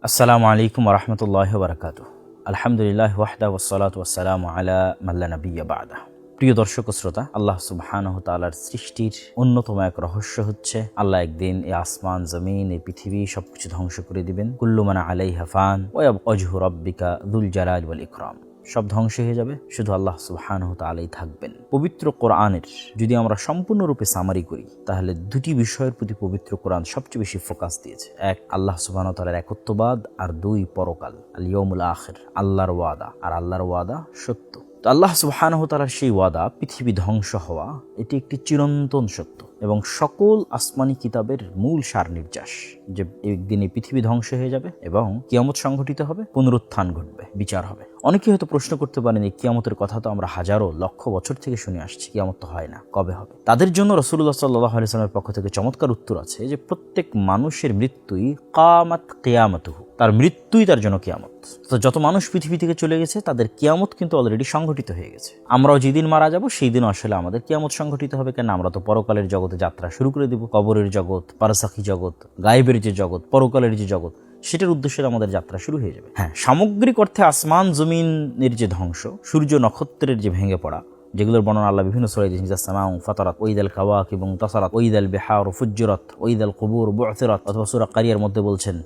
আসসালামু আলাইকুম ওয়া রাহমাতুল্লাহি ওয়া বারাকাতুহু। আলহামদুলিল্লাহ ওয়াহদা ওয়াসসালাতু ওয়াসসালামু আলা মান লা নাবিয়্যা বা'দা। প্রিয় দর্শক ও শ্রোতা, আল্লাহ সুবহানাহু তাআলার সৃষ্টির অন্যতম এক রহস্য হচ্ছে আল্লাহ একদিন এই আসমান, জমিন, এই পৃথিবী সবকিছু ধ্বংস করে দিবেন। কুল্লু মান আলাইহা ফান ওয়া ইয়াবকা ওয়াজহু রাব্বিকা যুল জালালি ওয়াল ইকরাম। সব ধ্বংস হয়ে যাবে, শুধু আল্লাহ সুবহানাহু তাআলাই থাকবেন। পবিত্র কোরআনের যদি আমরা সম্পূর্ণরূপে সামারি করি, তাহলে দুটি বিষয়ের প্রতি পবিত্র কোরআন সবচেয়ে বেশি ফোকাস দিয়েছে। এক, আল্লাহ সুবহানাহু তাআলার একত্ববাদ, আর দুই, পরকাল, আল ইয়াউমুল আখির, আল্লাহর ওয়াদা। আর আল্লাহর ওয়াদা সত্য। তো আল্লাহ সুবহানাহু তাআলার সেই ওয়াদা, পৃথিবী ধ্বংস হওয়া, এটি একটি চিরন্তন সত্য এবং সকল আসমানি কিতাবের মূল সার নির্যাস যে একদিন এই পৃথিবী ধ্বংস হয়ে যাবে এবং কিয়ামত সংঘটিত হবে, পুনরুত্থান ঘটবে, বিচার হবে। অনেকে হয়তো প্রশ্ন করতে পারেন, এই কিয়ামতের কথা তো আমরা হাজারো লক্ষ বছর থেকে শুনে আসছি, কিয়ামত তো হয় না, কবে হবে? তাদের জন্য রাসূলুল্লাহ সাল্লাল্লাহু আলাইহি ওয়াসাল্লামের পক্ষ থেকে চমৎকার উত্তর আছে যে প্রত্যেক মানুষের মৃত্যুই কামাত কিয়ামতুহু, তার মৃত্যুই তার জন্য কিয়ামত। তো যত মানুষ পৃথিবী থেকে চলে গেছে তাদের কিয়ামত কিন্তু অলরেডি সংঘটিত হয়ে গেছে। আমরাও যেদিন মারা যাব সেই দিন আসলে আমাদের কিয়ামত সংঘটিত হবে। কেন? আমরা তো পরকালের জগতে যাত্রা শুরু করে দিব। কবরের জগৎ, বারজাখী জগৎ, গায়েবের যে জগৎ, পরকালের যে জগৎ, সেটার উদ্দেশ্যে আমাদের যাত্রা শুরু হয়ে যাবে। হ্যাঁ, সামগ্রিক অর্থে আসমান জমিনের যে ধ্বংস, সূর্য নক্ষত্রের যে ভেঙে পড়া, যেগুলোর বর্ণনা আল্লাহ বিভিন্ন সূরায় দিয়েছেন, সামাউ ফাতারাত, ওয়াইদাল কাওয়াকিব তাসারাত, ওয়াইদাল বিহার ফুজ্জিরাত, ওয়াইদাল কুবুর বু'থিরাত, অথবা সূরা কারিয়ার মধ্যে বলছেন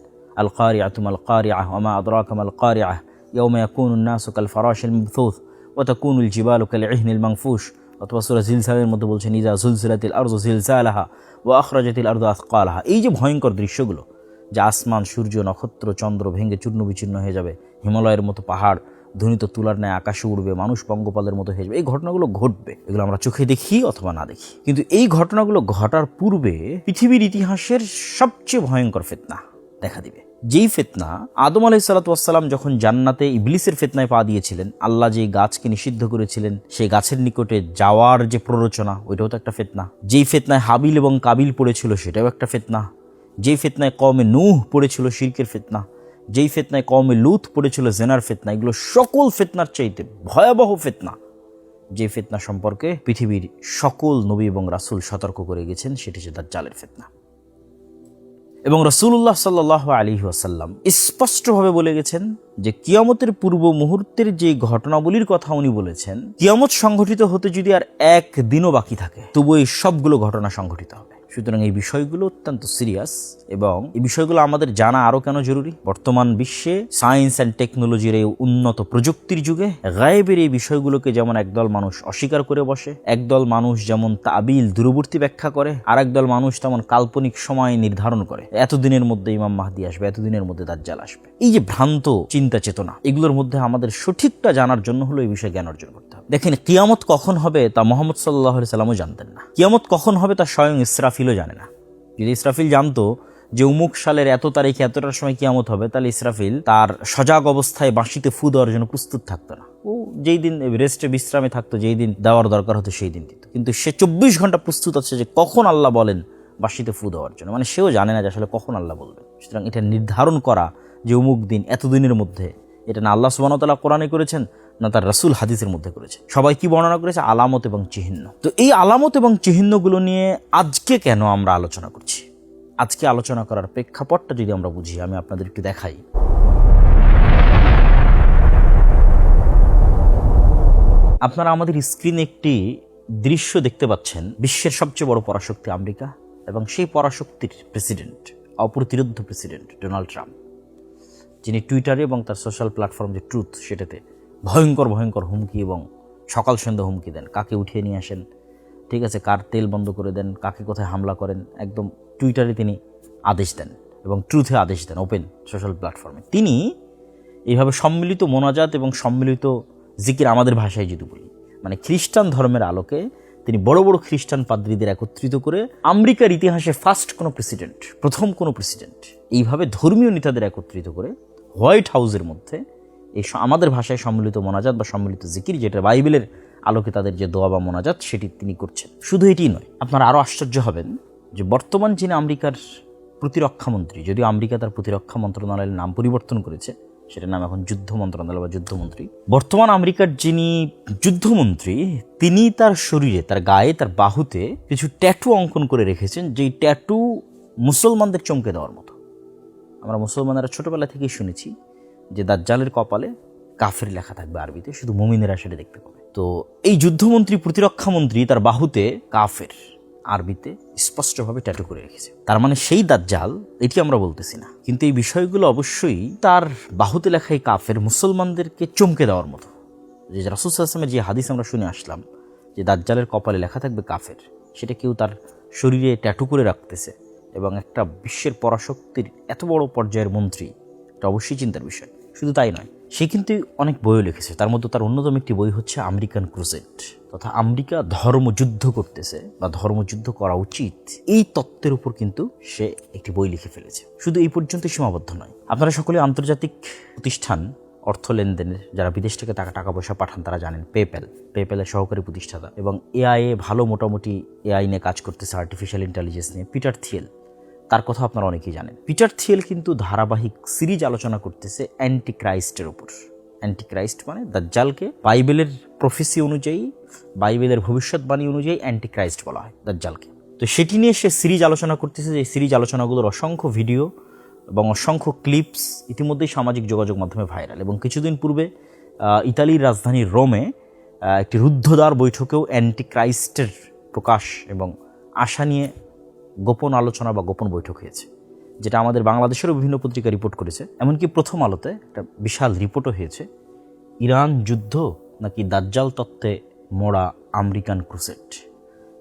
আল কারিআতু মাল কারিআহ ওয়া মা আদরাকা মাল কারিআহ ইয়াওমা ইয়াকুনুন নাসু কাল ফারাশিল মাবথুথ ওয়া তাকুনুল জিবালু কাল ইহনিল মানফুশ, অথবা সূরা জিলজালের মধ্যে বলছেন ইযা যুলজিলাতিল আরযু জিলজালাহা ওয়া আখরাজাতিল আরযু আথকালাহা। এই যে ভয়ঙ্কর দৃশ্যগুলো, যে আসমান, সূর্য, নক্ষত্র, চন্দ্র ভেঙে চূর্ণ বিচূর্ণ হয়ে যাবে, হিমালয়ের মতো পাহাড় ধ্বনিত তুলার ন্যায় আকাশে উড়বে, মানুষ পঙ্গপালের মতো হয়ে যাবে, এই ঘটনাগুলো ঘটবে। এগুলো আমরা চোখে দেখি অথবা না দেখি, কিন্তু এই ঘটনাগুলো ঘটার পূর্বে পৃথিবীর ইতিহাসের সবচেয়ে ভয়ঙ্কর ফিতনা দেখা দিবে। যেই ফিতনা আদম আলাইহিস সালাতু ওয়াস সালাম যখন জান্নাতে ইবলিসের ফিতনায় পা দিয়েছিলেন, আল্লাহ যে গাছকে নিষিদ্ধ করেছিলেন সেই গাছের নিকটে যাওয়ার যে প্ররোচনা, ওইটাও তো একটা ফিতনা। যেই ফিতনায় হাবিল এবং কাবিল পড়েছিল, সেটাও একটা ফিতনা। যেই ফিতনায় কওমে নূহ পড়েছিল, শিরকের ফিতনা। যেই ফিতনায় কওমে লূত পড়েছিল, জেনার ফিতনা। এগুলো সকল ফিতনার চাইতে ভয়াবহ ফিতনা। যে ফিতনা সম্পর্কে পৃথিবীর সকল নবী এবং রাসূল সতর্ক করে গেছেন, সেটি হচ্ছে দাজ্জালের ফিতনা। এবং রাসূলুল্লাহ সাল্লাল্লাহু আলাইহি ওয়াসাল্লাম স্পষ্টভাবে বলে গেছেন যে কিয়ামতের পূর্ব মুহূর্তের যে ঘটনাবলীর কথা উনি বলেছেন, কিয়ামত সংঘটিত হতে যদি আর একদিনও বাকি থাকে, তবু এই সবগুলো ঘটনা সংঘটিত হবে। সুতরাং এই বিষয়গুলো অত্যন্ত সিরিয়াস এবং এই বিষয়গুলো আমাদের জানা আরো কেন জরুরি। বর্তমান বিশ্বে সায়েন্স অ্যান্ড টেকনোলজির এই উন্নত প্রযুক্তির যুগে গায়েবের এই বিষয়গুলোকে যেমন একদল মানুষ অস্বীকার করে বসে, একদল মানুষ যেমন তাবিল দূরবর্তী ব্যাখ্যা করে, আর একদল মানুষ তেমন কাল্পনিক সময় নির্ধারণ করে, এতদিনের মধ্যে ইমাম মাহদি আসবে, এতদিনের মধ্যে দাজ্জাল আসবে। এই যে ভ্রান্ত চিন্তা চেতনা, এগুলোর মধ্যে আমাদের সঠিকটা জানার জন্য হলো এই বিষয়ে জ্ঞান অর্জন করতে হবে। দেখেন, কিয়ামত কখন হবে তা মুহাম্মদ সাল্লাল্লাহু আলাইহি সাল্লামও জানতেন না। কিয়ামত কখন হবে তা স্বয়ং ইসরাফিলও জানে না। যদি ইসরাফিল জানতো যে অমুক সালের এত তারিখে এতটার সময় কিয়ামত হবে, তাহলে ইসরাফিল তার সজাগ অবস্থায় বাঁশিতে ফু দেওয়ার জন্য প্রস্তুত থাকতো না। ও যেই দিন রেস্টে বিশ্রামে থাকতো, যেই দিন দেওয়ার দরকার হতো সেই দিন দিত। কিন্তু সে 24 ঘন্টা প্রস্তুত আছে যে কখন আল্লাহ বলেন বাঁশিতে ফু দেওয়ার জন্য। মানে সেও জানে না যে আসলে কখন আল্লাহ বলবেন। সুতরাং এটা নির্ধারণ করা যে অমুক দিন এতদিনের মধ্যে, এটা না আল্লাহ সুবহানাহু ওয়া তাআলা কোরআনে করেছেন, না তার রাসূল হাদিসের মধ্যে করেছে। সবাই কি বর্ণনা করেছে? আলামত এবং চিহ্ন। তো এই আলামত এবং চিহ্নগুলো নিয়ে আজকে কেন আমরা আলোচনা করছি? আজকে আলোচনা করার প্রেক্ষাপটটা যদি আমরা বুঝি, আমি আপনাদের একটু দেখাই। আপনারা আমাদের স্ক্রিনে একটি দৃশ্য দেখতে পাচ্ছেন। বিশ্বের সবচেয়ে বড় পরাশক্তি আমেরিকা এবং সেই পরাশক্তির প্রেসিডেন্ট, অপ্রতিরোধ্য প্রেসিডেন্ট ডোনাল্ড ট্রাম্প, যিনি টুইটারে এবং তার সোশ্যাল প্ল্যাটফর্ম যে ট্রুথ, সেটাতে ভয়ঙ্কর ভয়ঙ্কর হুমকি এবং সকাল সন্ধ্যা হুমকি দেন। কাকে উঠিয়ে নিয়ে আসেন, ঠিক আছে, কার তেল বন্ধ করে দেন, কাকে কোথায় হামলা করেন, একদম টুইটারে তিনি আদেশ দেন এবং ট্রুথে আদেশ দেন, ওপেন সোশ্যাল প্ল্যাটফর্মে। তিনি এইভাবে সম্মিলিত মোনাজাত এবং সম্মিলিত জিকির, আমাদের ভাষায় যদি বলি, মানে খ্রিস্টান ধর্মের আলোকে তিনি বড় বড় খ্রিস্টান পাদ্রীদের একত্রিত করে, আমেরিকার ইতিহাসে ফার্স্ট কোনো প্রেসিডেন্ট, প্রথম কোনো প্রেসিডেন্ট, এইভাবে ধর্মীয় নেতাদের একত্রিত করে হোয়াইট হাউসের মধ্যে এই আমাদের ভাষায় সম্মিলিত মোনাজাত বা সম্মিলিত জিকির, যেটা বাইবেলের আলোকে তাদের যে দোয়া বা মোনাজাত, সেটি তিনি করছেন। শুধু এটি নয়, আপনারা আরও আশ্চর্য হবেন যে বর্তমান যিনি আমেরিকার প্রতিরক্ষামন্ত্রী, যদিও আমেরিকা তার প্রতিরক্ষা মন্ত্রণালয়ের নাম পরিবর্তন করেছে, সেটার নাম এখন যুদ্ধ মন্ত্রণালয় বা যুদ্ধমন্ত্রী। বর্তমান আমেরিকার যিনি যুদ্ধমন্ত্রী, তিনি তার শরীরে, তার গায়ে, তার বাহুতে কিছু ট্যাটু অঙ্কন করে রেখেছেন, যেই ট্যাটু মুসলমানদের চমকে দেওয়ার মতো। আমরা মুসলমানেরা ছোটবেলা থেকেই শুনেছি যে দাজ্জালের কপালে কাফের লেখা থাকবে আরবিতে, শুধু মুমিনেরা সেটা দেখতে পাবে। তো এই যুদ্ধমন্ত্রী, প্রতিরক্ষা মন্ত্রী তার বাহুতে কাফের আরবিতে স্পষ্টভাবে ট্যাটু করে রেখেছে। তার মানে সেই দাজ্জাল, এটি আমরা বলতেছি না, কিন্তু এই বিষয়গুলো অবশ্যই তার বাহুতে লেখা এই কাফের মুসলমানদেরকে চমকে দেওয়ার মতো। যে রাসূল সাল্লাল্লাহু আলাইহি ওয়াসাল্লামের যে হাদিস আমরা শুনে আসলাম যে দাজ্জালের কপালে লেখা থাকবে কাফের, সেটা কেউ তার শরীরে ট্যাটু করে রাখতেছে এবং একটা বিশ্বের পরাশক্তির এত বড় পর্যায়ের মন্ত্রী, এটা অবশ্যই চিন্তার বিষয়। শুধু তাই নয়, সে কিন্তু অনেক বইও লিখেছে। তার মধ্যে তার অন্যতম একটি বই হচ্ছে আমেরিকান ক্রুসেড, তথা আমেরিকা ধর্মযুদ্ধ করতেছে বা ধর্মযুদ্ধ করা উচিত, এই তত্ত্বের উপর কিন্তু সে একটি বই লিখে ফেলেছে। শুধু এই পর্যন্ত সীমাবদ্ধ নয়, আপনারা সকলে আন্তর্জাতিক প্রতিষ্ঠান অর্থ লেনদেনের, যারা বিদেশ থেকে টাকা পয়সা পাঠান তারা জানেন, পেপ্যালের সহকারী প্রতিষ্ঠাতা এবং এআই ভালো মোটামুটি এআই নিয়ে কাজ করতেছে, আর্টিফিশিয়াল ইন্টেলিজেন্স নিয়ে, পিটার থিয়েল, তার কথা আপনারা অনেকেই জানেন। পিটার থিয়েল কিন্তু ধারাবাহিক সিরিজ আলোচনা করতেছে অ্যান্টি ক্রাইস্টের উপর। অ্যান্টি ক্রাইস্ট মানে দাজ্জালকে বাইবেলের প্রফেসি অনুযায়ী, বাইবেলের ভবিষ্যৎবাণী অনুযায়ী অ্যান্টি ক্রাইস্ট বলা হয় দাজ্জালকে। তো সেটি নিয়ে সে সিরিজ আলোচনা করতেছে। যে সিরিজ আলোচনাগুলোর অসংখ্য ভিডিও এবং অসংখ্য ক্লিপস ইতিমধ্যেই সামাজিক যোগাযোগ মাধ্যমে ভাইরাল। এবং কিছুদিন পূর্বে ইতালির রাজধানী রোমে একটি রুদ্ধদ্বার বৈঠকেও অ্যান্টি ক্রাইস্টের প্রকাশ এবং আশা নিয়ে গোপন আলোচনা বা গোপন বৈঠক হয়েছে, যেটা আমাদের বাংলাদেশেরও বিভিন্ন পত্রিকা রিপোর্ট করেছে। এমনকি প্রথম আলোতে একটা বিশাল রিপোর্টও হয়েছে, ইরান যুদ্ধ নাকি দাজ্জাল তত্ত্বে মোড়া আমেরিকান ক্রুসেড।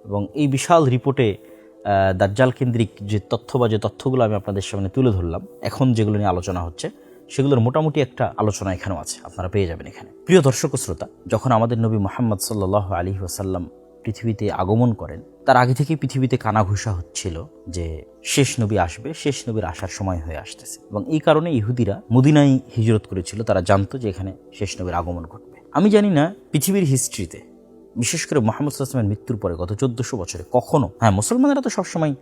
এবং এই বিশাল রিপোর্টে দাজ্জাল কেন্দ্রিক যে তথ্য বা যে তথ্যগুলো আমি আপনাদের সামনে তুলে ধরলাম, এখন যেগুলো নিয়ে আলোচনা হচ্ছে সেগুলোর মোটামুটি একটা আলোচনা এখানেও আছে, আপনারা পেয়ে যাবেন এখানে। প্রিয় দর্শক শ্রোতা, যখন আমাদের নবী মুহাম্মদ সাল্লাল্লাহু আলাইহি ওয়াসাল্লাম পৃথিবীতে আগমন করেন, তার আগে থেকেই পৃথিবীতে কানাঘুষা হচ্ছিল যে শেষ নবী আসবে, শেষ নবীর আসার সময় হয়ে আসতেছে। এবং এই কারণে ইহুদিরা মদিনায় হিজরত করেছিল, তারা জানতো যে এখানে শেষ নবীর আগমন ঘটবে। আমি জানি না পৃথিবীর হিস্ট্রিতে, বিশেষ করে মুহাম্মদ সাল্লাল্লাহু আলাইহি ওয়াসাল্লামের মৃত্যুর পরে গত 1400 বছরে কখনো, মুসলমানেরা তো সবসময়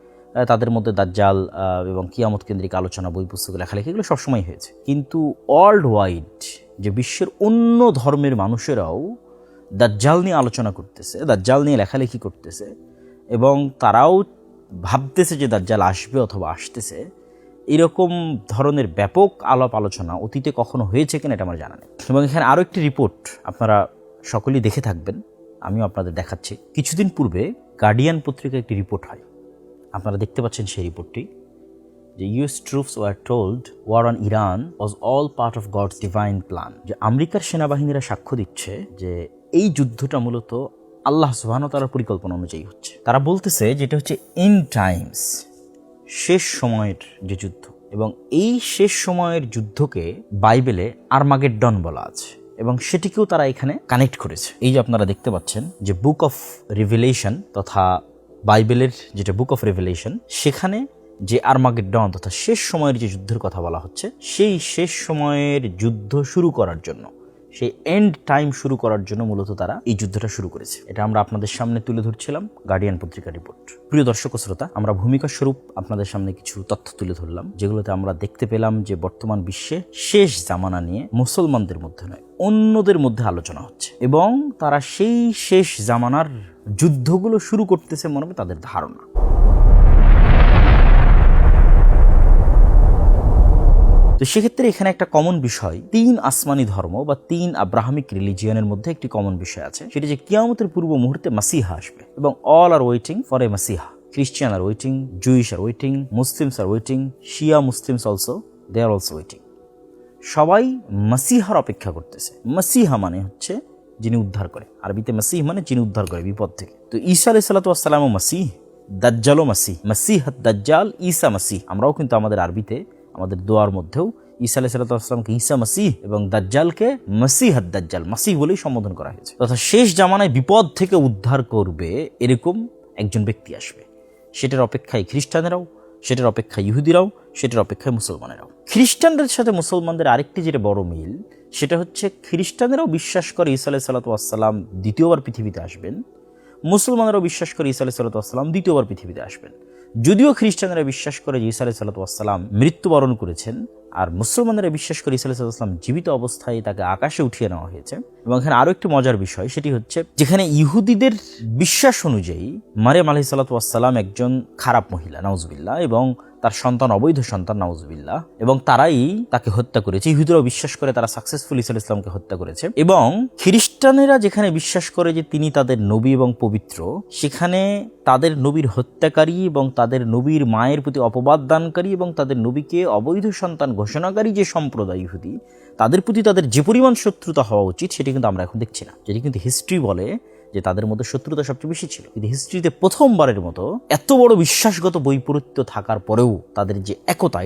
তাদের মধ্যে দাজ্জাল এবং কিয়ামত কেন্দ্রিক আলোচনা, বই পুস্তক লেখালেখি এগুলো সবসময় হয়েছে, কিন্তু ওয়ার্ল্ড ওয়াইড যে বিশ্বের অন্য ধর্মের মানুষেরাও দাজ্জাল নিয়ে আলোচনা করতেছে, দাজ্জাল নিয়ে লেখালেখি করতেছে এবং তারাও ভাবতেছে যে দাজ্জাল আসবে অথবা আসতেছে, এরকম ধরনের ব্যাপক আলাপ আলোচনা অতীতে কখনো হয়েছে কিনা এটা আমার জানা নেই। এবং এখানে আরও একটি রিপোর্ট আপনারা সকলেই দেখে থাকবেন, আমিও আপনাদের দেখাচ্ছি। কিছুদিন পূর্বে গার্ডিয়ান পত্রিকায় একটি রিপোর্ট হয়, আপনারা দেখতে পাচ্ছেন সেই রিপোর্টটি, যে US troops were told war on Iran was all part of God's divine plan. যে আমেরিকার সেনাবাহিনীরা সাক্ষ্য দিচ্ছে যে এই যুদ্ধটা মূলত আল্লাহ সুবহানাহু ওয়া তাআলার পরিকল্পনা অনুযায়ী হচ্ছে। তারা বলতেছে যেটা হচ্ছে এন্ড টাইমস, শেষ সময়ের যে যুদ্ধ, এবং এই শেষ সময়ের যুদ্ধকে বাইবেলে আর্মাগেড্ডন বলা আছে এবং সেটিকেও তারা এখানে কানেক্ট করেছে। এই যে আপনারা দেখতে পাচ্ছেন যে বুক অফ রিভেলেশন তথা বাইবেলের যেটা বুক অফ রিভেলেশন, সেখানে যে আর্মাগেড্ডন তথা শেষ সময়ের যে যুদ্ধের কথা বলা হচ্ছে, সেই শেষ সময়ের যুদ্ধ শুরু করার জন্য, সেই এন্ড টাইম শুরু করার জন্য মূলত তারা এই যুদ্ধটা শুরু করেছে। এটা আমরা আপনাদের সামনে তুলে ধরছিলাম গার্ডিয়ান পত্রিকা রিপোর্ট। প্রিয় দর্শক ও শ্রোতা, আমরা ভূমিকা স্বরূপ আপনাদের সামনে কিছু তথ্য তুলে ধরলাম, যেগুলোতে আমরা দেখতে পেলাম যে বর্তমান বিশ্বে শেষ জামানা নিয়ে মুসলমানদের মধ্যে নয়, অন্যদের মধ্যে আলোচনা হচ্ছে এবং তারা সেই শেষ জামানার যুদ্ধগুলো শুরু করতেছে মনে হবে তাদের ধারণা। তো সেক্ষেত্রে এখানে একটা কমন বিষয়, 3 আসমানি ধর্ম বা 3 আব্রাহামিক রিলিজিয়নের মধ্যে একটি কমন বিষয় আছে, সেটা যে কিয়ামতের পূর্ব মুহূর্তে মাসিহা আসবে এবং all are waiting for a মাসিহা। Christian are waiting, Jewish are waiting, Muslims are waiting, Shia Muslims also, they are also waiting. সবাই মাসিহার অপেক্ষা করতেছে। মাসিহা মানে হচ্ছে যিনি উদ্ধার করে, আরবিতে মাসিহ মানে যিনি উদ্ধার করে বিপদ থেকে। তো ঈসা আলাইহিস সালাতু ওয়াস সালামও মাসিহ, দাজ্জালও মাসিহ, মাসিহাত দাজ্জাল, ঈসা মাসিহ। আমরাও কিন্তু আমাদের আরবিতে আমাদের দোয়ার মধ্যেও ঈসা আলাইহিস সালাতু ওয়াস সালামকে ঈসা মাসিহ এবং দাজ্জালকে মাসিহাত দাজ্জাল, মাসিহ বলেই সম্বোধন করা হয়েছে। তথা শেষ জামানায় বিপদ থেকে উদ্ধার করবে এরকম একজন ব্যক্তি আসবে, সেটার অপেক্ষায় খ্রিস্টানেরাও, সেটার অপেক্ষায় ইহুদিরাও, সেটার অপেক্ষায় মুসলমানেরাও। খ্রিস্টানদের সাথে মুসলমানদের আরেকটি যেটা বড় মিল, সেটা হচ্ছে খ্রিস্টানেরাও বিশ্বাস করে ঈসা আলাইহিস সালাতু ওয়াস সালাম দ্বিতীয়বার পৃথিবীতে আসবেন, মুসলমানেরাও বিশ্বাস করে ঈসা আলাইহিস সালাতু ওয়াস সালাম দ্বিতীয়বার পৃথিবীতে আসবেন। যদিও খ্রিস্টানেরা বিশ্বাস করে যে ঈসা আলাইহিস সালাতু ওয়াস সালাম মৃত্যুবরণ করেছেন, আর মুসলমানেরা বিশ্বাস করে ঈসা আলাইহিস সালাতু ওয়াস সালাম জীবিত অবস্থায় তাকে আকাশে উঠিয়ে নেওয়া হয়েছে। এবং এখানে আরো একটি মজার বিষয়, সেটি হচ্ছে যেখানে ইহুদিদের বিশ্বাস অনুযায়ী মারিয়াম আলাইহিস সালাতু ওয়াস সালাম একজন খারাপ মহিলা, নাউজুবিল্লাহ, এবং তার সন্তান অবৈধ সন্তান, নাউজুবিল্লাহ, এবং তারাই তাকে হত্যা করেছে। ইহুদিরাও বিশ্বাস করে তারা সাকসেসফুল ঈসা আলাইহিস সালামকে হত্যা করেছে। এবং খ্রিস্টানেরা যেখানে বিশ্বাস করে যে তিনি তাদের নবী এবং পবিত্র, সেখানে তাদের নবীর হত্যাকারী এবং তাদের নবীর মায়ের প্রতি অপবাদ দানকারী এবং তাদের নবীকে অবৈধ সন্তান ঘোষণাকারী যে সম্প্রদায় ইহুদি, তাদের প্রতি তাদের যে পরিমাণ শত্রুতা হওয়া উচিত সেটি কিন্তু আমরা এখন দেখছি না। যেটি কিন্তু হিস্ট্রি বলে যে তাদের মধ্যে শত্রুতা সবচেয়ে বেশি ছিল। কিন্তু হিস্ট্রিতে প্রথমবারের মতো এত বড় বিশ্বাসগত বৈপরীত্য থাকার পরেও তাদের যে একতা,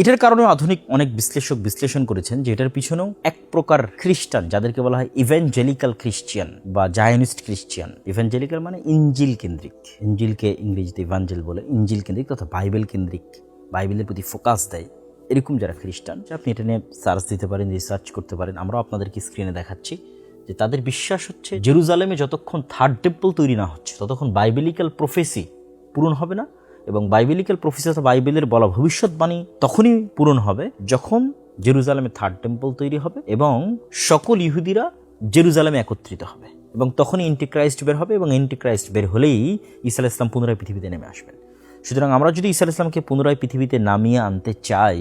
এটার কারণে আধুনিক অনেক বিশ্লেষক বিশ্লেষণ করেছেন যে এটার পিছনেও এক প্রকার খ্রিস্টান, যাদেরকে বলা হয় ইভ্যাঞ্জেলিক্যাল খ্রিস্টিয়ান বা জায়নিস্ট খ্রিস্টিয়ান। ইভ্যাঞ্জেলিক্যাল মানে ইঞ্জিল কেন্দ্রিক, ইঞ্জিলকে ইংরেজিতে ইভাঞ্জেল বলে, ইঞ্জিল কেন্দ্রিক তথা বাইবেল কেন্দ্রিক, বাইবেলের প্রতি ফোকাস দেয়, এরকম যারা খ্রিস্টান, আপনি এটা নিয়ে সার্চ দিতে পারেন, রিসার্চ করতে পারেন। আমরাও আপনাদেরকে স্ক্রিনে দেখাচ্ছি যে তাদের বিশ্বাস হচ্ছে জেরুজালেমে যতক্ষণ থার্ড টেম্পল তৈরি না হচ্ছে ততক্ষণ বাইবেলিক্যাল প্রফেসি পূরণ হবে না। এবং বাইবেলিক্যাল প্রফেসি অথবা বাইবেলের বলা ভবিষ্যৎবাণী তখনই পূরণ হবে যখন জেরুজালেমে থার্ড টেম্পল তৈরি হবে এবং সকল ইহুদিরা জেরুজালেমে একত্রিত হবে, এবং তখনই এন্টিক্রাইস্ট বের হবে, এবং এন্টিক্রাইস্ট বের হলেই ঈসা আলাইহিস সালাম পুনরায় পৃথিবীতে নেমে আসবেন। সুতরাং আমরা যদি ঈসা আলাইহিস সালামকে পুনরায় পৃথিবীতে নামিয়ে আনতে চাই,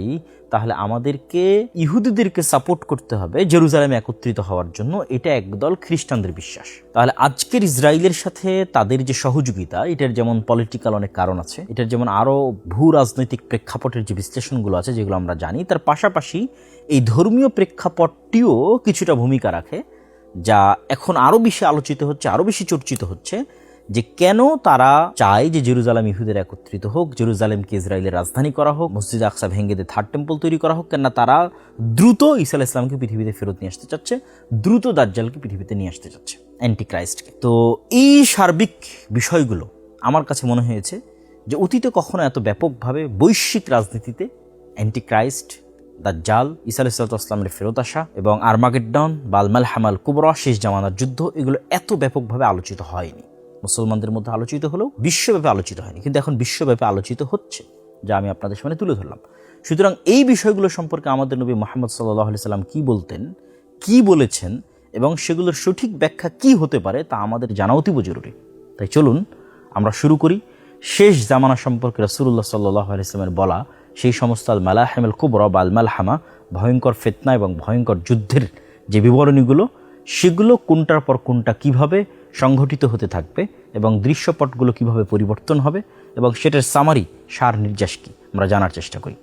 তাহলে আমাদেরকে ইহুদিদেরকে সাপোর্ট করতে হবে জেরুজালেমে একত্রিত হওয়ার জন্য। এটা একদল খ্রিস্টানদের বিশ্বাস। তাহলে আজকের ইসরায়েলের সাথে তাদের যে সহযোগিতা, এটার যেমন পলিটিক্যাল অনেক কারণ আছে, এটার যেমন আরও ভূ রাজনৈতিক প্রেক্ষাপটের যে বিশ্লেষণগুলো আছে যেগুলো আমরা জানি, তার পাশাপাশি এই ধর্মীয় প্রেক্ষাপটটিও কিছুটা ভূমিকা রাখে, যা এখন আরও বেশি আলোচিত হচ্ছে, আরও বেশি চর্চিত হচ্ছে, যে কেন তারা চায় যে জেরুজালেম ইহুদের একত্রিত হোক, জেরুজালেমকে ইসরায়েলের রাজধানী করা হোক, মসজিদ আকসা ভেঙে দিয়ে থার্ড টেম্পল তৈরি করা হোক। কেননা তারা দ্রুত ঈসা আলাইহিস সালামকে পৃথিবীতে ফেরত নিয়ে আসতে চাচ্ছে, দ্রুত দাজ্জালকে পৃথিবীতে নিয়ে আসতে চাচ্ছে, অ্যান্টিক্রাইস্টকে। তো এই সার্বিক বিষয়গুলো আমার কাছে মনে হয়েছে যে অতীতে কখনো এত ব্যাপকভাবে বৈশ্বিক রাজনীতিতে অ্যান্টিক্রাইস্ট, দাজ্জাল, ঈসা আলাইহিস সালামের ফেরত আসা এবং আরমাগেড্ডন বা আল মালহামাল কুবরা, শেষ জামানার যুদ্ধ, এগুলো এত ব্যাপকভাবে আলোচিত হয়নি। মুসলমানদের মধ্যে আলোচিত হলেও বিশ্বব্যাপী আলোচিত হয়নি, কিন্তু এখন বিশ্বব্যাপী আলোচিত হচ্ছে, যা আমি আপনাদের সামনে তুলে ধরলাম। সুতরাং এই বিষয়গুলো সম্পর্কে আমাদের নবী মুহাম্মদ সাল্লাল্লাহু আলাইহি সাল্লাম কী বলতেন, কী বলেছেন এবং সেগুলোর সঠিক ব্যাখ্যা কী হতে পারে তা আমাদের জানা অতীব জরুরি। তাই চলুন আমরা শুরু করি শেষ জামানা সম্পর্কে রাসূলুল্লাহ সাল্লাল্লাহু আলাইহি সাল্লামের বলা সেই সমস্ত আল মালাহিমুল কুবরা বা আল মালহামা, ভয়ঙ্কর ফিতনা এবং ভয়ঙ্কর যুদ্ধের যে বিবরণীগুলো, সেগুলো কোনটার পর কোনটা কিভাবে সংঘটিত হতে থাকবে এবং দৃশ্যপটগুলো কিভাবে পরিবর্তন হবে এবং সেটার সামারি, সার নির্যাস কি, আমরা জানার চেষ্টা করি।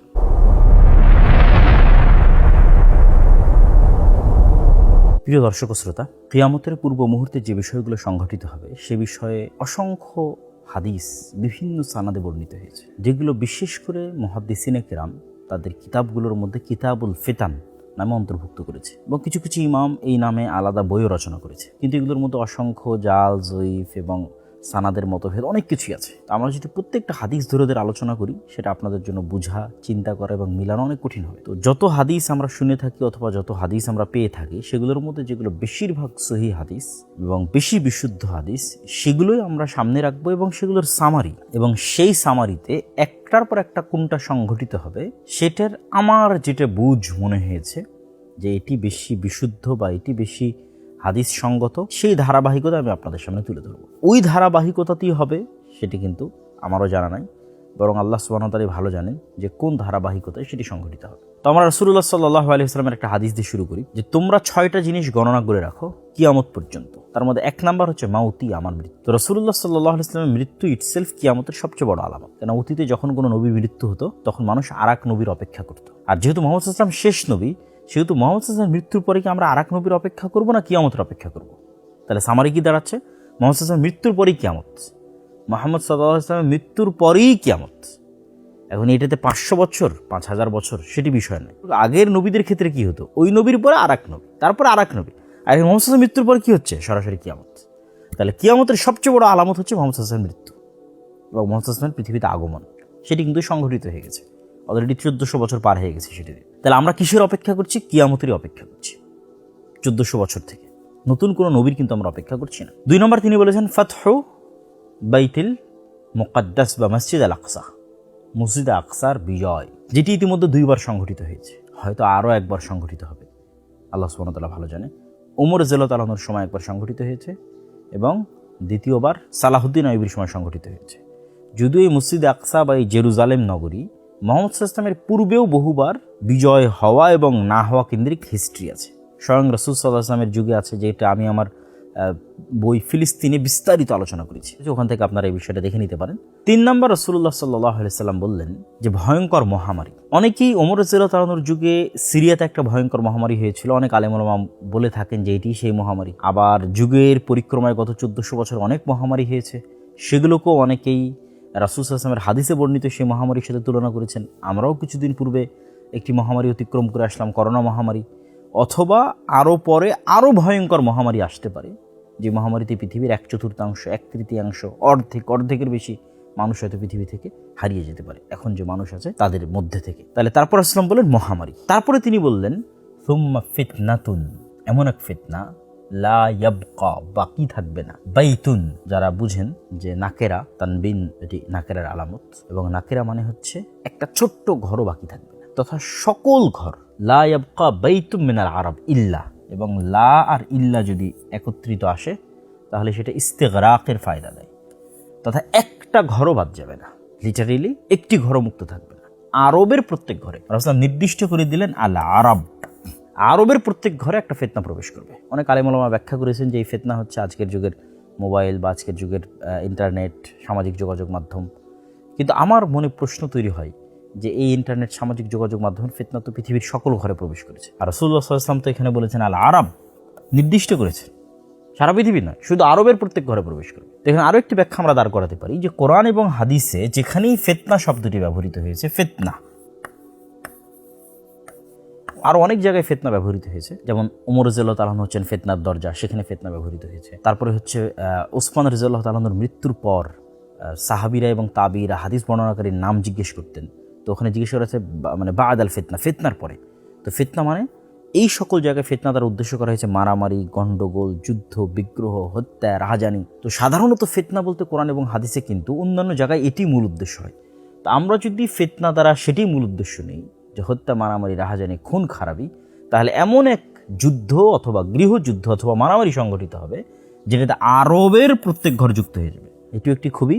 প্রিয় দর্শক শ্রোতা, কিয়ামতের পূর্ব মুহূর্তে যে বিষয়গুলো সংঘটিত হবে সে বিষয়ে অসংখ্য হাদিস বিভিন্ন সানাদে বর্ণিত হয়েছে, যেগুলো বিশেষ করে মুহাদ্দিসিনে কেরাম তাদের কিতাবগুলোর মধ্যে কিতাবুল ফিতান নামে অন্তর্ভুক্ত করেছে, এবং কিছু কিছু ইমাম এই নামে আলাদা বইও রচনা করেছে। কিন্তু এগুলোর মধ্যে অসংখ্য জাল, জয়ীফ এবং সানাদের মতভেদ অনেক কিছুই আছে। আমরা যদি প্রত্যেকটা হাদিস ধরে আলোচনা করি, সেটা আপনাদের জন্য বোঝা, চিন্তা করা এবং মিলানো অনেক কঠিন হবে। তো যত হাদিস আমরা শুনে থাকি অথবা যত হাদিস আমরা পেয়ে থাকি, সেগুলোর মধ্যে যেগুলো বেশিরভাগ সহিহ হাদিস এবং বেশি বিশুদ্ধ হাদিস, সেগুলোই আমরা সামনে রাখবো এবং সেগুলোর সামারি, এবং সেই সামারিতে একটার পর একটা কোনটা সংঘটিত হবে সেটার আমার যেটা বুঝ মনে হয়েছে যে এটি বেশি বিশুদ্ধ বা এটি বেশি হাদিস সঙ্গত, সেই ধারাবাহিকতা আমি আপনাদের সামনে তুলে ধরব। ওই ধারাবাহিকতাতেই হবে সেটি কিন্তু আমারও জানা নাই, বরং আল্লাহ সুবহানাহু ওয়া তাআলা ভালো জানেন যে কোন ধারাবাহিকতায় সেটি সংঘটিত হবে। তো আমরা রাসূলুল্লাহ সাল্লাল্লাহু আলাইহি ওয়াসাল্লামের একটা হাদিস দিয়ে শুরু করি যে তোমরা 6টা জিনিস গণনা করে রাখো কিয়ামত পর্যন্ত। তার মধ্যে 1 নাম্বার হচ্ছে মাউতি, আমার মৃত্যু। তো রাসূলুল্লাহ সাল্লাল্লাহু আলাইহি ওয়াসাল্লামের মৃত্যু ইটসেলফ কিয়ামতের সবচেয়ে বড় আলামত। কেন অতীতে যখন কোনো নবীর মৃত্যু হতো তখন মানুষ আরেক নবীর অপেক্ষা করত, আর যেহেতু মুহাম্মদ সাল্লাল্লাহু আলাইহি ওয়াসাল্লাম শেষ নবী, সেহেতু মুহাম্মদ সাল্লাল্লাহু আলাইহি ওয়াসাল্লামের মৃত্যুর পরে কি আমরা আরেক নবীর অপেক্ষা করব না কিয়ামতের অপেক্ষা করব? তাহলে সামারি কি দাঁড়াচ্ছে? মুহাম্মদ সাল্লাল্লাহু আলাইহি ওয়াসাল্লামের মৃত্যুর পরেই কিয়ামত, মুহাম্মদ সাল্লাল্লাহু আলাইহি ওয়াসাল্লামের মৃত্যুর পরেই কিয়ামত। এখন এটাতে 500 বছর 5000 বছর সেটি বিষয় নয়। আগের নবীদের ক্ষেত্রে কি হতো, ওই নবীর পরে আরেক নবী, তারপরে আরেক নবী, আর মুহাম্মদ সাল্লাল্লাহু আলাইহি ওয়াসাল্লামের মৃত্যুর পরে কি হচ্ছে? সরাসরি কিয়ামত। তাহলে কিয়ামতের সবচেয়ে বড় আলামত হচ্ছে মুহাম্মদ সাল্লাল্লাহু আলাইহি ওয়াসাল্লামের মৃত্যু এবং মুহাম্মদ সাল্লাল্লাহু আলাইহি ওয়াসাল্লামের পৃথিবীতে আগমন। সেটি কিন্তু সংঘটিত হয়ে গেছে, অলরেডি 1400 বছর পার হয়ে গেছে সেটি। তাহলে আমরা কিসের অপেক্ষা করছি? কিয়ামতেরই অপেক্ষা করছি 1400 বছর থেকে। নতুন কোনো নবীর কিন্তু আমরা অপেক্ষা করছি না। 2 নম্বর তিনি বলেছেন ফাতহু বাইতুল মুকাদ্দাস বা মসজিদ আল আকসা, মসজিদ আকসার বিজয়, যেটি ইতিমধ্যে 2 বার সংঘটিত হয়েছে, হয়তো আরও একবার সংঘটিত হবে, আল্লাহ সুবহানাহু ওয়া তাআলা ভালো জানে। ওমর রাদিয়াল্লাহু তাআলা আনহুর সময় একবার সংঘটিত হয়েছে এবং দ্বিতীয়বার সালাহুদ্দিন আইয়ুবীর সময় সংঘটিত হয়েছে। যদিও এই মসজিদে আকসা বা এই জেরুজালেম নগরী মুহাম্মদ সাল্লাল্লাহু আলাইহি ওয়াসাল্লামের পূর্বেও বহুবার বিজয় হওয়া এবং না হওয়া কেন্দ্রিক হিস্ট্রি আছে। স্বয়ং রাসূল সাল্লাল্লাহু আলাইহি ওয়াসাল্লামের যুগে আছে, যেটা আমি আমার বই ফিলিস্তিনে বিস্তারিত আলোচনা করেছি, ওখান থেকে আপনারা এই বিষয়টা দেখে নিতে পারেন। 3 নম্বর, রাসূলুল্লাহ সাল্লাল্লাহু আলাইহি ওয়াসাল্লাম বললেন যে ভয়ঙ্কর মহামারী। অনেকেই ওমর রাদিয়াল্লাহু তাআলার যুগে সিরিয়াতে একটা ভয়ঙ্কর মহামারী হয়েছিল, অনেক আলেম ওলামা বলে থাকেন যে এটি সেই মহামারী। আবার যুগের পরিক্রমায় গত 1400 বছর অনেক মহামারী হয়েছে, সেগুলোকেও অনেকেই রাসূল সাল্লাল্লাহু আলাইহি ওয়াসাল্লামের হাদিসে বর্ণিত সেই মহামারীর সাথে তুলনা করেছেন। আমরাও কিছুদিন পূর্বে একটি মহামারী অতিক্রম করে আসলাম, করোনা মহামারী। অথবা আরও পরে আরও ভয়ঙ্কর মহামারী আসতে পারে, যে মহামারীতে পৃথিবীর 1/4, 1/3, অর্ধেকের বেশি মানুষ হয়তো পৃথিবী থেকে হারিয়ে যেতে পারে, এখন যে মানুষ আছে তাদের মধ্যে থেকে। তাহলে তারপর আসলাম বললেন মহামারী। তারপরে তিনি বললেন সুম্মা ফিতনাতুন, এমন এক ফিতনা লা ইয়াবকা, বাকি থাকবে না। বাইতুন, যারা বুঝেন যে নাকেরা, তানবিন এটি নাকেরার আলামত, এবং নাকেরা মানে হচ্ছে একটা ছোট্ট ঘরও বাকি থাকবে না, তথা সকল ঘর। লা ইয়াবকা বাইতুম মিনাল আরব ইল্লা, এবং লা আর ইল্লা যদি একত্রিত আসে তাহলে সেটা ইস্তেগরাকের ফায়দা দেয়, তথা একটা ঘরও বাদ যাবে না, লিটারেলি একটি ঘরও মুক্ত থাকবে না। আরবের প্রত্যেক ঘরে রাসূল নির্দিষ্ট করে দিলেন আল আরব, আরবের প্রত্যেক ঘরে একটা ফিতনা প্রবেশ করবে। অনেক আলেম ওলামা ব্যাখ্যা করেছেন যে এই ফিতনা হচ্ছে আজকের যুগের মোবাইল বা আজকের যুগের ইন্টারনেট, সামাজিক যোগাযোগ মাধ্যম। কিন্তু আমার মনে প্রশ্ন তৈরি হয় যে এই ইন্টারনেট, সামাজিক যোগাযোগ মাধ্যমের ফিতনা তো পৃথিবীর সকল ঘরে প্রবেশ করেছে, আর রাসূলুল্লাহ সাল্লাল্লাহু আলাইহি ওয়াসাল্লাম তো এখানে বলেছেন আল আরব, নির্দিষ্ট করেছেন সারা পৃথিবী নয়, শুধু আরবের প্রত্যেক ঘরে প্রবেশ করবে। এখানে আরও একটি ব্যাখ্যা আমরা দাঁড় করাতে পারি যে কোরআন এবং হাদিসে যেখানেই ফিতনা শব্দটি ব্যবহৃত হয়েছে, ফিতনা আরও অনেক জায়গায় ফিতনা ব্যবহৃত হয়েছে, যেমন ওমর রাদিয়াল্লাহু তাআলা হচ্ছেন ফিতনার দরজা, সেখানে ফিতনা ব্যবহৃত হয়েছে। তারপরে হচ্ছে ওসমান রাদিয়াল্লাহু তাআলার মৃত্যুর পর সাহাবীরা এবং তাবিরা হাদিস বর্ণনাকারীর নাম জিজ্ঞেস করতেন, তো ওখানে জিজ্ঞেস করা হচ্ছে মানে বা'দ আল ফিতনা, ফিতনার পরে। তো ফিতনা মানে এই সকল জায়গায় ফিতনা দ্বারা উদ্দেশ্য করা হয়েছে মারামারি, গণ্ডগোল, যুদ্ধ, বিগ্রহ, হত্যা, রাহাজানি। তো সাধারণত ফিতনা বলতে কোরআন এবং হাদিসে কিন্তু অন্যান্য জায়গায় এটি মূল উদ্দেশ্য হয়। তো আমরা যদি ফিতনা দ্বারা সেটি মূল উদ্দেশ্য নেই, যে হত্যা, মারামারি, রাহাজানি, খুন খারাপি, তাহলে এমন এক যুদ্ধ অথবা গৃহযুদ্ধ অথবা মারামারি সংগঠিত হবে যেটাতে আরবের প্রত্যেক ঘর যুক্ত হয়ে যাবে। এটিও একটি খুবই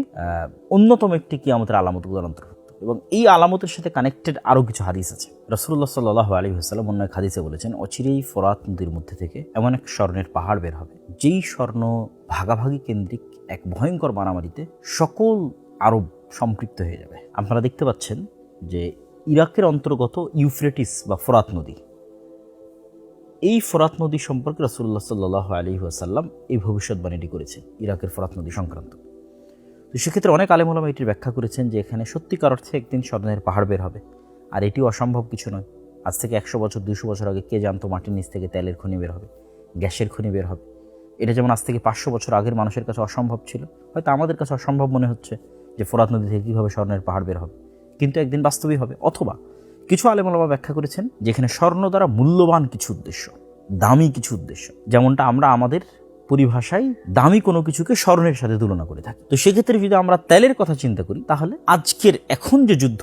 অন্যতম একটি কিয়ামতের আলামতগুলোর অন্তর্ভুক্ত, এবং এই আলামতের সাথে কানেক্টেড আরও কিছু হাদিস আছে। রাসূলুল্লাহ সাল্লাল্লাহু আলাইহি ওয়াসাল্লাম অন্য এক হাদিসে বলেছেন, অচিরেই ফোরাত নদীর মধ্যে থেকে এমন এক স্বর্ণের পাহাড় বের হবে, যেই স্বর্ণ ভাগাভাগি কেন্দ্রিক এক ভয়ঙ্কর মারামারিতে সকল আরব সম্পৃক্ত হয়ে যাবে। আপনারা দেখতে পাচ্ছেন যে ইরাকের অন্তর্গত ইউফ্রেটিস বা ফোরাত নদী, এই ফোরাত নদী সম্পর্কে রাসূলুল্লাহ সাল্লাল্লাহু আলাইহি ওয়াসাল্লাম এই ভবিষ্যৎবাণীটি করেছেন ইরাকের ফোরাত নদী সংক্রান্ত। তো সেক্ষেত্রে অনেক আলেম ওলামা এটির ব্যাখ্যা করেছেন যে এখানে সত্যিকার অর্থে একদিন স্বর্ণের পাহাড় বের হবে, আর এটিও অসম্ভব কিছু নয়। আজ থেকে 100 বছর 200 বছর আগে কে জানতো মাটির নিচ থেকে তেলের খনি বের হবে, গ্যাসের খনি বের হবে। এটা যেমন আজ থেকে 500 বছর আগের মানুষের কাছে অসম্ভব ছিল, হয়তো আমাদের কাছে অসম্ভব মনে হচ্ছে যে ফোরাত নদী থেকে কীভাবে স্বর্ণের পাহাড় বের হবে, কিন্তু একদিন বাস্তবই হবে। অথবা কিছু আলেম ওলামা ব্যাখ্যা করেছেন যেখানে স্বর্ণ দ্বারা মূল্যবান কিছু উদ্দেশ্য, দামি কিছু উদ্দেশ্য, যেমনটা আমরা আমাদের পরিভাষায় দামি কোনো কিছুকে স্বর্ণের সাথে তুলনা করে থাকি। তো সেক্ষেত্রে যদি আমরা তেলের কথা চিন্তা করি, তাহলে আজকের এখন যে যুদ্ধ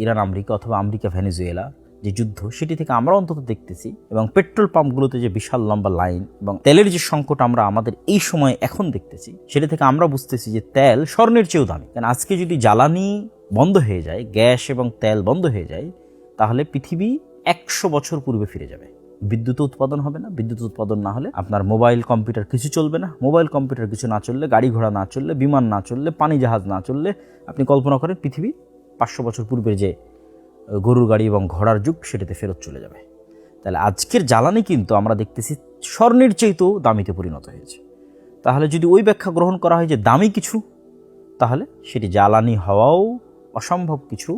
ইরান আমেরিকা অথবা আমেরিকা ভেনেজুয়েলা যে যুদ্ধ, সেটি থেকে আমরা অন্তত দেখতেছি, এবং পেট্রোল পাম্পগুলোতে যে বিশাল লম্বা লাইন এবং তেলের যে সংকট আমরা আমাদের এই সময় এখন দেখতেছি, সেটা থেকে আমরা বুঝতেছি যে তেল স্বর্ণের চেয়েও দামি। কারণ আজকে যদি জ্বালানি বন্ধ হয়ে যায়, গ্যাস এবং তেল বন্ধ হয়ে যায়, তাহলে পৃথিবী 100 বছর পূর্বে ফিরে যাবে। বিদ্যুৎ উৎপাদন হবে না, বিদ্যুৎ উৎপাদন না হলে আপনার মোবাইল কম্পিউটার কিছু চলবে না, মোবাইল কম্পিউটার কিছু না চললে, গাড়ি ঘোড়া না চললে, বিমান না চললে, পানি জাহাজ না চললে, আপনি কল্পনা করেন পৃথিবী 500 বছর পূর্বের যে গরুর গাড়ি এবং ঘোড়ার যুগ, সেটাতে ফেরত চলে যাবে। তাহলে আজকের জ্বালানি কিন্তু আমরা দেখতেছি স্বর্ণের চেয়েও দামিতে পরিণত হয়েছে। তাহলে যদি ওই ব্যাখ্যা গ্রহণ করা হয় যে দামি কিছু, তাহলে সেটি জ্বালানি হওয়াও অসম্ভব কিছু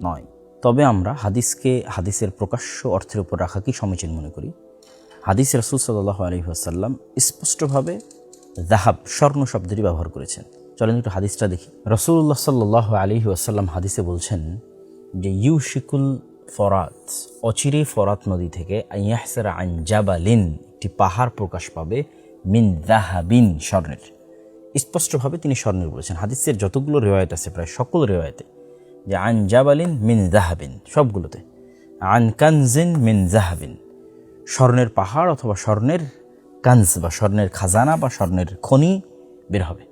নয়। তবে আমরা হাদিসকে হাদিসের প্রকাশ্য অর্থের উপর রাখাকেই সমীচীন মনে করি। হাদিসে রাসূল সাল্লাল্লাহু আলাইহি ওয়াসাল্লাম স্পষ্টভাবে যাহাব, স্বর্ণ শব্দটি ব্যবহার করেছেন। চলেন একটু হাদিসটা দেখি। রাসূলুল্লাহ সাল্লাল্লাহু আলাইহি ওয়াসাল্লাম হাদিসে বলছেন যে ইউশিকুল ফরাত, অচিরে ফরাত নদী থেকে আইয়াহসারা আন জাবালিন, একটি পাহাড় প্রকাশ পাবে, মিন যাহাবিন, স্বর্ণের। স্পষ্টভাবে তিনি স্বর্ণের বলেছেন। হাদিসের যতগুলো রিওয়ায়াত আছে, প্রায় সকল রিওয়ায়াতে যে আন জাবালিন মিন যাহাবিন, সবগুলোতে আন কানজিন মিন যাহাবিন, স্বর্ণের পাহাড় অথবা স্বর্ণের কানজ বা স্বর্ণের খাজানা বা স্বর্ণের খনি বের হবে,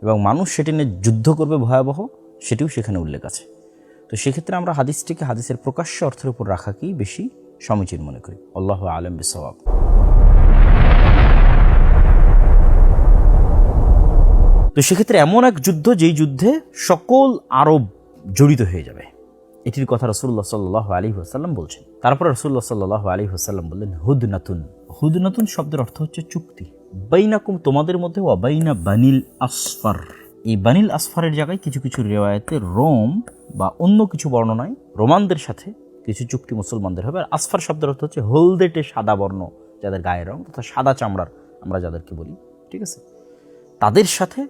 এবং মানুষ সেটি নিয়ে যুদ্ধ করবে ভয়াবহ, সেটিও সেখানে উল্লেখ আছে। তো সেক্ষেত্রে আমরা হাদিসটিকে হাদিসের প্রকাশ্য অর্থের উপর রাখাকেই বেশি সমীচীন মনে করি। আল্লাহু আ'লাম বিসওয়াব। তো সেক্ষেত্রে এমন এক যুদ্ধ, যেই যুদ্ধে সকল আরব জড়িত হয়ে যাবে, এটির কথা রাসূলুল্লাহ সাল্লাল্লাহু আলাইহি ওয়াসাল্লাম বলছেন। তারপরে রাসূলুল্লাহ সাল্লাল্লাহু আলাইহি ওয়াসাল্লাম বললেন, হুদনাতুন। হুদনাতুন শব্দের অর্থ হচ্ছে চুক্তি। বাইনাকুম, তোমাদের মধ্যে, ওয়া বাইনা বানিল আসফার। এই বানিল আসফারের জায়গায় কিছু কিছু রিওয়ায়াতে রোম বা অন্য কিছু বর্ণনায় রোমানদের সাথে কিছু চুক্তি মুসলমানদের হবে। আর আসফার শব্দের অর্থ হচ্ছে হলদেটে সাদা বর্ণ, যাদের গায়ের রং তথা সাদা চামড়ার আমরা যাদেরকে বলি, ঠিক আছে, তাদের সাথে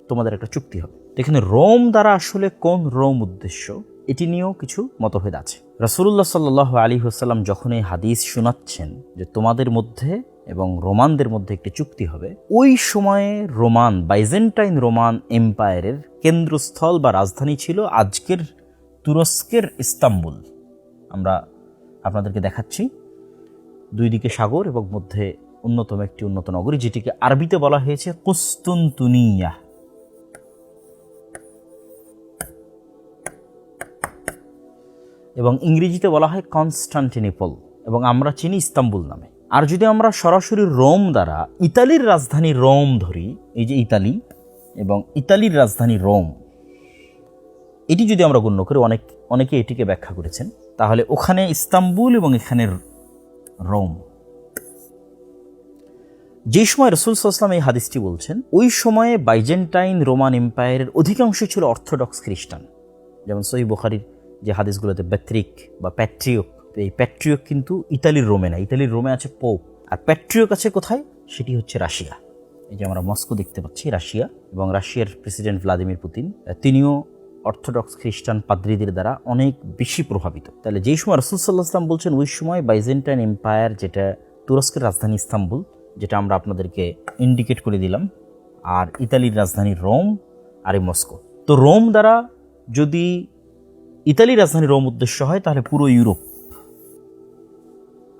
তোমাদের একটা চুক্তি হবে। এখানে রোম দ্বারা আসলে কোন রোম উদ্দেশ্য, এটি নিয়েও কিছু মতভেদ আছে। রাসূলুল্লাহ সাল্লাল্লাহু আলাইহি ওয়াসাল্লাম যখন এই হাদিস শোনাচ্ছেন যে তোমাদের মধ্যে এবং রোমানদের মধ্যে একটি চুক্তি হবে, ওই সময়ে রোমান, বাইজেন্টাইন রোমান এম্পায়ারের কেন্দ্রস্থল বা রাজধানী ছিল আজকের তুরস্কের ইস্তাম্বুল। আমরা আপনাদেরকে দেখাচ্ছি, দুই দিকে সাগর এবং মধ্যে অন্যতম একটি উন্নত নগরী, যেটিকে আরবিতে বলা হয়েছে কুস্তুনতুনিয়া, এবং ইংরেজিতে বলা হয় কনস্টান্টিনোপল, এবং আমরা চিনি ইস্তাম্বুল নামে। আর যদি আমরা সরাসরি রোম দ্বারা ইতালির রাজধানী রোম ধরি, এই যে ইতালি এবং ইতালির রাজধানী রোম, এটি যদি আমরা গণ্য করি, অনেকে এটিকে ব্যাখ্যা করেছেন, তাহলে ওখানে ইস্তাম্বুল এবং এখানে রোম। যে সময় রাসূল সাল্লাল্লাহু আলাইহি ওয়াসাল্লাম এই হাদিসটি বলছেন, ওই সময়ে বাইজেন্টাইন রোমান এম্পায়ারের অধিকাংশ ছিল অর্থোডক্স খ্রিস্টান। যেমন সহিহ বুখারীর যে হাদিসগুলোতে ব্যাত্রিক বা প্যাট্রিয়ক, এই প্যাট্রিয়ক কিন্তু ইতালির রোমে না, ইতালির রোমে আছে পোপ, আর প্যাট্রিয়ক আছে কোথায়, সেটি হচ্ছে রাশিয়া। এই যে আমরা মস্কো দেখতে পাচ্ছি, রাশিয়া, এবং রাশিয়ার প্রেসিডেন্ট ভ্লাদিমির পুতিন, তিনিও অর্থোডক্স খ্রিস্টান পাদ্রীদের দ্বারা অনেক বেশি প্রভাবিত। তাহলে যেই সময় রাসূল সাল্লাল্লাহু আলাইহি ওয়াসাল্লাম বলছেন, ওই সময় বাইজেন্টাইন এম্পায়ার, যেটা তুরস্কের রাজধানী ইস্তাম্বুল, যেটা আমরা আপনাদেরকে ইন্ডিকেট করে দিলাম, আর ইতালির রাজধানী রোম আর এই মস্কো। তো রোম দ্বারা যদি ইতালির রাজধানী রোম উদ্দেশ্য হয়, তাহলে পুরো ইউরোপ।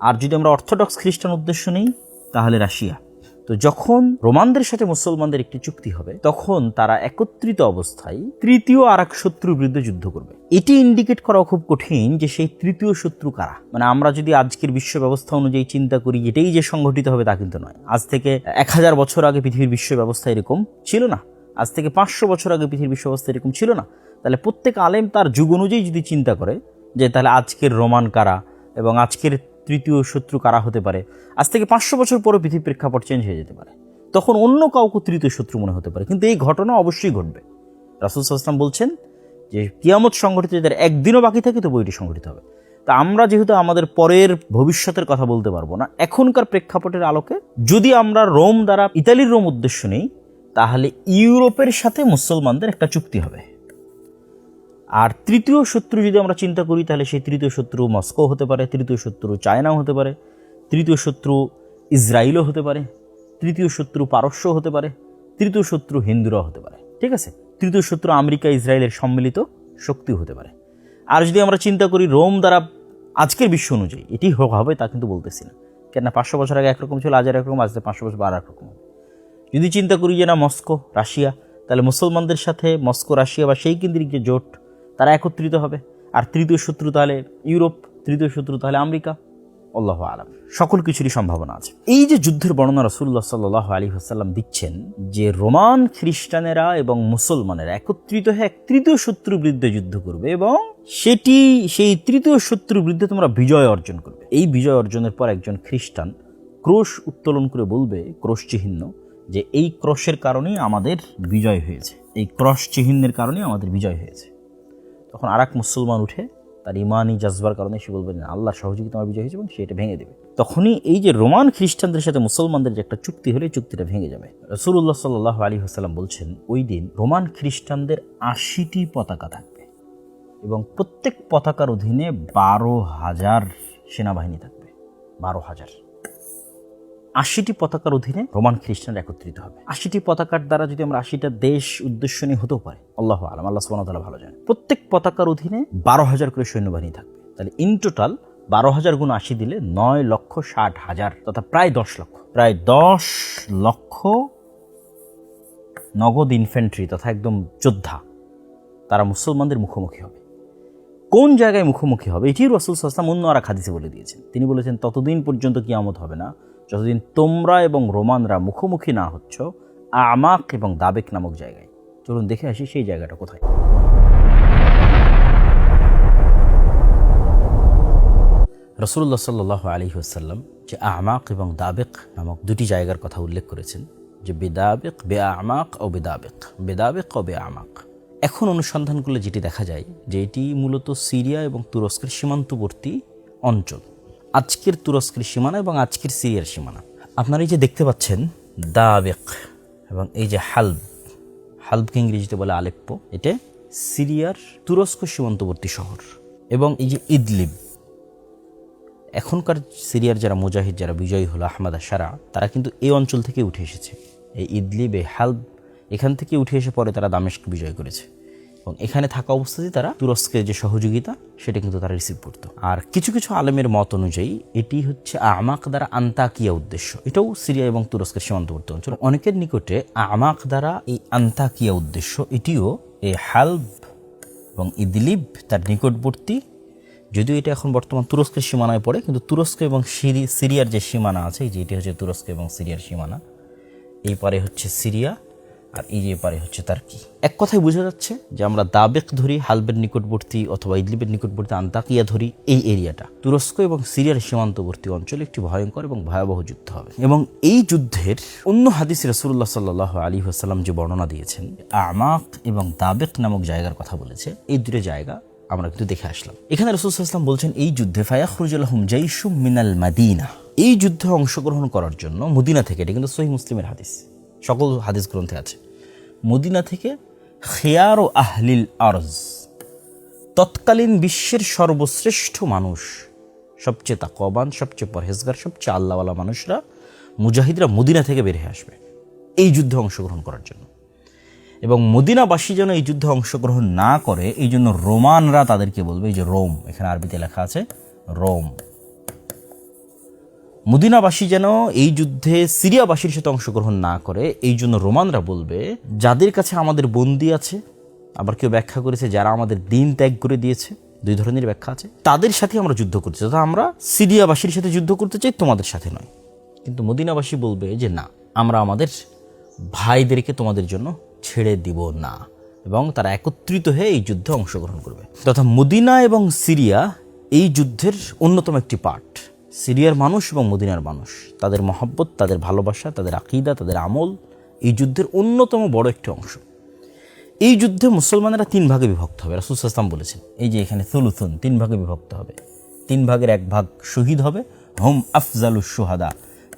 আর যদি আমরা অর্থোডক্স খ্রিস্টান উদ্দেশ্য নেই, তাহলে রাশিয়া। তো যখন রোমানদের সাথে মুসলমানদের একটি চুক্তি হবে, তখন তারা একত্রিত অবস্থায় তৃতীয় আর এক শত্রুর বিরুদ্ধে যুদ্ধ করবে। এটি ইন্ডিকেট করা খুব কঠিন যে সেই তৃতীয় শত্রু কারা। মানে আমরা যদি আজকের বিশ্ব ব্যবস্থা অনুযায়ী চিন্তা করি, এটাই যে সংগঠিত হবে তা কিন্তু নয়। আজ থেকে 1000 বছর আগে পৃথিবীর বিশ্ব ব্যবস্থা এরকম ছিল না, আজ থেকে 500 বছর আগে পৃথিবীর বিশ্ব ব্যবস্থা এরকম ছিল না। তাহলে প্রত্যেক আলেম তার যুগ অনুযায়ী যদি চিন্তা করে যে তাহলে আজকের রোমান কারা এবং আজকের তৃতীয় শত্রু কারা হতে পারে, আজ থেকে 500 বছর পরে পৃথিবীর প্রেক্ষাপট চেঞ্জ হয়ে যেতে পারে, তখন অন্য কাউকে তৃতীয় শত্রু মনে হতে পারে। কিন্তু এই ঘটনা অবশ্যই ঘটবে। রাসূল সাল্লাল্লাহু আলাইহি ওয়াসাল্লাম বলছেন যে কিয়ামত সংঘটিত যদি একদিনও বাকি থাকে, তবু এটি সংঘটিত হবে। তা আমরা যেহেতু আমাদের পরের ভবিষ্যতের কথা বলতে পারবো না, এখনকার প্রেক্ষাপটের আলোকে যদি আমরা রোম দ্বারা ইতালির রোম উদ্দেশ্য নেই, তাহলে ইউরোপের সাথে মুসলমানদের একটা চুক্তি হবে। আর তৃতীয় শত্রু যদি আমরা চিন্তা করি, তাহলে সেই তৃতীয় শত্রু মস্কো হতে পারে, তৃতীয় শত্রু চায়নাও হতে পারে, তৃতীয় শত্রু ইসরায়েলও হতে পারে, তৃতীয় শত্রু পারস্য হতে পারে, তৃতীয় শত্রু হিন্দুরাও হতে পারে, ঠিক আছে। তৃতীয় শত্রু আমেরিকা ইসরায়েলের সম্মিলিত শক্তিও হতে পারে। আর যদি আমরা চিন্তা করি রোম দ্বারা আজকের বিশ্ব অনুযায়ী এটি হবে, তা কিন্তু বলতেছি না, কেননা 500 বছর আগে একরকম ছিল, আজ আর একরকম, আজ 500 বছর আর একরকম হবে। যদি চিন্তা করি যে না মস্কো রাশিয়া, তাহলে মুসলমানদের সাথে মস্কো রাশিয়া বা সেই কেন্দ্রিক যে জোট, তারা একত্রিত হবে। আর তৃতীয় শত্রু তাহলে ইউরোপ, তৃতীয় শত্রু তাহলে আমেরিকা। আল্লাহু আ'লাম, সকল কিছুরই সম্ভাবনা আছে। এই যে যুদ্ধের বর্ণনা রাসূলুল্লাহ সাল্লাল্লাহু আলাইহি ওয়াসাল্লাম দিচ্ছেন, যে রোমান খ্রিস্টানেরা এবং মুসলমানেরা একত্রিত হয়ে এক তৃতীয় শত্রুর বিরুদ্ধে যুদ্ধ করবে এবং সেই তৃতীয় শত্রুর বিরুদ্ধে তোমরা বিজয় অর্জন করবে। এই বিজয় অর্জনের পর একজন খ্রিস্টান ক্রোশ উত্তোলন করে বলবে, ক্রোশ চিহ্ন, যে এই ক্রোশের কারণেই আমাদের বিজয় হয়েছে, এই ক্রস চিহ্নের কারণেই আমাদের বিজয় হয়েছে। তখন আর এক মুসলমান উঠে তার ইমানি জাজবার কারণে সে বলবে না, আল্লাহর সহযোগিতা আমার বিজয় হয়েছে, এবং সেটা ভেঙে দেবে। তখনই এই যে রোমান খ্রিস্টানদের সাথে মুসলমানদের যে একটা চুক্তি হলে, চুক্তিটা ভেঙে যাবে। রাসূলুল্লাহ সাল্লাল্লাহু আলাইহি ওয়াসাল্লাম বলছেন, ওই দিন রোমান খ্রিস্টানদের 80টি পতাকা থাকবে এবং প্রত্যেক পতাকার অধীনে 12,000 সেনাবাহিনী থাকবে। 12,000, 80টি পতাকার অধীনে রোমান খ্রিস্টানরা একত্রিত হবে। 80টি পতাকার দ্বারা যদি আমরা 80টা দেশ উদ্দেশ্য নিয়ে হতেও পারে, আল্লাহু আ'লাম, আল্লাহ সুবহানাহু ওয়া তাআলা ভালো জানেন। প্রত্যেক পতাকার অধীনে 12,000 করে সৈন্যবাহিনী থাকবে। তাহলে ইন টোটাল 12,000 গুণ 80 দিলে 9,60,000, তথা প্রায় 10 লক্ষ, প্রায় 10 লক্ষ নগদ ইনফ্যান্ট্রি তথা একদম যোদ্ধা তারা মুসলমানদের মুখোমুখি হবে। কোন জায়গায় মুখোমুখি হবে এটি রাসূল সাল্লাল্লাহু আলাইহি ওয়াসাল্লাম অন্য আর এক হাদিসে বলে দিয়েছেন। তিনি বলেছেন, ততদিন পর্যন্ত কিয়ামত হবে না যতদিন তোমরা এবং রোমানরা মুখোমুখি না হচ্ছ আমাক এবং দাবেক নামক জায়গায়। চলুন দেখে আসি সেই জায়গাটা কোথায়। রাসূলুল্লাহ সাল্লাল্লাহু আলাইহি ওয়াসাল্লাম যে আমাক এবং দাবেক নামক দুটি জায়গার কথা উল্লেখ করেছেন, যে বেদাবেক বে আমাক ও বেদাবেক, বেদাবেক ও বে আমাক। এখন অনুসন্ধান করলে যেটি দেখা যায় যে এটি মূলত সিরিয়া এবং তুরস্কের সীমান্তবর্তী অঞ্চল। আজকের তুরস্কের সীমানা এবং আজকের সিরিয়ার সীমানা আপনারা এই যে দেখতে পাচ্ছেন দাবেক, এবং এই যে হালবকে ইংরেজিতে বলে আলেপ্পো, এটা সিরিয়ার তুরস্ক সীমান্তবর্তী শহর। এবং এই যে ইদলিব, এখনকার সিরিয়ার যারা মুজাহিদ, যারা বিজয়ী হলো আহমদ আশারা, তারা কিন্তু এই অঞ্চল থেকে উঠে এসেছে। এই ইদলিব, এই হালব, এখান থেকে উঠে এসে পরে তারা দামেস্ক বিজয় করেছে, এবং এখানে থাকা অবস্থাতেই তারা তুরস্কের যে সহযোগিতা সেটা কিন্তু তারা রিসিভ করতো। আর কিছু কিছু আলেমের মত অনুযায়ী এটি হচ্ছে আমাক দ্বারা আন্তাকিয়া উদ্দেশ্য, এটাও সিরিয়া এবং তুরস্কের সীমান্তবর্তী অঞ্চল। অনেকের নিকটে আমাক দ্বারা এই আন্তাকিয়া উদ্দেশ্য, এটিও এই হালব এবং ইদলিব তার নিকটবর্তী, যদিও এটা এখন বর্তমান তুরস্কের সীমানায় পড়ে, কিন্তু তুরস্ক এবং সিরিয়ার যে সীমানা আছে, যে এটি হচ্ছে তুরস্ক এবং সিরিয়ার সীমানা, এই পারে হচ্ছে সিরিয়া আর এই যে পারে হচ্ছে তার্কি। এক কথায় বোঝা যাচ্ছে যে আমরা দাবেক ধরি হালবের নিকটবর্তী অথবা ইদলিবের নিকটবর্তী আন্তাকিয়া ধরি, এই এরিয়াটা তুরস্ক এবং সিরিয়ার সীমান্তবর্তী অঞ্চলে একটি ভয়ঙ্কর এবং ভয়াবহ যুদ্ধ হবে। এবং এই যুদ্ধের অন্য হাদিস রাসূলুল্লাহ সাল্লাল্লাহু আলাইহি ওয়াসাল্লাম যে বর্ণনা দিয়েছেন, আমাক এবং দাবেক নামক জায়গার কথা বলেছে, এই দুটো জায়গা আমরা কিন্তু দেখে আসলাম। এখানে রাসূল সাল্লাল্লাহু আলাইহি ওয়াসাল্লাম বলছেন, এই যুদ্ধে ফায়াখরুজু লাহুম জাইশুম মিনাল মাদিনা, এই যুদ্ধে অংশগ্রহণ করার জন্য মদিনা থেকে, এটা কিন্তু সহিহ মুসলিমের হাদিস, সকল হাদিস গ্রন্থে আছে, মদিনা থেকে খিয়ার ও আহলিল আরজ, তৎকালীন বিশ্বের সর্বশ্রেষ্ঠ মানুষ, সবচেয়ে তাকওয়াবান, সবচেয়ে পরহেজগার, সবচেয়ে আল্লাহওয়ালা মানুষরা, মুজাহিদরা মদিনা থেকে বের হয়ে আসবে এই যুদ্ধে অংশগ্রহণ করার জন্য। এবং মদিনাবাসী যেন এই যুদ্ধে অংশগ্রহণ না করে, এই জন্য রোমানরা তাদেরকে বলবে, এই যে রোম, এখানে আরবিতে লেখা আছে রোম, মদিনাবাসী যেন এই যুদ্ধে সিরিয়াবাসীর সাথে অংশগ্রহণ না করে, এই জন্য রোমানরা বলবে, যাদের কাছে আমাদের বন্দী আছে, আবার কেউ ব্যাখ্যা করেছে যারা আমাদের দিন ত্যাগ করে দিয়েছে, দুই ধরনের ব্যাখ্যা আছে, তাদের সাথে আমরা যুদ্ধ করতে চাই, আমরা সিরিয়াবাসীর সাথে যুদ্ধ করতে চাই, তোমাদের সাথে নয়। কিন্তু মদিনাবাসী বলবে যে না, আমরা আমাদের ভাইদেরকে তোমাদের জন্য ছেড়ে দিব না, এবং তারা একত্রিত হয়ে এই যুদ্ধে অংশগ্রহণ করবে। তথা মদিনা এবং সিরিয়া এই যুদ্ধের অন্যতম একটি পার্ট। সিরিয়ার মানুষ এবং মদিনার মানুষ, তাদের মহব্বত, তাদের ভালোবাসা, তাদের আকীদা, তাদের আমল এই যুদ্ধের অন্যতম বড় একটি অংশ। এই যুদ্ধে মুসলমানেরা 3 ভাগে বিভক্ত হবে, রাসূল সাল্লাল্লাহু আলাইহি ওয়াসাল্লাম বলেছেন, এই যে এখানে সুলুসুন, 3 ভাগে বিভক্ত হবে। 3 ভাগের 1 ভাগ শহীদ হবে, হুম আফজালুশ শুহাদা,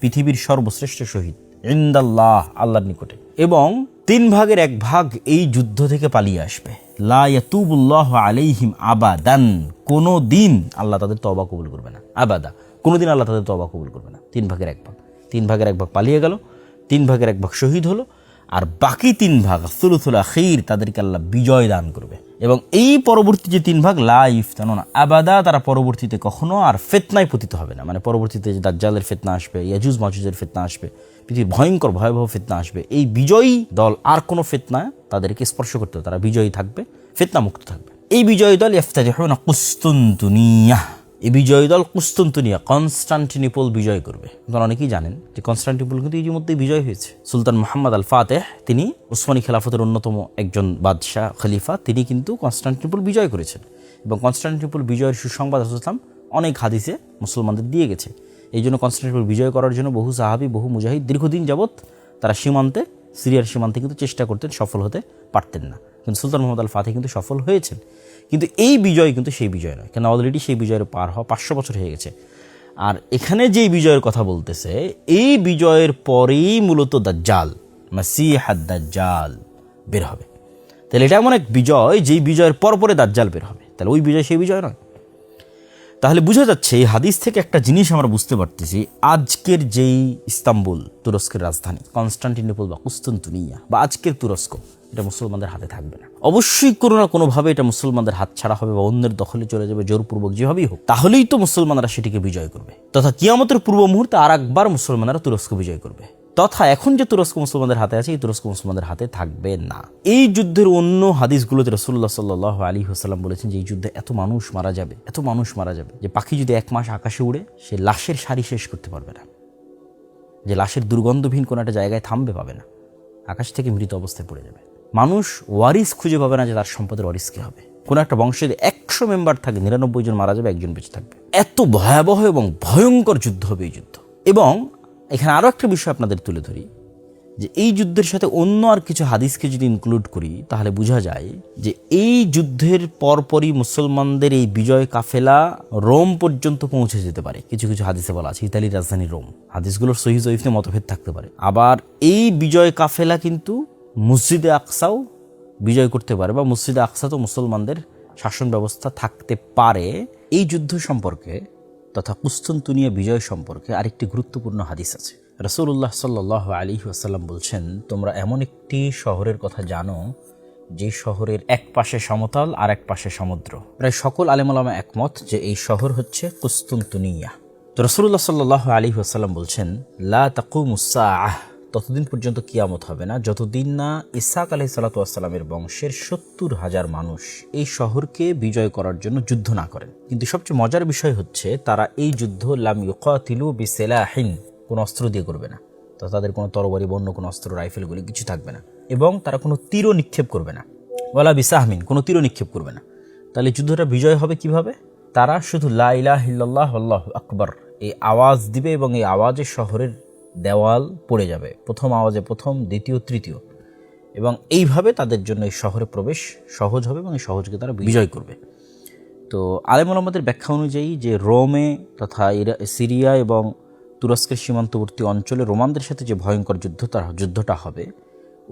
পৃথিবীর সর্বশ্রেষ্ঠ শহীদ, ইনদাল্লাহ, আল্লাহর নিকটে। এবং 3 ভাগের 1 ভাগ এই যুদ্ধ থেকে পালিয়ে আসবে, লা ইয়াতুবুল্লাহু আলাইহিম আবাদান, কোনো দিন আল্লাহ তাদের তওবা কবুল করবে না, আবাদা, কোনোদিন আল্লাহ তাদের তওবা কবুল করবে না। 3 ভাগের 1 ভাগ, 3 ভাগের 1 ভাগ পালিয়ে গেল, 3 ভাগের 1 ভাগ শহীদ হলো, আর বাকি 3 ভাগ সুলুসুল আখির, তাদেরকে আল্লাহ বিজয় দান করবে। এবং এই পরবর্তী যে 3 ভাগ, লা ইফতানুনা আবাদা, তারা পরবর্তীতে কখনো আর ফিতনায় পতিত হবে না। মানে পরবর্তীতে যে দাজ্জালের ফিতনা আসবে, ইয়াজুজ মাজুজের ফিতনা আসবে, পৃথিবীর ভয়ঙ্কর ভয়াবহ ফিতনা আসবে, এই বিজয়ী দল আর কোনো ফিতনা তাদেরকে স্পর্শ করতে হবে, তারা বিজয়ী থাকবে, ফিতনা মুক্ত থাকবে। এই বিজয়ী দল ইফতাতিহুনা কুসতুনতুনিয়া, এই বিজয়ী দল কুসতুনতুনিয়া, কনস্টান্টিনোপল বিজয় করবে। আপনারা অনেকেই জানেন যে কনস্টান্টিনোপল কিন্তু ইতিমধ্যেই বিজয় হয়েছে। সুলতান মুহাম্মদ আল ফাতেহ, তিনি উসমানী খেলাফতের অন্যতম একজন বাদশাহ খলিফা, তিনি কিন্তু কনস্টান্টিনোপল বিজয় করেছেন। এবং কনস্টান্টিনোপল বিজয়ের সুসংবাদ রাসূল সাল্লাল্লাহু আলাইহি ওয়াসাল্লাম অনেক হাদিসে মুসলমানদের দিয়ে গেছে। এই জন্য কনস্টান্টিনোপল বিজয় করার জন্য বহু সাহাবী, বহু মুজাহিদ দীর্ঘদিন যাবৎ তারা সীমান্তে, সিরিয়ার সীমান্তে কিন্তু চেষ্টা করতেন, সফল হতে পারতেন না। কিন্তু সুলতান মুহাম্মদ আল ফাতেহ কিন্তু সফল হয়েছেন। কিন্তু এই বিজয় কিন্তু সেই বিজয় নয়, কেন অলরেডি সেই বিজয়ের পার হওয়া 500 বছর হয়ে গেছে। আর এখানে যেই বিজয়ের কথা বলতেছে, এই বিজয়ের পরেই মূলত দাজ্জাল, মাসিহ আদ-দাজ্জাল বের হবে। তাহলে এটা এমন এক বিজয়, যেই বিজয়ের পরে দাজ্জাল বের হবে, তাহলে ওই বিজয় সেই বিজয় নয়। তাহলে বোঝা যাচ্ছে এই হাদিস থেকে একটা জিনিস আমরা বুঝতে পারতেছি, আজকের যেই ইস্তাম্বুল, তুরস্কের রাজধানী, কনস্টান্টিনোপল বা কুস্তুনতুনিয়া বা আজকের তুরস্ক, এটা মুসলমানদের হাতে থাকবে না। অবশ্যই কোনো না কোনোভাবে এটা মুসলমানদের হাত ছাড়া হবে বা অন্যের দখলে চলে যাবে, জোরপূর্বক যেভাবেই হোক। তাহলেই তো মুসলমানরা সেটিকে বিজয় করবে, তথা কিয়ামতের পূর্ব মুহূর্তে আর একবার মুসলমানরা তুরস্ক বিজয় করবে। তথা এখন যে তুরস্ক মুসলমানদের হাতে আছে, এই তুরস্ক মুসলমানদের হাতে থাকবে না। এই যুদ্ধের অন্য হাদিসগুলোতে রাসূলুল্লাহ সাল্লাল্লাহু আলাইহি ওয়াসাল্লাম বলেছেন যে এই যুদ্ধে এত মানুষ মারা যাবে, এত মানুষ মারা যাবে যে পাখি যদি 1 মাস আকাশে উড়ে সে লাশের সারি শেষ করতে পারবে না, যে লাশের দুর্গন্ধহীন কোনো একটা জায়গায় থামবে পাবে না, আকাশ থেকে মৃত অবস্থায় পড়ে যাবে। মানুষ ওয়ারিস খুঁজে পাবে না যে তার সম্পদের ওয়ারিস কে হবে। কোনো একটা বংশে 100 মেম্বার থাকে, 99 জন মারা যাবে, 1 জন বেঁচে থাকবে। এত ভয়াবহ এবং ভয়ঙ্কর যুদ্ধ হবে এই যুদ্ধ। এবং এখানে আরও একটা বিষয় আপনাদের তুলে ধরি যে এই যুদ্ধের সাথে অন্য আর কিছু হাদিসকে যদি ইনক্লুড করি তাহলে বোঝা যায় যে এই যুদ্ধের পরপরই মুসলমানদের এই বিজয় কাফেলা রোম পর্যন্ত পৌঁছে যেতে পারে। কিছু কিছু হাদিসে বলা আছে ইতালির রাজধানী রোম। হাদিসগুলোর সহিহ জয়ীফ নিয়ে মতভেদ থাকতে পারে। আবার এই বিজয় কাফেলা কিন্তু মসজিদে আকসাও বিজয় করতে পারে, বা মসজিদে আকসা তো মুসলমানদের শাসন ব্যবস্থা থাকতে পারে। এই যুদ্ধ সম্পর্কে তথা কুস্তুনতুনিয়া বিজয় সম্পর্কে আরেকটি গুরুত্বপূর্ণ হাদিস আছে। রাসূলুল্লাহ সাল্লাল্লাহু আলাইহি ওয়াসাল্লাম বলছেন, তোমরা এমন একটি শহরের কথা জানো যে শহরের এক পাশে সমতল আর এক পাশে সমুদ্র। প্রায় সকল আলেম ওলামা একমত যে এই শহর হচ্ছে কুস্তুনতুনিয়া। তো রাসূলুল্লাহ সাল্লাল্লাহু আলাইহি ওয়াসাল্লাম বলছেন, লা তাকুমুস সাআহ, ততদিন পর্যন্ত কিয়ামত হবে না যতদিন না ইসহাক আলাইহিস সালাতু ওয়াস সালামের বংশের 70,000 মানুষ এই শহরকে বিজয় করার জন্য যুদ্ধ না করেন। কিন্তু সবচেয়ে মজার বিষয় হচ্ছে তারা এই যুদ্ধ লাম ইউকাতিলু বিসিলাহিন, কোনো অস্ত্র দিয়ে করবে না। তো তাদের কোনো তরবারি, বন্য কোনো অস্ত্র, রাইফেলগুলি কিছু থাকবে না, এবং তারা কোনো তীরও নিক্ষেপ করবে না। ওয়ালা বিসাহমিন, কোনো তীরও নিক্ষেপ করবে না। তাহলে যুদ্ধটা বিজয় হবে কিভাবে? তারা শুধু লা ইলাহা ইল্লাল্লাহ আল্লাহু আকবার এই আওয়াজ দিবে, এবং এই আওয়াজে শহরের দেওয়াল পড়ে যাবে, প্রথম আওয়াজে প্রথম, দ্বিতীয়, তৃতীয়, এবং এইভাবে তাদের জন্য এই শহরে প্রবেশ সহজ হবে এবং এই সহজকে তারা বিজয় করবে। তো আলেম ওলামাদের ব্যাখ্যা অনুযায়ী যে রোমে তথা সিরিয়া এবং তুরস্কের সীমান্তবর্তী অঞ্চলে রোমানদের সাথে যে ভয়ঙ্কর যুদ্ধটা হবে,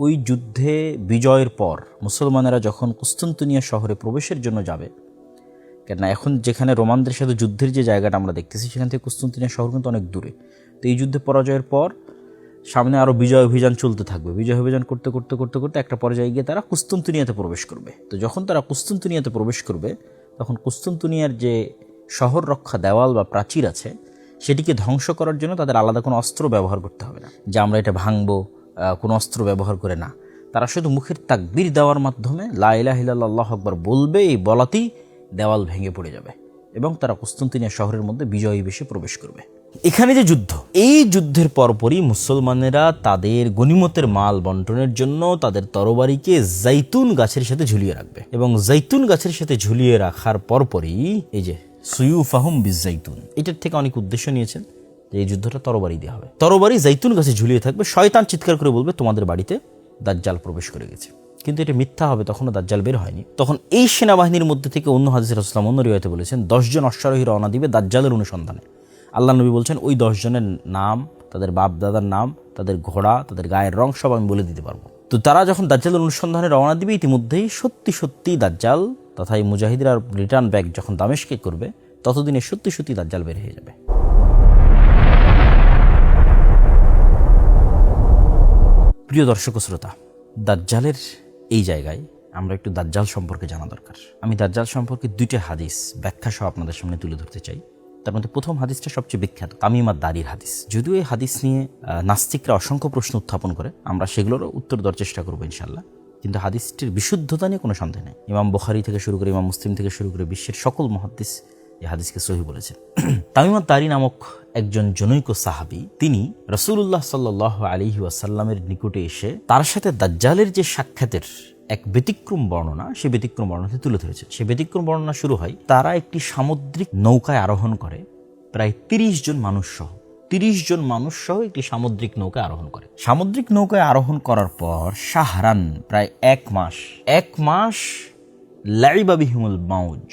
ওই যুদ্ধে বিজয়ের পর মুসলমানেরা যখন কুস্তুনতুনিয়া শহরে প্রবেশের জন্য যাবে, কেননা এখন যেখানে রোমানদের সাথে যুদ্ধের যে জায়গাটা আমরা দেখতেছি সেখান থেকে কুস্তুনতুনিয়া শহর কিন্তু অনেক দূরে। তো এই যুদ্ধে পরাজয়ের পর সামনে আরও বিজয় অভিযান চলতে থাকবে। বিজয় অভিযান করতে করতে করতে করতে একটা পর্যায়ে গিয়ে তারা কুস্তুনতুনিয়াতে প্রবেশ করবে। তো যখন তারা কুস্তুনতুনিয়াতে প্রবেশ করবে তখন কুস্তুনতুনিয়ার যে শহর রক্ষা দেওয়াল বা প্রাচীর আছে সেটিকে ধ্বংস করার জন্য তাদের আলাদা কোনো অস্ত্র ব্যবহার করতে হবে না, যে আমরা এটা ভাঙবো, কোনো অস্ত্র ব্যবহার করে না। তারা শুধু মুখের তাকবীর দেওয়ার মাধ্যমে লা ইলাহা ইল্লাল্লাহ আল্লাহু আকবার বলবে, এই বলাতেই দেওয়াল ভেঙে পড়ে যাবে এবং তারা কুস্তুনতুনিয়া শহরের মধ্যে বিজয়ী বেশে প্রবেশ করবে। এখানে যে যুদ্ধ, এই যুদ্ধের পরপরই মুসলমানেরা তাদের গনিমতের মাল বন্টনের জন্য তাদের তরবারিকে জাইতুন গাছের সাথে ঝুলিয়ে রাখবে, এবং জাইতুন গাছের সাথে ঝুলিয়ে রাখার পরপরই এই যে সুয়ুফাহুম বিজাইতুন, এটার থেকে অনেক উদ্দেশ্য নিয়েছেন যে এই যুদ্ধটা তরবারি দেওয়া হবে। তরবারি জাইতুন গাছে ঝুলিয়ে থাকবে, শয়তান চিৎকার করে বলবে তোমাদের বাড়িতে দাজ্জাল প্রবেশ করে গেছে। কিন্তু এটা মিথ্যা হবে, তখনও দাজ্জাল বের হয়নি। তখন এই সেনাবাহিনীর মধ্যে থেকে অন্য হাদিসে রাসূলুল্লাহ অন্য রিওয়ায়াতে বলেছেন 10 জন অশ্বারোহী রওনা দিবে দাজ্জালের অনুসন্ধানে। আল্লাহ নবী বলছেন ওই 10 জনের নাম, তাদের বাপ দাদার নাম, তাদের ঘোড়া, তাদের গায়ের রং সব আমি বলে দিতে পারবো। তো তারা যখন দাজ্জালের অনুসন্ধানে রওনা দিবে, ইতিমধ্যেই সত্যি সত্যি দাজ্জাল তথা এই মুজাহিদরা রিটার্ন ব্যাক যখন দামেশকে করবে, ততদিনে সত্যি সত্যি দাজ্জাল বের হয়ে যাবে। প্রিয় দর্শক শ্রোতা, দাজ্জালের এই জায়গায় আমরা একটু দাজ্জাল সম্পর্কে জানা দরকার। আমি দাজ্জাল সম্পর্কে 2টা হাদিস ব্যাখ্যা সহ আপনাদের সামনে তুলে ধরতে চাই। তার মধ্যে প্রথম হাদিসটা সবচেয়ে বিখ্যাত, তামিম আদ-দারির হাদিস। যদিও এই হাদিস নিয়ে নাস্তিকরা অসংখ্য প্রশ্ন উত্থাপন করে, আমরা সেগুলোরও উত্তর দেওয়ার চেষ্টা করবো ইনশাল্লাহ। কিন্তু হাদিসটির বিশুদ্ধতা নিয়ে কোনো সন্দেহ নেই। ইমাম বুখারী থেকে শুরু করে ইমাম মুসলিম থেকে শুরু করে বিশ্বের সকল মুহাদ্দিস এই হাদিসকে সহিহ বলেছেন। তামিম আদ-দারি নামক একজন জনৈক সাহাবী, তিনি রাসূলুল্লাহ সাল্লাল্লাহু আলাইহি ওয়াসাল্লামের নিকটে এসে তার সাথে দাজ্জালের যে সাক্ষাতের এক ব্যতিক্রম বর্ণনা, সেই ব্যতিক্রম বর্ণনাটি তুলে ধরেছেন। সেই ব্যতিক্রম বর্ণনা শুরু হয়, তারা একটি সামুদ্রিক নৌকায় আরোহণ করে, প্রায় 30 জন মানুষ সহ 30 জন মানুষ সহ একটি সামুদ্রিক নৌকায় আরোহণ করে। সামুদ্রিক নৌকায় আরোহণ করার পর শাহরান, প্রায় 1 মাস লাইবা বিহিমুল মাউজ,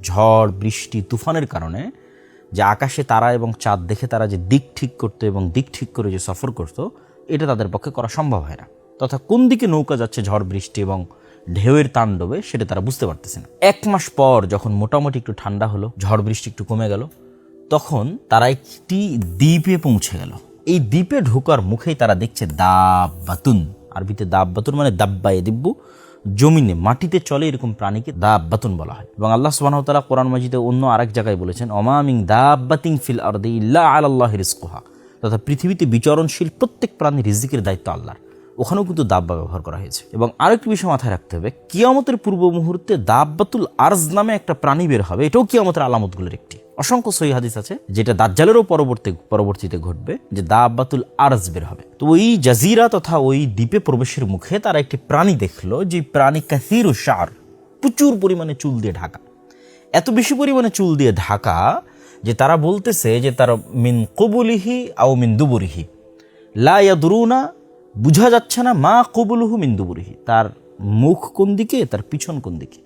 ঝড় বৃষ্টি তুফানের কারণে যে আকাশে তারা এবং চাঁদ দেখে তারা যে দিক ঠিক করতো এবং দিক ঠিক করে যে সফর করতো, এটা তাদের পক্ষে করা সম্ভব হয় না। তথা কোন দিকে নৌকা যাচ্ছে ঝড় বৃষ্টি এবং ঢেউয়ের তাণ্ডবে সেটা তারা বুঝতে পারতেছে না। 1 মাস পর যখন মোটামুটি একটু ঠান্ডা হলো, ঝড় বৃষ্টি একটু কমে গেল, তখন তারা একটি দ্বীপে পৌঁছে গেল। এই দ্বীপে ঢোকার মুখেই তারা দেখছে দাব্বাতুন, আরবিতে দাব্বাতুন মানে দাব্বায়ে দিব্বু, জমিনে মাটিতে চলে এরকম প্রাণীকে দাব্বাতুন বলা হয়। এবং আল্লাহ সুবহানাহু ওয়া তাআলা কোরআন মাজিদে অন্য আরেক জায়গায় বলেছেন, ওমা মিন দাব্বাতিন ফিল আরদি ইল্লা আলাল্লাহি রিজকুহা, তথা পৃথিবীতে বিচরণশীল প্রত্যেক প্রাণীর রিজিকের দায়িত্ব আল্লাহর। ওখানেও কিন্তু দাব্বা ব্যবহার করা হয়েছে। এবং আরেকটি বিষয় মাথায় রাখতে হবে, কিয়ামতের পূর্ব মুহূর্তে দাব্বাতুল আরজ নামে একটা প্রাণী বের হবে। এটাও কিয়ামতের আলামতগুলোর একটি। অসংখ্য সহিহ হাদিস আছে যেটা দাজ্জালেরও পরবর্তীতে ঘটবে, যে দাব্বাতুল আরজ বের হবে। তো ওই জাজিরা তথা ওই দ্বীপে প্রবেশের মুখে তারা একটি প্রাণী দেখলো, যে প্রাণী কাসীরু শার, প্রচুর পরিমাণে চুল দিয়ে ঢাকা। এত বেশি পরিমাণে চুল দিয়ে ঢাকা যে তারা বলতেছে যে তার মিন কবুলিহি আও মিন দুবুরিহি লা ইয়াদরুনা, বুঝা যাচ্ছে না মা কবুলুহু মিন দুবুরিহি, তার মুখ কোন দিকে, তার পিছন কোন দিকে,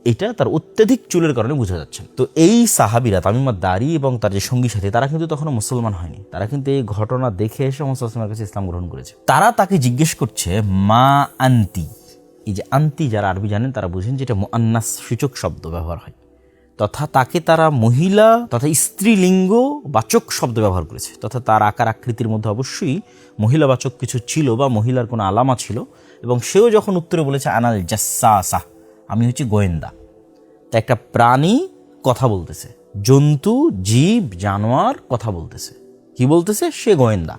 এটা তার অত্যাধিক চুলের কারণে বোঝা যাচ্ছে না। তো এই সাহাবীরা তামিম আদ-দারি এবং তার যে সঙ্গী সাথী, তারা কিন্তু তখনও মুসলমান হয়নি। তারা কিন্তু এই ঘটনা দেখে এসে মুহাম্মদ সাল্লাল্লাহু আলাইহি ওয়াসাল্লামের কাছে ইসলাম গ্রহণ করেছে। তারা তাকে জিজ্ঞেস করছে মা আন্তি। এই যে আন্তি, যারা আরবি জানেন তারা বুঝেন যেটা মুআন্নাস সূচক শব্দ ব্যবহার হয়, তথা তাকে তারা মহিলা তথা স্ত্রীলিঙ্গ বাচক শব্দ ব্যবহার করেছে। তথা তার আকার আকৃতির মধ্যে অবশ্যই মহিলাবাচক কিছু ছিল বা মহিলার কোনো আলামা ছিল। এবং সেও যখন উত্তরে বলেছে আনাল জাসসাসা, আমি হচ্ছি গোয়েন্দা। তা একটা প্রাণী কথা বলতেছে, জন্তু জীব জানোয়ার কথা বলতেছে, কি বলতেছে? সে গোয়েন্দা।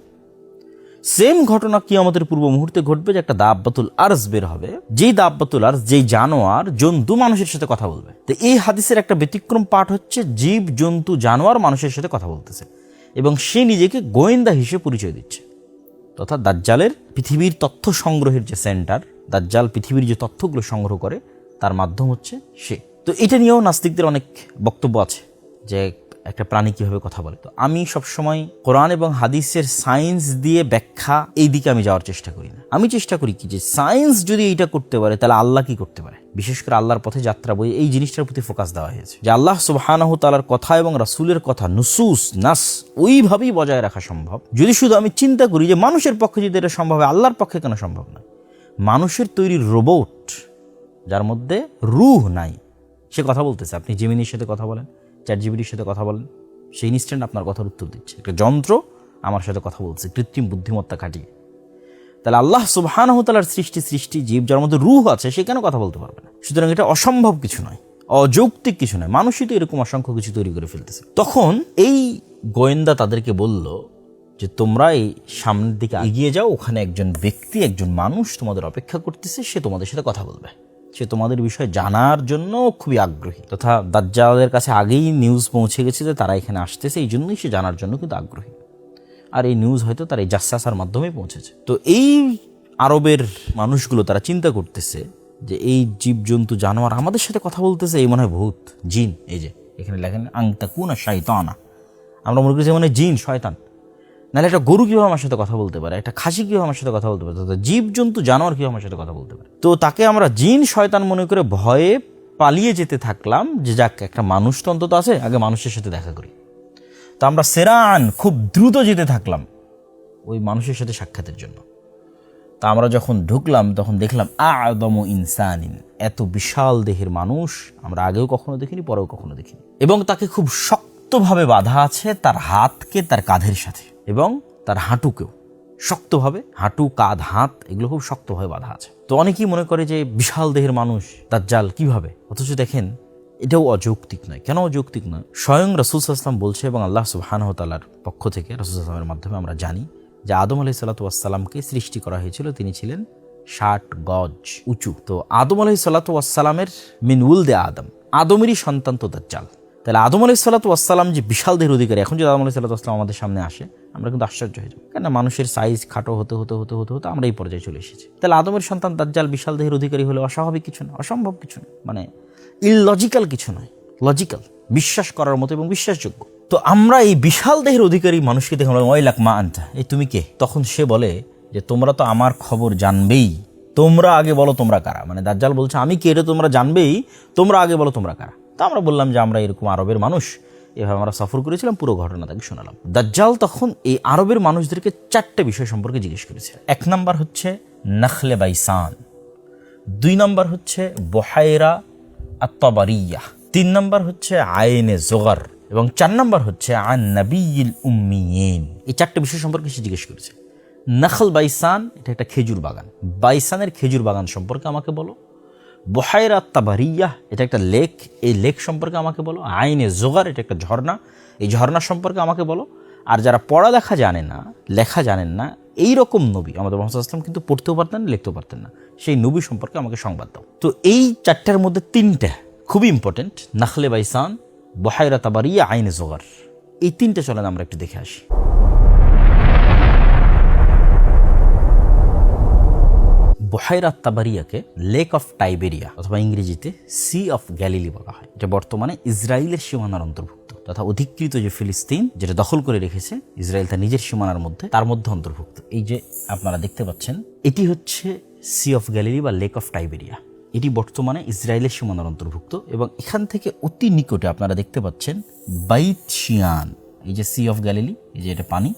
সেম ঘটনা কিয়ামতের পূর্ব মুহূর্তে ঘটবে, যে একটা দাব্বাতুল আরজ বের হবে, যেই দাব্বাতুল আরজ, যেই জানোয়ার জন্তু মানুষের সাথে কথা বলবে। তো এই হাদিসের একটা ব্যতিক্রম পাঠ হচ্ছে জীব জন্তু জানোয়ার মানুষের সাথে কথা বলতেছে এবং সে নিজেকে গোয়েন্দা হিসেবে পরিচয় দিচ্ছে। তথা দাজ্জালের পৃথিবীর তথ্য সংগ্রহের যে সেন্টার, দাজ্জাল পৃথিবীর যে তথ্যগুলো সংগ্রহ করে তার মাধ্যম হচ্ছে সে। তো এটা নিয়েও নাস্তিকদের অনেক বক্তব্য আছে যে একটা প্রাণী কিভাবে কথা বলে। তো আমি সবসময় কোরআন এবং হাদিসের সায়েন্স দিয়ে ব্যাখ্যা এই দিকে আমি যাওয়ার চেষ্টা করি না। আমি চেষ্টা করি কি, যে সায়েন্স যদি এইটা করতে পারে তাহলে আল্লাহ কি করতে পারে। বিশেষ করে আল্লাহর পথে যাত্রা বই এই জিনিসটার প্রতি ফোকাস দেওয়া হয়েছে, যে আল্লাহ সুবহানাহু তাআলার কথা এবং রাসূলের কথা নুসুস নাস ওইভাবেই বজায় রাখা সম্ভব যদি শুধু আমি চিন্তা করি যে মানুষের পক্ষে যদি এটা সম্ভব হয়, আল্লাহর পক্ষে কেন সম্ভব না। মানুষের তৈরি রোবট যার মধ্যে রূহ নাই, সে কথা বলতেছে। আপনি জেমিনির সাথে কথা বলেন, চ্যাটজিপিটির সাথে কথা বলেন, সেই ইনস্ট্যান্ট আপনার কথার উত্তর দিচ্ছে। একটা যন্ত্র আমার সাথে কথা বলছে কৃত্রিম বুদ্ধিমত্তা খাটিয়ে। তাহলে আল্লাহ সুবহানাহু তাআলার সৃষ্টি জীব যার মধ্যে রূহ আছে, সে কেন কথা বলতে পারবে না? সুতরাং এটা অসম্ভব কিছু নয়, অযৌক্তিক কিছু নয়। মানুষই তো এরকম অসংখ্য কিছু তৈরি করে ফেলতেছে। তখন এই গোয়েন্দা তাদেরকে বলল যে তোমরা এই সামনের দিকে এগিয়ে যাও, ওখানে একজন ব্যক্তি, একজন মানুষ তোমাদের অপেক্ষা করতেছে, সে তোমাদের সাথে কথা বলবে, সে তোমাদের বিষয়ে জানার জন্য খুবই আগ্রহী। তথা দাজ্জালের কাছে আগেই নিউজ পৌঁছে গেছে যে তারা এখানে আসতেছে, এই জন্যই সে জানার জন্য কিন্তু আগ্রহী। আর এই নিউজ হয়তো তার এই জাসসাসার মাধ্যমেই পৌঁছেছে। তো এই আরবের মানুষগুলো তারা চিন্তা করতেছে যে এই জীবজন্তু জানোয়ার আমাদের সাথে কথা বলতেছে, এই মনে হয় ভূত জিন। এই যে এখানে লেখেন আংতাকুনা শাইতানা, আমরা মনে করছি মানে জিন শয়তান। নাহলে একটা গরু কীভাবে আমার সাথে কথা বলতে পারে, একটা খাসি কীভাবে আমার সাথে কথা বলতে পারে, জীবজন্তু জানোয়ার কীভাবে আমার সাথে কথা বলতে পারে। তো তাকে আমরা জিন শয়তান মনে করে ভয়ে পালিয়ে যেতে থাকলাম, যে যাক একটা মানুষ তো অন্তত আছে, আগে মানুষের সাথে দেখা করি। তো আমরা সেরান খুব দ্রুত যেতে থাকলাম ওই মানুষের সাথে সাক্ষাতের জন্য। তা আমরা যখন ঢুকলাম তখন দেখলাম আ'যামু ইনসানিন, এত বিশাল দেহের মানুষ আমরা আগেও কখনো দেখিনি, পরেও কখনো দেখিনি। এবং তাকে খুব শক্তভাবে বাঁধা আছে, তার হাতকে তার কাঁধের সাথে এবং তার হাঁটুকেও শক্তভাবে, হাঁটু কাঁধ হাত এগুলো খুব শক্তভাবে বাঁধা আছে। তো অনেকেই মনে করে যে বিশাল দেহের মানুষ দাজ্জাল কিভাবে, অথচ দেখেন এটাও অযৌক্তিক নয়। কেন অযৌক্তিক নয়? স্বয়ং রাসূল সাল্লাল্লাহু আলাইহি ওয়াসাল্লাম বলছে এবং আল্লাহ সুবহানাহু ওয়া তাআলার পক্ষ থেকে রাসূল সাল্লাল্লাহু আলাইহি ওয়াসাল্লামের মাধ্যমে আমরা জানি যে আদম আলাইহিস সালাতু ওয়াস সালামকে সৃষ্টি করা হয়েছিল, তিনি ছিলেন 60 গজ উঁচু। তো আদম আলাইহিস সালাতু ওয়াস সালামের মিন উলদে আদম, আদমেরই সন্তান তো দাজ্জাল। তাহলে আদম আলাইহিস সালাতু ওয়াস সালাম যে বিশাল দেহের অধিকারী, এখন যদি আদম আলাইহিস সালাতু ওয়াস সালাম আমাদের সামনে আসে আমরা কিন্তু আশ্চর্য হয়ে যাব, কেন মানুষের সাইজ খাটো হতে হতে হতে হতে হতে আমরা এই পর্যায়ে চলে এসেছি। তাহলে আদমের সন্তান দাজ্জাল বিশাল দেহের অধিকারী হলে অস্বাভাবিক কিছু না, অসম্ভব কিছু না, মানে ইললজিক্যাল কিছু নয়, লজিক্যাল, বিশ্বাস করার মতো এবং বিশ্বাসযোগ্য। তো আমরা এই বিশাল দেহের অধিকারী মানুষকে দেখে ওয়াইলাক মা আনতা, এই তুমি কে? তখন সে বলে যে তোমরা তো আমার খবর জানবেই, তোমরা আগে বলো তোমরা কারা। মানে দাজ্জাল বলছে আমি কে, এটা তোমরা জানবেই, তোমরা আগে বলো তোমরা কারা। তা আমরা বললাম যে আমরা এরকম আরবের মানুষ, এভাবে আমরা সফর করেছিলাম, পুরো ঘটনা তাকে শোনালাম। দাজ্জাল তখন এই আরবের মানুষদেরকে 4টে বিষয় সম্পর্কে জিজ্ঞেস করেছে। 1 নম্বর হচ্ছে নাখলে বাইসান, 2 নম্বর হচ্ছে বহায়রা আত-তাবারিয়া, 3 নম্বর হচ্ছে আইনে জোগার এবং 4 নম্বর হচ্ছে আন নাবিয়িল উম্মিয়িন। এই 4টে বিষয় সম্পর্কে সে জিজ্ঞেস করেছে। নাখল বাইসান, এটা একটা খেজুর বাগান, বাইসানের খেজুর বাগান সম্পর্কে আমাকে বলো। বহায়রা আত-তাবারিয়া, এটা একটা লেক, এই লেক সম্পর্কে আমাকে বলো। আইনে জোগার, এটা একটা ঝর্ণা, এই ঝর্ণা সম্পর্কে আমাকে বলো। আর যারা পড়া দেখা জানে না, লেখা জানেন না, এই রকম নবী আমাদের মুহাম্মদ সাল্লাল্লাহু আলাইহি ওয়াসাল্লাম কিন্তু পড়তেও পারতেন না, লিখতেও পারতেন না, সেই নবী সম্পর্কে আমাকে সংবাদ দাও। তো এই চারটার মধ্যে তিনটা খুবই ইম্পর্টেন্ট, নাখলে বাইসান, বুহাইরা তাবারিয়া, আইনে জোগার, এই তিনটা চলেন আমরা একটু দেখে আসি। বুহাইরা তাবারিয়াকে লেক অফ টাইবেরিয়া অথবা ইংরেজিতে সি অফ গ্যালিলি বলা হয়। এটা বর্তমানে ইসরায়েলের সীমানার অন্তর্ভুক্ত তথা অধিকৃত যে ফিলিস্তিন যেটা দখল করে রেখেছে ইসরায়েল তার নিজের সীমানার মধ্যে, তার মধ্যে অন্তর্ভুক্ত। এই যে আপনারা দেখতে পাচ্ছেন, এটি হচ্ছে সি অফ গ্যালিলি বা লেক অফ টাইবেরিয়া। এটি বর্তমানে ইসরায়েলের সীমানার অন্তর্ভুক্ত এবং এখান থেকে অতি নিকটে আপনারা দেখতে পাচ্ছেন বাইত শিয়ান। এই যে সি অফ গ্যালিলি, এই যে এটা পানি,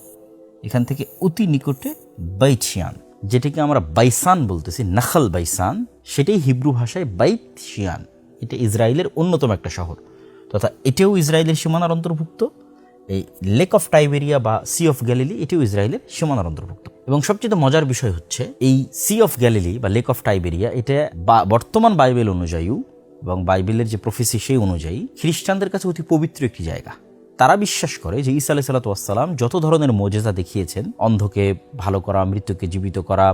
এখান থেকে অতি নিকটে বাইত শিয়ান, যেটাকে আমরা বাইসান বলতেছি, নাখাল বাইসান, সেটাই হিব্রু ভাষায় বাইত শিয়ান। এটা ইসরায়েলের অন্যতম একটা শহর তথা এটাও ইসরায়েলের সীমানার অন্তর্ভুক্ত। এই লেক অফ টাইবেরিয়া বা সি অফ গ্যালিলি এটিও ইসরায়েলের সীমানার অন্তর্ভুক্ত। এবং সবচেয়ে মজার বিষয় হচ্ছে এই সি অফ গ্যালিলি বা লেক অফ টাইবেরিয়া, এটা বর্তমান বাইবেল অনুযায়ী এবং বাইবেলের যে প্রফেসি সেই অনুযায়ী খ্রিস্টানদের কাছে অতি পবিত্র একটি জায়গা। তারা বিশ্বাস করে যে ঈসা আলাইহিস সালাতু ওয়াস সালাম যত ধরনের মুজিজা দেখিয়েছেন, অন্ধকে ভালো করা, মৃত্যুকে জীবিত করা,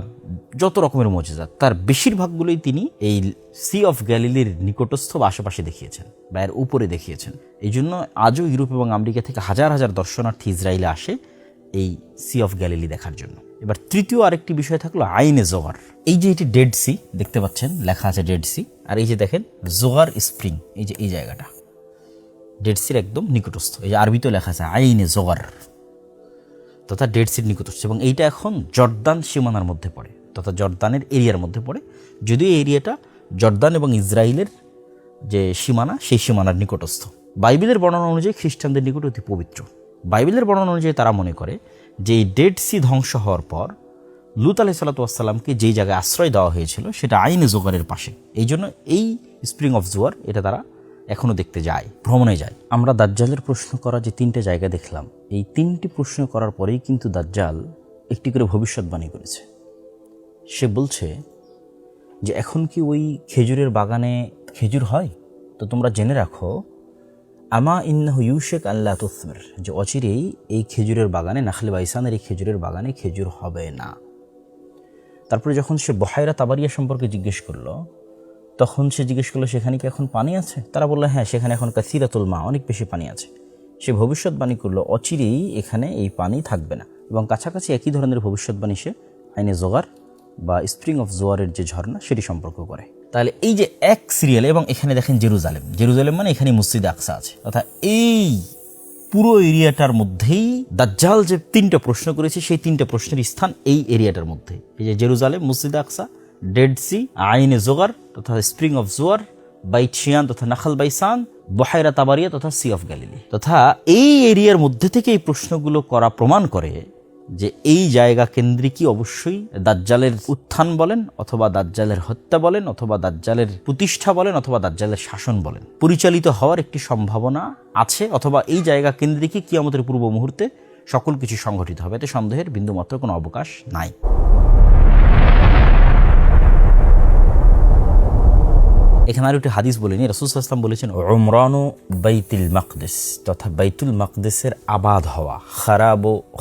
যত রকমের মুজিজা, তার বেশিরভাগগুলোই তিনি এই সি অফ গ্যালিলির নিকটস্থ বা আশেপাশে দেখিয়েছেন বা এর উপরে দেখিয়েছেন। এই জন্য আজও ইউরোপ এবং আমেরিকা থেকে হাজার হাজার দর্শনার্থী ইসরায়েলে আসে এই সি অফ গ্যালিলি দেখার জন্য। এবার তৃতীয় আরেকটি বিষয় থাকলো আইনে জোগার। এই যে এটি ডেড সি দেখতে পাচ্ছেন, লেখা আছে ডেড সি, আর এই যে দেখেন জোগার স্প্রিং, এই যে এই জায়গাটা ডেড সির একদম নিকটস্থ। এই যে আরবিতেও লেখা আছে আইনে জোগার তথা ডেড সির নিকটস্থ। এবং এইটা এখন জর্দান সীমানার মধ্যে পড়ে তথা জর্দানের এরিয়ার মধ্যে পড়ে, যদিও এই এরিয়াটা জর্দান এবং ইসরায়েলের যে সীমানা সেই সীমানার নিকটস্থ। বাইবেলের বর্ণনা অনুযায়ী খ্রিস্টানদের নিকট অতি পবিত্র। বাইবেলের বর্ণনা অনুযায়ী তারা মনে করে যে এই ডেড সি ধ্বংস হওয়ার পর লূত আলাইহিস সালাতু ওয়াস সালামকে যেই জায়গায় আশ্রয় দেওয়া হয়েছিল সেটা আইনে জোগারের পাশে। এই জন্য এই স্প্রিং অফ জোয়ার এটা তারা এখনও দেখতে যায়, ভ্রমণে যায়। আমরা দাজ্জালের প্রশ্ন করা যে তিনটে জায়গা দেখলাম, এই তিনটি প্রশ্ন করার পরেই কিন্তু দাজ্জাল একটি করে ভবিষ্যৎবাণী করেছে। সে বলছে যে এখন কি ওই খেজুরের বাগানে খেজুর হয়? তো তোমরা জেনে রাখো, আমা ইন্নাহু ইউশেক আল্লাহ তুসমির, যে অচিরেই এই খেজুরের বাগানে, নাখলে বাইসানের এই খেজুরের বাগানে খেজুর হবে না। তারপরে যখন সে বুহাইরা তাবারিয়া সম্পর্কে জিজ্ঞেস করলো, তখন সে জিজ্ঞেস করলো সেখানে কি এখন পানি আছে? তারা বললো হ্যাঁ, সেখানে এখন কাসিরাতুল মা, অনেক বেশি পানি আছে। সে ভবিষ্যৎবাণী করলো অচিরেই এখানে এই পানি থাকবে না। এবং কাছাকাছি একই ধরনের ভবিষ্যৎবাণী সে আইনে জোগার বা স্প্রিং অফ জোয়ারের যে ঝর্ণা সেটি সম্পর্ক করে। তাহলে এই যে এক সিরিয়ালে, এবং এখানে দেখেন জেরুজালেম, জেরুজালেম মানে এখানে মসজিদে আকসা আছে, অর্থাৎ এই পুরো এরিয়াটার মধ্যেই দাজ্জাল যে তিনটা প্রশ্ন করেছে সেই তিনটা প্রশ্নের স্থান এই এরিয়াটার মধ্যে। এই যে জেরুজালেম, মসজিদে আকসা, ডেড সি, আইনে জোগার তথা স্প্রিং অফ জোয়ার, বাইত শিয়ান তথা নাখাল বাইসান, বুহাইরা তাবারিয়া তথা সি অফ গ্যালিলি, তথা এই এরিয়ার মধ্যে থেকে এই প্রশ্নগুলো করা প্রমাণ করে যে এই জায়গা কেন্দ্রিকই অবশ্যই দাজ্জালের উত্থান বলেন অথবা দাজ্জালের হত্যা বলেন অথবা দাজ্জালের প্রতিষ্ঠা বলেন অথবা দাজ্জালের শাসন বলেন পরিচালিত হওয়ার একটি সম্ভাবনা আছে, অথবা এই জায়গা কেন্দ্রিকই কিয়ামতের পূর্ব মুহূর্তে সকল কিছু সংঘটিত হবে। এতে সন্দেহের বিন্দুমাত্র কোনো অবকাশ নাই। এখানে আর একটি হাদিস বলিনি, রাসূল সাল্লাল্লাহু আলাইহি ওয়াসাল্লাম বলেছেন উমরানু বাইতুল মাকদিস তথা বাইতুল মাকদিসের আবাদ হওয়া,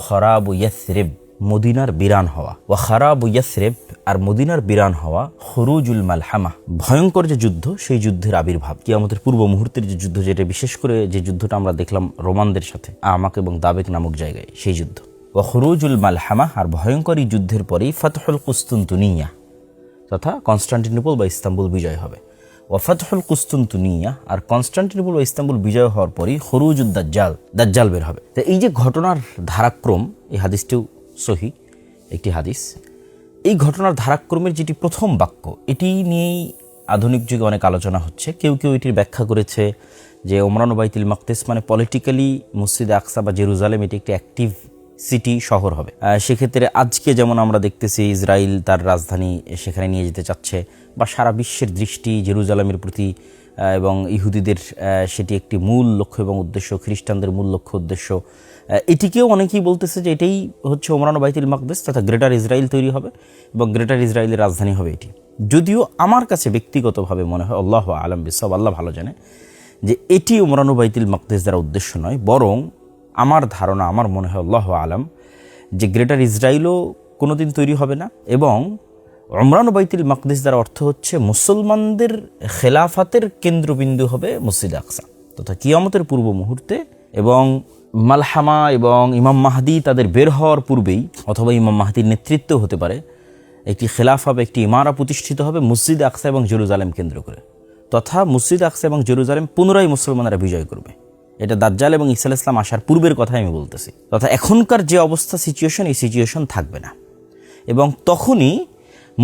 খরাবু ইয়াসরিব মদিনার বিরান হওয়া, ওয়া খারাবু ইয়াসরিব আর মদিনার বিরান হওয়া, খুরুজুল মালহামা ভয়ঙ্কর যে যুদ্ধ সেই যুদ্ধের আবির্ভাব, কিয়ামতের পূর্ব মুহূর্তের যে যুদ্ধ, যেটা বিশেষ করে যে যুদ্ধটা আমরা দেখলাম রোমানদের সাথে আমাক এবং দাবেক নামক জায়গায়, সেই যুদ্ধ। ওয়া খুরুজুল মালহামা আর ভয়ঙ্কর এই যুদ্ধের পরেই ফাতহুল কুস্তুনতুনিয়া তথা কনস্টান্টিনোপল বা ইস্তাম্বুল বিজয় হবে। ওয়াফাতহুল কুস্তুনতুনিয়া আর কনস্টান্টিনোপল বা ইস্তাম্বুল বিজয় হওয়ার পরই খুরুজুদ দাজ্জাল বের হবে। তো এই যে ঘটনার ধারাক্রম, এই হাদিসটিও সহি একটি হাদিস। এই ঘটনার ধারাক্রমের যেটি প্রথম বাক্য, এটি নিয়েই আধুনিক যুগে অনেক আলোচনা হচ্ছে। কেউ কেউ এটির ব্যাখ্যা করেছে যে ওমরানু বাইতুল মাকদিস মানে পলিটিক্যালি মসজিদে আকসা বা জেরুজালেম এটি একটি অ্যাক্টিভ সিটি শহর হবে। সেক্ষেত্রে আজকে যেমন আমরা দেখতেছি ইসরায়েল তার রাজধানী সেখানে নিয়ে যেতে চাচ্ছে, বা সারা বিশ্বের দৃষ্টি জেরুজালেমের প্রতি এবং ইহুদিদের সেটি একটি মূল লক্ষ্য এবং উদ্দেশ্য, খ্রিস্টানদের মূল লক্ষ্য উদ্দেশ্য। এটিকেও অনেকেই বলতেছে যে এটাই হচ্ছে ওমরানু বাইতুল মাকদিস তথা গ্রেটার ইসরায়েল তৈরি হবে এবং গ্রেটার ইসরায়েলের রাজধানী হবে এটি। যদিও আমার কাছে ব্যক্তিগতভাবে মনে হয়, আল্লাহু আ'লাম বিসওয়াব, আল্লাহ ভালো জানে, যে এটি ওমরানু বাইতুল মাকদিস দ্বারা উদ্দেশ্য নয়, বরং আমার ধারণা, আমার মনে হয় আল্লাহু আলাম, যে গ্রেটার ইসরায়েলও কোনোদিন তৈরি হবে না, এবং উমরান বাইতুল মাকদিস দ্বারা অর্থ হচ্ছে মুসলমানদের খেলাফাতের কেন্দ্রবিন্দু হবে মসজিদে আকসা তথা কিয়ামতের পূর্ব মুহূর্তে, এবং মালহামা এবং ইমাম মাহদি তাদের বের হওয়ার পূর্বেই অথবা ইমাম মাহদির নেতৃত্ব হতে পারে একটি খেলাফা বা একটি ইমারা প্রতিষ্ঠিত হবে মসজিদে আকসা এবং জেরুজালেম কেন্দ্র করে, তথা মসজিদে আকসা এবং জেরুজালেম পুনরায় মুসলমানরা বিজয় করবে। এটা দাজ্জাল এবং ঈসা আলাইহিস সালাম আসার পূর্বের কথাই আমি বলতেছি। তথা এখনকার যে অবস্থা সিচুয়েশন, এই সিচুয়েশন থাকবে না, এবং তখনই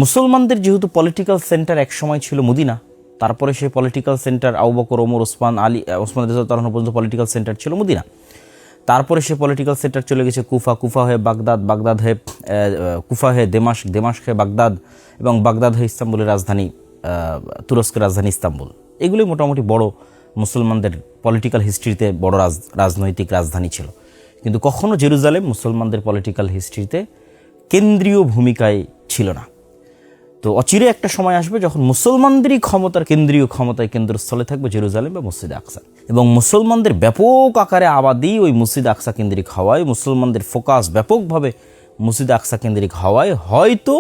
মুসলমানদের যেহেতু পলিটিক্যাল সেন্টার এক সময় ছিল মদিনা, তারপরে সেই পলিটিক্যাল সেন্টার আবু বকর, ওমর, ওসমান, আলী, ওসমান রাদিয়াল্লাহু পর্যন্ত পলিটিক্যাল সেন্টার ছিল মদিনা, তারপরে সে পলিটিক্যাল সেন্টার চলে গেছে কুফা, কুফা হয়ে বাগদাদ, বাগদাদ হয়ে কুফা হয়ে দেমাশক, দেমাশক হয়ে বাগদাদ, এবং বাগদাদ হয়ে ইস্তাম্বুলের রাজধানী, তুরস্কের রাজধানী ইস্তাম্বুল। এগুলোই মোটামুটি বড় মুসলমানদের পলিটিক্যাল হিস্ট্রিতে বড় রাজনৈতিক রাজধানী ছিল। কিন্তু কখনো জেরুজালেম মুসলমানদের পলিটিক্যাল হিস্ট্রিতে কেন্দ্রীয় ভূমিকায় ছিল না। তো অচিরে একটা সময় আসবে যখন মুসলমানদেরই ক্ষমতার কেন্দ্রীয় ক্ষমতায় কেন্দ্রস্থলে থাকবে জেরুজালেম বা মসজিদে আকসা, এবং মুসলমানদের ব্যাপক আকারে আবাদি ওই মসজিদে আকসা কেন্দ্রিক হওয়ায়, মুসলমানদের ফোকাস ব্যাপকভাবে মসজিদে আকসা কেন্দ্রিক হওয়ায় হয়তো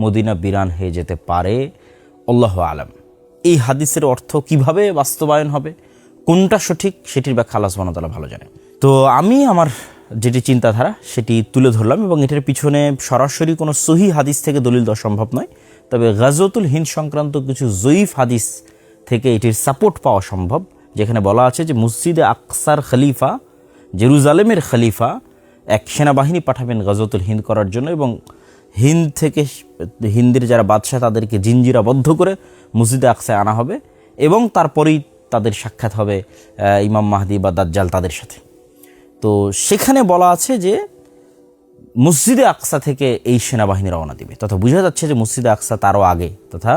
মদিনা বিরান হয়ে যেতে পারে। আল্লাহু আলাম। এই হাদিসের অর্থ কিভাবে বাস্তবায়ন হবে, কোনটা সঠিক, সেটির ব্যাখ্যা আল্লাহ সুবহানাহু ওয়া তাআলা ভালো জানেন। তো আমি আমার যেটি চিন্তাধারা সেটি তুলে ধরলাম, এবং এটার পিছনে সরাসরি কোনো সহিহ হাদিস থেকে দলিল দেওয়া সম্ভব নয়, তবে গাজওয়াতুল হিন্দ সংক্রান্ত কিছু জয়ীফ হাদিস থেকে এটির সাপোর্ট পাওয়া সম্ভব, যেখানে বলা আছে যে মসজিদে আকসার খলিফা, জেরুজালেমের খলিফা এক সেনাবাহিনী পাঠাবেন গাজওয়াতুল হিন্দ করার জন্য, এবং হিন্দ থেকে হিন্দের যারা বাদশাহ তাদেরকে জিঞ্জিরাবদ্ধ করে মসজিদে আকসায় আনা হবে, এবং তারপরেই তাদের সাক্ষাৎ হবে ইমাম মাহদি বা দাজ্জাল তাদের সাথে। তো সেখানে বলা আছে যে মসজিদে আকসা থেকে এই সেনাবাহিনী রওনা দিবে, তথা বোঝা যাচ্ছে যে মসজিদে আকসা তারও আগে, তথা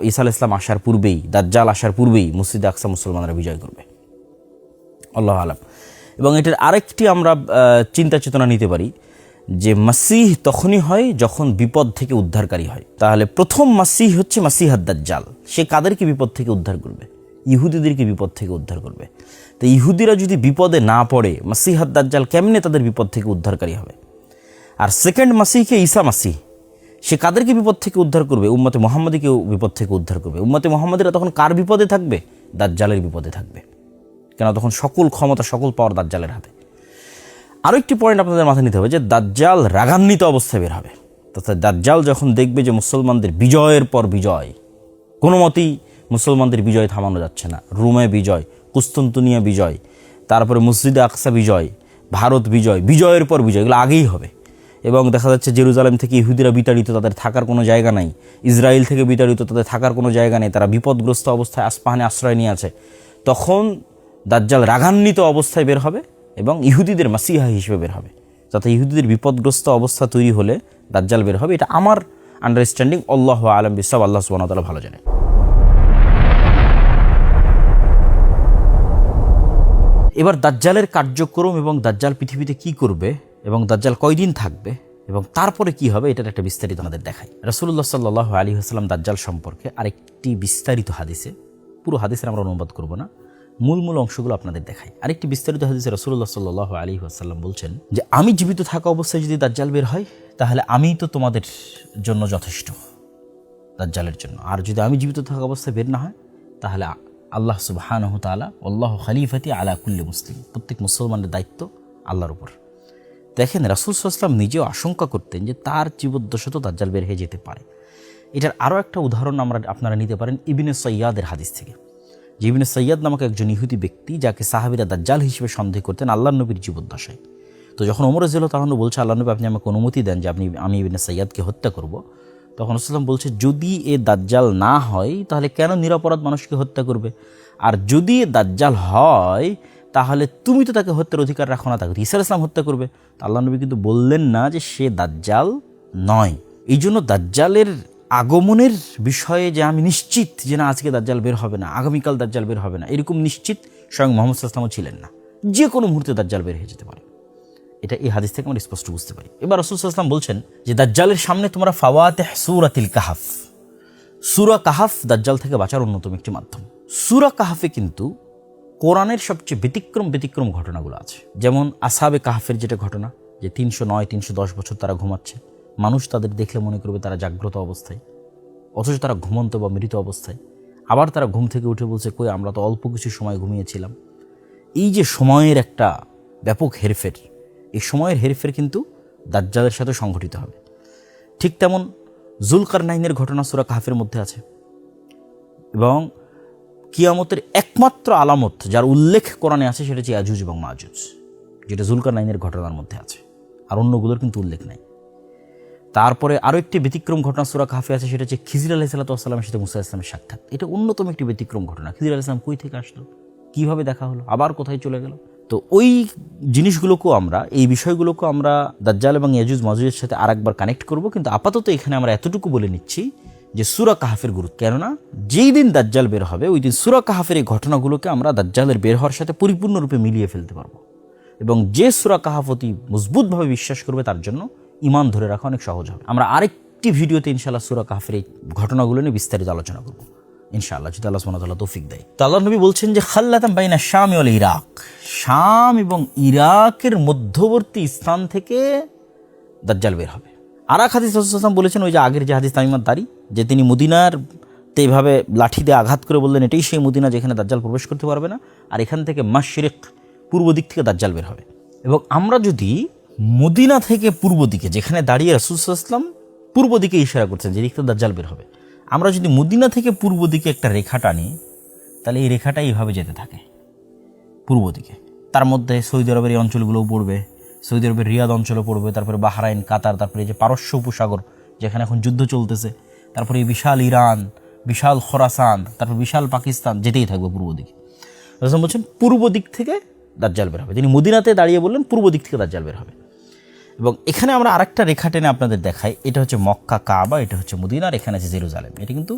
ঈসা আলাইহিস সালাম আসার পূর্বেই, দাজ্জাল আসার পূর্বেই মসজিদে আকসা মুসলমানরা বিজয় করবে। আল্লাহু আলাম। এবং এটার আরেকটি আমরা চিন্তা চেতনা নিতে পারি যে মাসিহ তখনই হয় যখন বিপদ থেকে উদ্ধারকারী হয়। তাহলে প্রথম মাসিহ হচ্ছে মাসিহ দাজ্জাল। সে কাদেরকে বিপদ থেকে উদ্ধার করবে? ইহুদিদেরকে বিপদ থেকে উদ্ধার করবে। তো ইহুদিরা যদি বিপদে না পড়ে, মাসিহ দাজ্জাল কেমনে তাদের বিপদ থেকে উদ্ধারকারী হবে? আর সেকেন্ড মাসিহকে ঈসা মাসিহ, সে কাদেরকে বিপদ থেকে উদ্ধার করবে? উম্মতে মুহাম্মাদীকেও বিপদ থেকে উদ্ধার করবে। উম্মতে মুহাম্মাদীরা তখন কার বিপদে থাকবে? দাজ্জালের বিপদে থাকবে, কেন তখন সকল ক্ষমতা, সকল পাওয়ার দাজ্জালের হাতে। আরও একটি পয়েন্ট আপনাদের মাথায় নিতে হবে যে দাজ্জাল রাগান্বিত অবস্থায় বের হবে, তথা দাজ্জাল যখন দেখবে যে মুসলমানদের বিজয়ের পর বিজয়, কোনো মতেই মুসলমানদের বিজয় থামানো যাচ্ছে না, রোমে বিজয়, কুস্তুনতুনিয়া বিজয়, তারপরে মসজিদে আকসা বিজয়, ভারত বিজয়, বিজয়ের পর বিজয়, এগুলো আগেই হবে। এবং দেখা যাচ্ছে জেরুজালেম থেকে ইহুদিরা বিতাড়িত, তাদের থাকার কোনো জায়গা নাই। ইসরায়েল থেকে বিতাড়িত, তাদের থাকার কোনো জায়গা নেই, তারা বিপদগ্রস্ত অবস্থায় আসপাহানে আশ্রয় নিয়ে আছে। তখন দাজ্জাল রাগান্বিত অবস্থায় বের হবে এবং ইহুদিদের মাসিহা হিসেবে বের হবে, যাতে ইহুদিদের বিপদগ্রস্ত অবস্থা তৈরি হলে দাজ্জাল বের হবে। এটা আমার আন্ডারস্ট্যান্ডিং। আল্লাহু আলাম বিসসাওয়াব, আল্লাহ সুবহানাহু ওয়া তাআলা ভালো জানেন। এবার দাজ্জালের কার্যক্রম এবং দাজ্জাল পৃথিবীতে কি করবে এবং দাজ্জাল কয়দিন থাকবে এবং তারপরে কি হবে, এটার একটা বিস্তারিত আমাদের দেখাই। রাসূলুল্লাহ সাল্লাল্লাহু আলাইহি ওয়াসাল্লাম দাজ্জাল সম্পর্কে আরেকটি বিস্তারিত হাদিসে, পুরো হাদিসের আমরা অনুবাদ করব না, মূল অংশগুলো আপনাদের দেখাই। আরেকটি বিস্তারিত হাদিসে রাসূলুল্লাহ সাল্লাল্লাহু আলাইহি ওয়াসাল্লাম বলছেন যে আমি জীবিত থাকা অবস্থায় যদি দাজ্জাল বের হয় তাহলে আমিই তো তোমাদের জন্য যথেষ্ট দাজ্জালের জন্য, আর যদি আমি জীবিত থাকা অবস্থায় বের না হয় তাহলে আল্লাহ সুবহানাহু তাআলা আল্লাহু খলিফাতি আলা কুল্লি মুসলিম, প্রত্যেক মুসলমানের দায়িত্ব আল্লাহর উপর। দেখেন রাসূল সাল্লাল্লাহু আলাইহি ওয়াসাল্লাম নিজেও আশঙ্কা করতেন যে তার জীবদ্দশাতেও দাজ্জাল বের হয়ে যেতে পারে। এটার আরও একটা উদাহরণ আপনারা নিতে পারেন ইবনে সাইয়াদের হাদিস থেকে। যে ইবনে সাইয়াদ নামক একজন ইহুদি ব্যক্তি, যাকে সাহাবীরা দাজ্জাল হিসেবে সন্দেহ করতেন আল্লাহর নবীর জীবদ্দশায়। তো যখন ওমর রাদিয়াল্লাহু তাআলা বলছে আল্লাহ নবী আপনি আমাকে অনুমতি দেন যে আমি ইবনে সাইয়াদকে হত্যা করব, তখন রাসূলুল্লাহ সাল্লাল্লাহু আলাইহি ওয়াসাল্লাম বলছে যদি এ দাজ্জাল না হয় তাহলে কেন নিরপরাধ মানুষকে হত্যা করবে, আর যদি এ দাজ্জাল হয় তাহলে তুমি তো তাকে হত্যার অধিকার রাখো না, তাকে ঈসা আলাইহিস সালাম হত্যা করবে। আল্লাহ নবী কিন্তু বললেন না যে সে দাজ্জাল নয়। এই জন্য দাজ্জালের আগমনের বিষয়ে যে আমি নিশ্চিত যে না আজকে দাজ্জাল বের হবে না, আগামীকাল দাজ্জাল বের হবে না, এরকম নিশ্চিত স্বয়ং মুহাম্মদ সাল্লাল্লাহু আলাইহি ওয়াসাল্লামও ছিলেন না। যে কোনো মুহূর্তে দাজ্জাল বের হয়ে যেতে পারে, এটা এই হাদিস থেকে আমরা স্পষ্ট বুঝতে পারি। এবার রাসূল সাল্লাল্লাহু আলাইহি ওয়াসাল্লাম বলছেন যে দাজ্জালের সামনে তোমরা ফাওয়াতিহ সূরাতিল কাহাফ, সূরা কাহাফ দাজ্জাল থেকে বাঁচার অন্যতম একটি মাধ্যম। সূরা কাহাফে কিন্তু কোরআনের সবচেয়ে ব্যতিক্রম ঘটনাগুলো আছে। যেমন আসহাবে কাহফের যেটা ঘটনা, যে 309-310 বছর তারা ঘুমাচ্ছে, মানুষ তাদের দেখলে মনে করবে তারা জাগ্রত অবস্থায়, অথচ তারা ঘুমন্ত বা মৃত অবস্থায়। আবার তারা ঘুম থেকে উঠে বলছে, কই আমরা তো অল্প কিছু সময় ঘুমিয়েছিলাম। এই যে সময়ের একটা ব্যাপক হেরফের, এই সময়ের হেরফের কিন্তু দাজ্জালের সাথে সংঘটিত হবে। ঠিক তেমন যুলকারনাইনের ঘটনা সূরা কাহফের মধ্যে আছে, এবং কিয়ামতের একমাত্র আলামত যার উল্লেখ কোরআনে আছে সেটা হচ্ছে ইয়াজুজ এবং মাজুজ, যেটা যুলকারনাইনের ঘটনার মধ্যে আছে, আর অন্যগুলোর কিন্তু উল্লেখ নাই। তারপরে আরও একটি ব্যতিক্রম ঘটনা সূরা কাহফে আছে, সেটা হচ্ছে খিজির আলাইহিস সালামের সাথে মুসা ইসলামের সাক্ষাৎ। এটা অন্যতম একটি ব্যতিক্রম ঘটনা। খিজির আলাইহিস সালাম কই থেকে আসলো, কীভাবে দেখা হলো, আবার কোথায় চলে গেল। তো ওই জিনিসগুলোকেও আমরা, এই বিষয়গুলোকেও আমরা দাজ্জাল এবং ইয়াজুজ মাজুজের সাথে আরেকবার কানেক্ট করব। কিন্তু আপাতত এখানে আমরা এতটুকু বলে নিচ্ছি যে সূরা কাহফের গুরুত্ব, কেননা যেই দিন দাজ্জাল বের হবে ওই দিন সূরা কাহফের এই ঘটনাগুলোকে আমরা দাজ্জালের বের হওয়ার সাথে পরিপূর্ণরূপে মিলিয়ে ফেলতে পারবো। এবং যে সূরা কাহফ অতি মজবুতভাবে বিশ্বাস করবে তার জন্য ঈমান ধরে রাখা অনেক সহজ হবে। আমরা আরেকটি ভিডিওতে ইনশাআল্লাহ সূরা কাহফের এই ঘটনাগুলো নিয়ে বিস্তারিত আলোচনা করব ইনশাআল্লাহ, যদি আল্লাহ সুবহানাহু ওয়া তাআলা তৌফিক দেয়। তো আল্লাহ নবী বলছেন যে খাল্লাতাম বাইনা শাম ওয়াল ইরাক, শাম এবং ইরাকের মধ্যবর্তী স্থান থেকে দাজ্জাল বের হবে। আর এক হাদিস রাসূল সাল্লাল্লাহু আলাইহি ওয়াসাল্লাম বলেছেন, ওই যে আগের যে হাদিস তামিমাত দারি, যে তিনি মদিনার এইভাবে লাঠি দিয়ে আঘাত করে বললেন এটাই সেই মদিনা যেখানে দাজ্জাল প্রবেশ করতে পারবে না, আর এখান থেকে মাশরিক পূর্ব দিক থেকে দাজ্জাল বের হবে। এবং আমরা যদি মদিনা থেকে পূর্ব দিকে, যেখানে দাঁড়িয়ে রাসূল সাল্লাল্লাহু আলাইহি ওয়াসাল্লাম পূর্ব দিকে ইশারা করছেন যে দিক থেকে দাজ্জাল বের হবে, আমরা যদি মদিনা থেকে পূর্ব দিকে একটা রেখা টানি, তাহলে এই রেখাটা এইভাবে যেতে থাকে পূর্ব দিকে। তার মধ্যে সৌদি আরবের এই অঞ্চলগুলোও পড়বে, সৌদি আরবের রিয়াদ অঞ্চলও পড়বে, তারপরে বাহরাইন, কাতার, তারপরে এই যে পারস্য উপসাগর যেখানে এখন যুদ্ধ চলতেছে, তারপরে এই বিশাল ইরান, বিশাল খোরাসান, তারপর বিশাল পাকিস্তান, যেতেই থাকবে পূর্ব দিকে। রাসূল বলছেন পূর্ব দিক থেকে দাজ্জাল বের হবে। তিনি মদিনাতে দাঁড়িয়ে বললেন পূর্ব দিক থেকে দাজ্জাল বের হবে। এবং এখানে আমরা আরেকটা রেখা টেনে আপনাদের দেখাই, এটা হচ্ছে মক্কা কাবা, এটা হচ্ছে মদিনা, আর এখানে আছে জেরুজালেম। এটা কিন্তু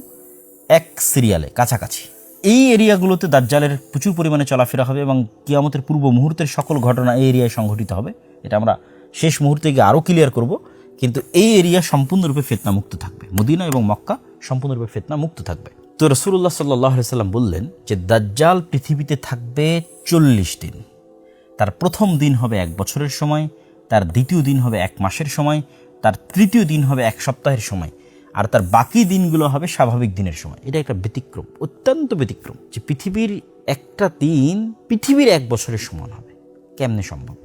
এক সিরিয়ালে কাছাকাছি। এই এরিয়াগুলোতে দাজ্জালের প্রচুর পরিমাণে চলাফেরা হবে এবং কিয়ামতের পূর্ব মুহূর্তের সকল ঘটনা এই এরিয়ায় সংঘটিত হবে। এটা আমরা শেষ মুহূর্তে গিয়ে আরও ক্লিয়ার করব। কিন্তু এই এরিয়া সম্পূর্ণরূপে ফিতনামুক্ত থাকবে, মদিনা এবং মক্কা সম্পূর্ণরূপে ফিতনামুক্ত থাকবে। তো রাসূলুল্লাহ সাল্লাল্লাহু আলাইহি ওয়াসাল্লাম বললেন যে দাজ্জাল পৃথিবীতে থাকবে 40 দিন। তার প্রথম দিন হবে 1 বছরের সময়, তার দ্বিতীয় দিন হবে 1 মাসের সময়, তার তৃতীয় দিন হবে 1 সপ্তাহের সময়, আর তার বাকি দিনগুলো হবে স্বাভাবিক দিনের সময়। এটা একটা ব্যতিক্রম, অত্যন্ত ব্যতিক্রম, যে পৃথিবীর একটা দিন পৃথিবীর 1 বছরের সমান হবে। কেমনে সম্ভব?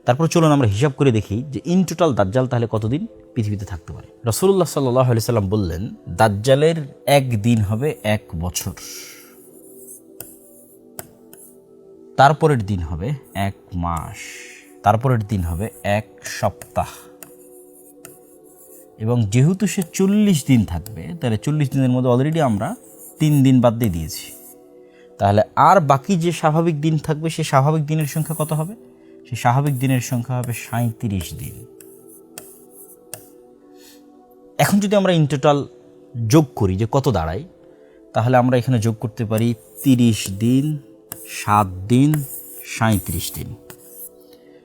তারপর চলুন আমরা হিসাব করে দেখি যে ইন টোটাল দাজ্জাল তাহলে কতদিন পৃথিবীতে থাকতে পারে। রাসূলুল্লাহ সাল্লাল্লাহু আলাইহি সাল্লাম বললেন দাজ্জালের 1 দিন হবে 1 বছর, তারপরের দিন হবে 1 মাস, তারপরের দিন হবে 1 সপ্তাহ। এবং যেহেতু সে 40 দিন থাকবে, তাহলে 40 দিনের মধ্যে অলরেডি আমরা 3 দিন বাদ দিয়ে দিয়েছি। তাহলে আর বাকি যে স্বাভাবিক দিন থাকবে, সে স্বাভাবিক দিনের সংখ্যা কত হবে? সে স্বাভাবিক দিনের সংখ্যা হবে 37 দিন। এখন যদি আমরা ইন টোটাল যোগ করি যে কত দাঁড়ায়, তাহলে আমরা এখানে যোগ করতে পারি 30 দিন, 7 দিন, 37 দিন।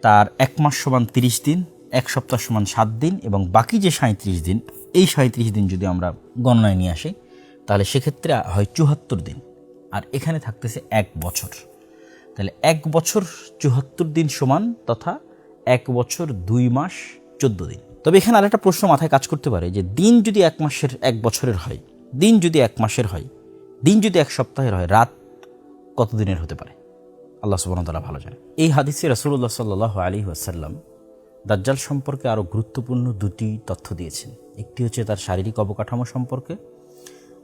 তার 1 মাস সমান 30 দিন, 1 সপ্তাহ সমান 7 দিন, এবং বাকি যে 37 দিন, এই 37 দিন যদি আমরা গণনায় নিয়ে আসি, তাহলে সেক্ষেত্রে হয় 74 দিন, আর এখানে থাকতেছে 1 বছর। তাহলে 1 বছর 74 দিন সমান তথা 1 বছর 2 মাস 14 দিন। তবে এখানে আরেকটা প্রশ্ন মাথায় কাজ করতে পারে যে দিন যদি 1 মাসের 1 বছরের হয়, দিন যদি 1 মাসের হয়, দিন যদি 1 সপ্তাহের হয়, রাত কত দিনের হতে পারে? আল্লাহ সুবহানাহু ওয়া তাআলা ভালো জানেন। এই হাদিসে রাসূলুল্লাহ সাল্লাল্লাহু আলাইহি ওয়াসাল্লাম দাজ্জাল সম্পর্কে আরও গুরুত্বপূর্ণ 2টি তথ্য দিয়েছেন। একটি হচ্ছে তার শারীরিক অবকাঠামো সম্পর্কে,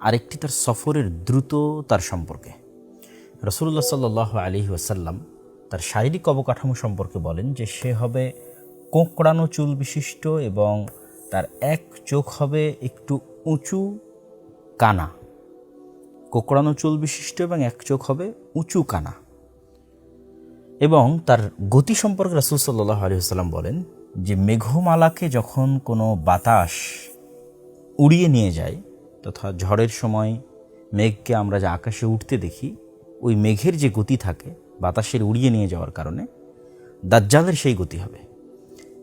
আরেকটি তার সফরের দ্রুততার সম্পর্কে। রাসূলুল্লাহ সাল্লাল্লাহু আলাইহি ওয়াসাল্লাম তার শারীরিক অবকাঠামো সম্পর্কে বলেন যে সে হবে কোঁকড়ানো চুল বিশিষ্ট এবং তার 1 চোখ হবে একটু উঁচু কানা। কোঁকড়ানো চুল বিশিষ্ট এবং 1 চোখ হবে উঁচু কানা। এবং তার গতি সম্পর্কে রাসূল সাল্লাল্লাহু আলাইহি ওয়াসাল্লাম বলেন যে মেঘমালাকে যখন কোনো বাতাস উড়িয়ে নিয়ে যায়, তথা ঝড়ের সময় মেঘকে আমরা যে আকাশে উঠতে দেখি, ওই মেঘের যে গতি থাকে বাতাসের উড়িয়ে নিয়ে যাওয়ার কারণে, দাজ্জালের সেই গতি হবে।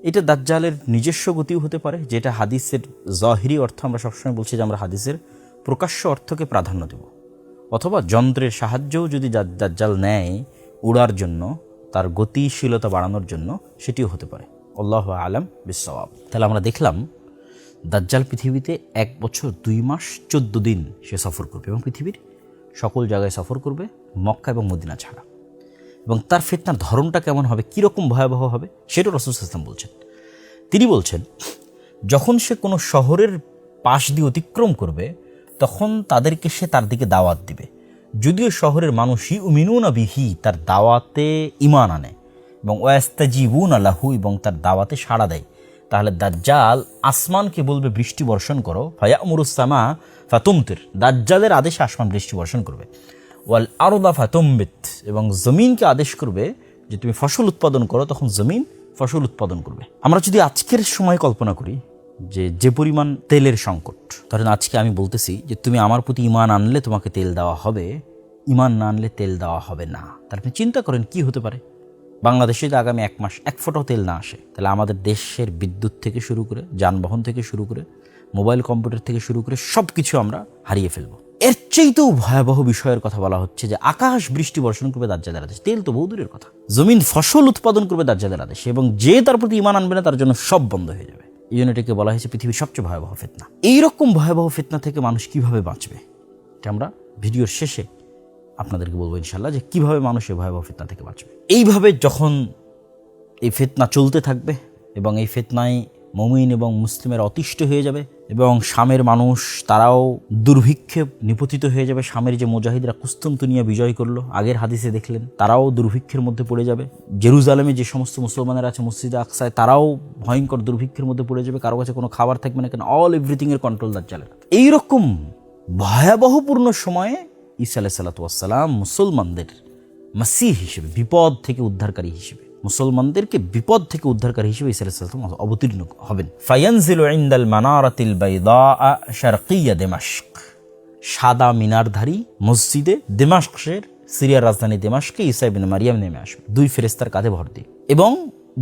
এটা দাজ্জালের নিজস্ব গতিও হতে পারে, যেটা হাদিসের জাহিরি অর্থ, আমরা সবসময় বলছি যে আমরা হাদিসের প্রকাশ্য অর্থকে প্রাধান্য দেব, অথবা যন্ত্রের সাহায্যও যদি দাজ্জাল নেয় উড়ার জন্য, তার গতিশীলতা বাড়ানোর জন্য, সেটিও হতে পারে। আল্লাহু আলাম বিসসাওয়াব। তাহলে আমরা দেখলাম দাজ্জাল পৃথিবীতে 1 বছর 2 মাস 14 দিন সে সফর করবে এবং পৃথিবীর সকল জায়গায় সফর করবে, মক্কা এবং মদিনা ছাড়া। এবং তার ফিতনার ধরনটা কেমন হবে, কীরকম ভয়াবহ হবে, সেটা রাসূল সাল্লাল্লাহু আলাইহি ওয়াসাল্লাম বলছেন। তিনি বলছেন, যখন সে কোনো শহরের পাশ দিয়ে অতিক্রম করবে তখন তাদেরকে সে তার দিকে দাওয়াত দিবে, যদিও শহরের মানুষই ইউমিনুনা বিহি, তার দাওয়াতে ঈমান আনে, এবং ওয়াস্তাজিবুনা লাহু, এবং তার দাওয়াতে সাড়া দেয়। তাহলে দাজ্জাল আসমানকে বলবে বৃষ্টি বর্ষণ করো, ফায়ামুরুস সামা ফাতুমতির, দাজ্জালের আদেশে আসমান বৃষ্টি বর্ষণ করবে। ওয়াল আরদা ফাতুমবিত, এবং জমিনকে আদেশ করবে যে তুমি ফসল উৎপাদন করো, তখন জমিন ফসল উৎপাদন করবে। আমরা যদি আজকের সময় কল্পনা করি যে পরিমাণ তেলের সংকট, ধরেন আজকে আমি বলতেছি যে তুমি আমার প্রতি ঈমান আনলে তোমাকে তেল দেওয়া হবে, ঈমান না আনলে তেল দেওয়া হবে না। তাহলে আপনি চিন্তা করেন কি হতে পারে। বাংলাদেশে যদি আগামী 1 মাস 1 ফোঁটাও তেল না আসে, তাহলে আমাদের দেশের বিদ্যুৎ থেকে শুরু করে, যানবাহন থেকে শুরু করে, মোবাইল কম্পিউটার থেকে শুরু করে সব কিছু আমরা হারিয়ে ফেলবো। এর চাইতেও ভয়াবহ বিষয়ের কথা বলা হচ্ছে যে আকাশ বৃষ্টি বর্ষণ করবে দাজ্জালের আদেশ, তেল তো বহু দূরের কথা, জমিন ফসল উৎপাদন করবে দাজ্জালের আদেশ, এবং যে তার প্রতি ঈমান আনবে না তার জন্য সব বন্ধ হয়ে যাবে। এই জন্য এটাকে বলা হয়েছে পৃথিবীর সবচেয়ে ভয়াবহ ফিতনা। এইরকম ভয়াবহ ফিতনা থেকে মানুষ কিভাবে বাঁচবে, এটা আমরা ভিডিওর শেষে আপনাদেরকে বলবো ইনশাল্লাহ, যে কিভাবে মানুষ এই ভয়াবহ ফিতনা থেকে বাঁচবে। এইভাবে যখন এই ফিতনা চলতে থাকবে এবং এই ফিতনায় মুমিন এবং মুসলিমের অতিষ্ঠ হয়ে যাবে, এবং শামের মানুষ তারাও দুর্ভিক্ষে নিপতিত হয়ে যাবে। শামের যে মুজাহিদরা কুস্তুনতুনিয়া বিজয় করলো, আগের হাদিসে দেখলেন, তারাও দুর্ভিক্ষের মধ্যে পড়ে যাবে। জেরুজালেমে যে সমস্ত মুসলমানেরা আছে মসজিদে আকসায়, তারাও ভয়ঙ্কর দুর্ভিক্ষের মধ্যে পড়ে যাবে, কারো কাছে কোনো খাবার থাকবে না, কেন অল এভরিথিংয়ের কন্ট্রোল দাজ্জালের। এইরকম ভয়াবহপূর্ণ সময়ে ঈসা আলাইহিস সালাতু ওয়াস সালাম মুসলমানদের মাসীহ হিসেবে, বিপদ থেকে উদ্ধারকারী হিসেবে, মুসলমানদেরকে বিপদ থেকে উদ্ধারকারী হিসেবে ঈসা আলাইহিস সালাম অবতীর্ণ হবেন। ফায়ানজিলু ইনদাল মানারাতিল বাইদা শারকিয়া দিমাশক, সাদা মিনারধারী মসজিদে দিমাশকের, সিরিয়ার রাজধানী দিমাশকে ঈসা ইবনে মারিয়াম নেমে আসবে 2 ফেরেশতার কাঁধে ভর দিয়ে। এবং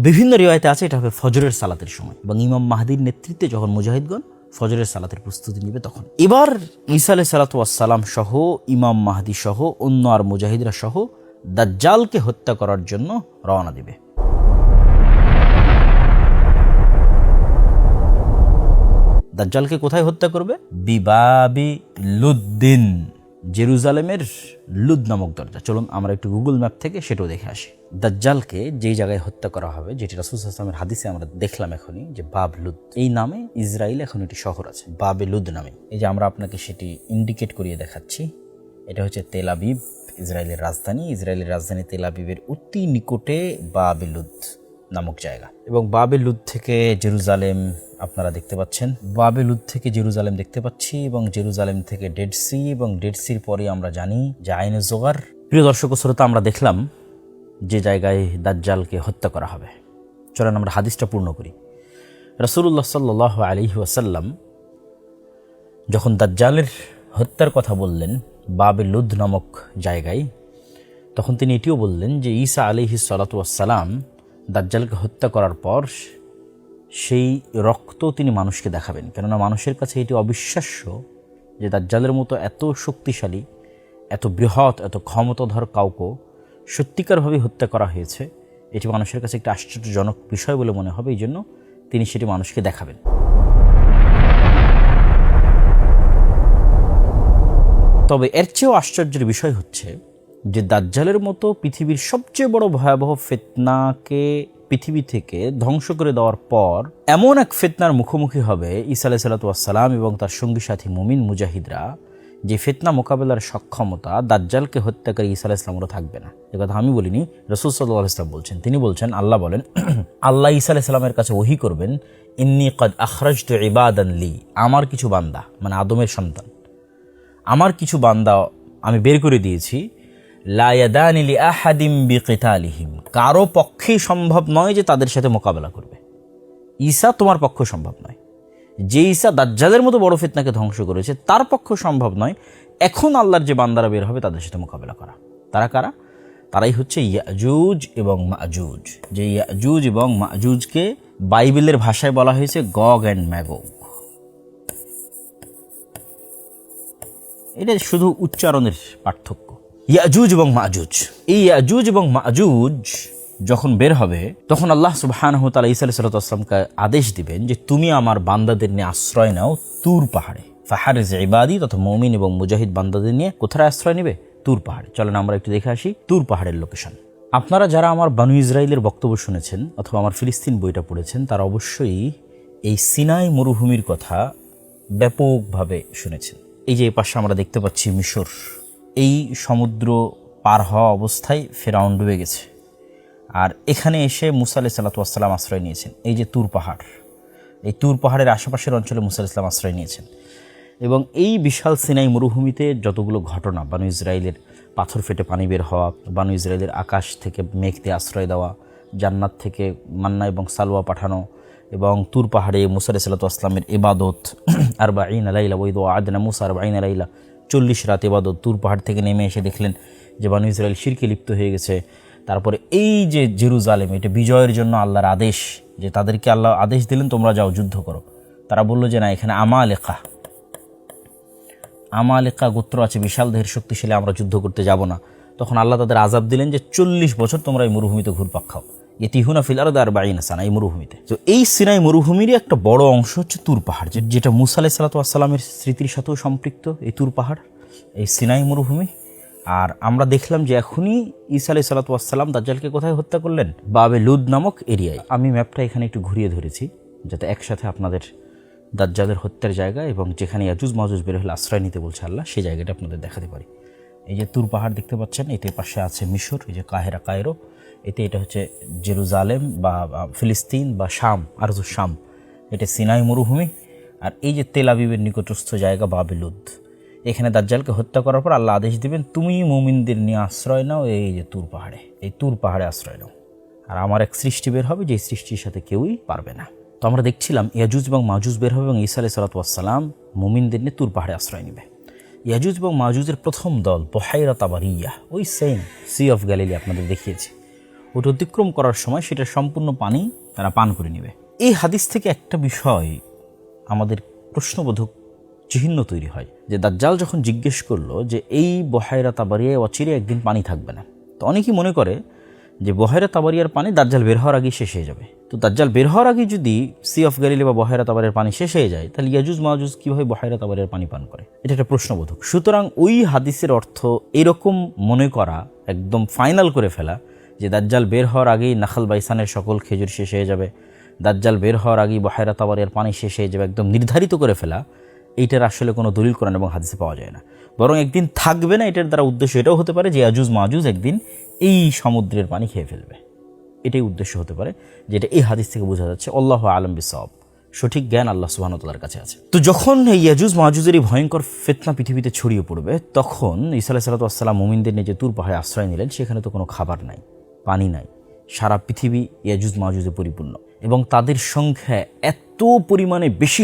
বিভিন্ন রিওয়ায়াতে আছে এটা হবে ফজরের সালাতের সময়, এবং ইমাম মাহদির নেতৃত্বে যখন মুজাহিদগণ ফজরের সালাতের প্রস্তুতি নেবে তখন। এবার ঈসা আলাইহিস সালাতু ওয়াস সালাম সহ, ইমাম মাহদি সহ, অন্য আর মুজাহিদরা সহ দাজ্জালকে হত্যা করার জন্য রওনা দিবে। দাজ্জালকে কোথায় হত্যা করবে? বিবাবি লুদ্দিন, জেরুজালেমের লুদ নামক দরজা। চলুন আমরা একটু গুগল ম্যাপ থেকে সেটাও দেখে আসি। দাজ্জালকে যেই জায়গায় হত্যা করা হবে, যেটি রাসূল সাল্লাল্লাহু আলাইহি ওয়াসাল্লামের হাদিসে আমরা দেখলাম এখনই, যে বাব লুদ, এই নামে ইসরায়েলে এখন একটি শহর আছে বাবে লুদ নামে। এই যে আমরা আপনাকে সেটি ইন্ডিকেট করিয়ে দেখাচ্ছি, এটা হচ্ছে তেল আবিব, ইসরায়েলের রাজধানী। ইসরায়েলের রাজধানী তেল আবিবের অতি নিকটে বাবে লুদ নামক জায়গা। এবং বাবে লুদ থেকে জেরুজালেম আপনারা দেখতে পাচ্ছেন, বাবে লুদ থেকে জেরুজালেম দেখতে পাচ্ছি, এবং জেরুজালেম থেকে ডেড সি, এবং ডেড সির পরে আমরা জানি যে আইন জোগার। প্রিয় দর্শক ও শ্রোতা, আমরা দেখলাম যে জায়গায় দাজ্জালকে হত্যা করা হবে। চলেন আমরা হাদিসটা পূর্ণ করি। রাসূলুল্লাহ সাল্লাল্লাহু আলাইহি ওয়াসাল্লাম যখন দাজ্জালের হত্যার কথা বললেন বাবে লুদ নামক জায়গায়, তখন তিনি এটিও বললেন যে ঈসা আলাইহিস সালাতু ওয়াস সালাম দাজ্জালকে হত্যা করার পর সেই রক্ত তিনি মানুষকে দেখাবেন। কেননা মানুষের কাছে এটি অবিশ্বাস্য যে দাজ্জালের মতো এত শক্তিশালী, এত বৃহৎ, এত ক্ষমতাধর কাউকে সত্যিকারভাবে হত্যা করা হয়েছে। এটি মানুষের কাছে একটি আশ্চর্যজনক বিষয় বলে মনে হবে, এই জন্য তিনি সেটি মানুষকে দেখাবেন। তবে এর চেয়েও আশ্চর্যের বিষয় হচ্ছে যে দাজ্জালের মতো পৃথিবীর সবচেয়ে বড় ভয়াবহ ফিতনাকে পৃথিবী থেকে ধ্বংস করে দেওয়ার পর এমন এক ফিতনার মুখোমুখি হবে ঈসা আলাইহিস সালাতু ওয়াস সালাম এবং তার সঙ্গী সাথী মুমিন মুজাহিদরা, যে ফিতনা মোকাবেলার সক্ষমতা দাজ্জালকে হত্যাকারী ঈসা আলাইহিস সালামেরও থাকবে না। এ কথা আমি বলিনি, রাসূল সাল্লাল্লাহু আলাইহি ওয়াসাল্লাম বলছেন। তিনি বলছেন, আল্লাহ বলেন, আল্লাহ ঈসা আলাইহিস সালামের কাছে ওহী করবেন, ইন্নী ক্বাদ আখরাজতু ইবাদান লি, আমার কিছু বান্দা, মানে আদমের সন্তান, আমার কিছু বান্দা আমি বের করে দিয়েছি, লা ইয়াদানি লি আহাদিম বিকিতালিহিম, কারো পক্ষেই সম্ভব নয় যে তাদের সাথে মোকাবেলা করবে। ঈসা তোমার পক্ষে সম্ভব নয়। যে ঈসা দাজ্জালের মতো বড় ফিতনাকে ধ্বংস করেছে তার পক্ষে সম্ভব নয় এখন আল্লাহর যে বান্দারা বের হবে তাদের সাথে মোকাবেলা করা। তারা কারা? তারাই হচ্ছে ইয়াজুজ এবং মাজুজ। যে ইয়াজুজ এবং মাজুজকে বাইবেলের ভাষায় বলা হয়েছে গগ অ্যান্ড ম্যাগগ। এটা শুধু উচ্চারণের পার্থক্য। ইয়াজুজ এবং মাজুজ। এই ইয়াজুজ এবং মাজুজ যখন বের হবে তখন আল্লাহ সুবহানাহু ওয়া তাআলা ঈসা আলাইহিস সালামকে আদেশ দিবেন যে তুমি আমার বান্দাদের নিয়ে আশ্রয় নাও তুর পাহাড়ে। ফাহারিজ ইবাদি তথা মুমিন এবং মুজাহিদ বান্দাদের নিয়ে কোথায় আশ্রয় নেবে? তুর পাহাড়ে। চলেন আমরা একটু দেখে আসি তুর পাহাড়ের লোকেশন। আপনারা যারা আমার বানু ইসরাইলের বক্তব্য শুনেছেন অথবা আমার ফিলিস্তিন বইটা পড়েছেন তারা অবশ্যই এই সিনাই মরুভূমির কথা ব্যাপকভাবে শুনেছেন। এই যে এই পাশে আমরা দেখতে পাচ্ছি মিশর, এই সমুদ্র পার হওয়া অবস্থায় ফেরাউন ডুবে গেছে, আর এখানে এসে মুসা আলাইহিস সালাতু ওয়াস সালাম আশ্রয় নিয়েছেন। এই যে তুর পাহাড়, এই তুর পাহাড়ের আশেপাশের অঞ্চলে মুসা আলাইহিস সালাম আশ্রয় নিয়েছেন। এবং এই বিশাল সিনাই মরুভূমিতে যতগুলো ঘটনা, বানু ইসরাইলের পাথর ফেটে পানি বের হওয়া, বানু ইসরাইলের আকাশ থেকে মেঘ দিয়ে আশ্রয় দেওয়া, জান্নাত থেকে মান্না এবং সালওয়া পাঠানো, এবং তুর পাহাড়ে মুসা আলাইহিস সালাতু ওয়াস সালামের ইবাদত, আরবাঈনা লাইলা ওয়াইদ আদনা মুসা আরবাঈনা লাইলা, 40 রাত ইবাদত। তুর পাহাড় থেকে নেমে এসে দেখলেন যে বানু ইসরাইল শিরকে লিপ্ত হয়ে গেছে। তারপরে এই যে জেরুজালেম, এটা বিজয়ের জন্য আল্লাহর আদেশ, যে তাদেরকে আল্লাহ আদেশ দিলেন তোমরা যাও যুদ্ধ করো। তারা বলল যে না, এখানে আমালেকা গোত্র আছে, বিশাল দেহের শক্তিশালী, আমরা যুদ্ধ করতে যাব না। তখন আল্লাহ তাদের আযাব দিলেন যে 40 বছর তোমরা এই মরুভূমিতে ঘুরপাক খাও। ইতিহুনা ফিল আরদি 40 সানা, এই মরুভূমিতে। তো এই সিনাই মরুভূমিরই একটা বড় অংশ হচ্ছে তুর পাহাড়, যেটা মুসা আলাইহিস সালাতু ওয়াস সালামের স্মৃতির সাথেও সম্পৃক্ত। এই তুর পাহাড়, এই সিনাই মরুভূমি। আর আমরা দেখলাম যে এখনই ঈসা আলাইহিস সালাতু ওয়াস সালাম দাজ্জালকে কোথায় হত্যা করলেন? বাবে লুদ নামক এরিয়ায়। আমি ম্যাপটা এখানে একটু ঘুরিয়ে ধরেছি যাতে একসাথে আপনাদের দাজ্জালের হত্যার জায়গা এবং যেখানে ইয়াজুজ মাজুজ বের হলে আশ্রয় নিতে বলছে আল্লাহ, সেই জায়গাটা আপনাদের দেখাতে পারি। এই যে তুর পাহাড় দেখতে পাচ্ছেন, এতে পাশে আছে মিশর, এই যে কায়রো, এটা হচ্ছে জেরুজালেম বা ফিলিস্তিন বা শাম, আরজু শাম, এটা সিনাই মরুভূমি। আর এই যে তেল আবিবের নিকটস্থ জায়গা বাবে লুদ। এখানে দাজ্জালকে হত্যা করার পর আল্লাহ আদেশ দিবেন তুমি মুমিনদের নিয়ে আশ্রয় নাও এই যে তুর পাহাড়ে, এই তুর পাহাড়ে আশ্রয় নাও। আর আমার এক সৃষ্টি বের হবে, যে সৃষ্টির সাথে কেউই পারবে না। তো আমরা দেখছিলাম ইয়াজুজ এবং মাজুজ বের হবে এবং ঈসা আলাইহিস সালাতু ওয়াস সালাম মুমিনদের নিয়ে তুর পাহাড়ে আশ্রয় নেবে। ইয়াজুজ এবং মাজুজের প্রথম দল বুহাইরা তাবারিয়া, ওই সেম সি অফ গ্যালিলি আপনাদের দেখিয়েছি, ওটা অতিক্রম করার সময় সেটা সম্পূর্ণ পানি তারা পান করে নেবে। এই হাদিস থেকে একটা বিষয় আমাদের প্রশ্নবোধক চিহ্ন তৈরি হয়, যে দাজ্জাল যখন জিজ্ঞেস করলো যে এই বুহাইরা তাবারিয়ায় অচিরে একদিন পানি থাকবে না, তো অনেকেই মনে করে যে বুহাইরা তাবারিয়ার পানি দাজ্জাল বের হওয়ার আগেই শেষ হয়ে যাবে। তো দাজ্জাল বের হওয়ার আগে যদি সি অফ গ্যালিলি বা বুহাইরা তাবারিয়ার পানি শেষ হয়ে যায়, তাহলে ইয়াজুজ মাজুজ কীভাবে বুহাইরা তাবারিয়ার পানি পান করে? এটা একটা প্রশ্নবোধক। সুতরাং ওই হাদিসের অর্থ এরকম মনে করা, একদম ফাইনাল করে ফেলা যে দাজ্জাল বের হওয়ার আগেই নাখাল বাইসানের সকল খেজুর শেষ হয়ে যাবে, দাজ্জাল বের হওয়ার আগেই বুহাইরা তাবারিয়ার পানি শেষ হয়ে যাবে, একদম নির্ধারিত করে ফেলা, এইটার আসলে কোনো দলিল কোরআন এবং হাদিসে পাওয়া যায় না। বরং একদিন থাকবে না, এটার দ্বারা উদ্দেশ্য এটাও হতে পারে যে ইয়াজুজ মাজুজ একদিন এই সমুদ্রের পানি খেয়ে ফেলবে, এটাই উদ্দেশ্য হতে পারে, যেটা এই হাদিস থেকে বোঝা যাচ্ছে। আল্লাহু আ'লাম বিসওয়াব, সঠিক জ্ঞান আল্লাহ সুবহানাহু ওয়া তাআলার কাছে আছে। তো যখন এই ইয়াজুজ মাজুজের এই ভয়ঙ্কর ফিতনা পৃথিবীতে ছড়িয়ে পড়বে, তখন ঈসা আলাইহিস সালাতু ওয়াস সালাম মুমিনদের নিয়ে যে তুর পাহাড়ে আশ্রয় নিলেন, সেখানে তো কোনো খাবার নাই, পানি নাই, সারা পৃথিবী ইয়াজুজ মাজুজে পরিপূর্ণ, এবং তাদের সংখ্যা এত পরিমাণে বেশি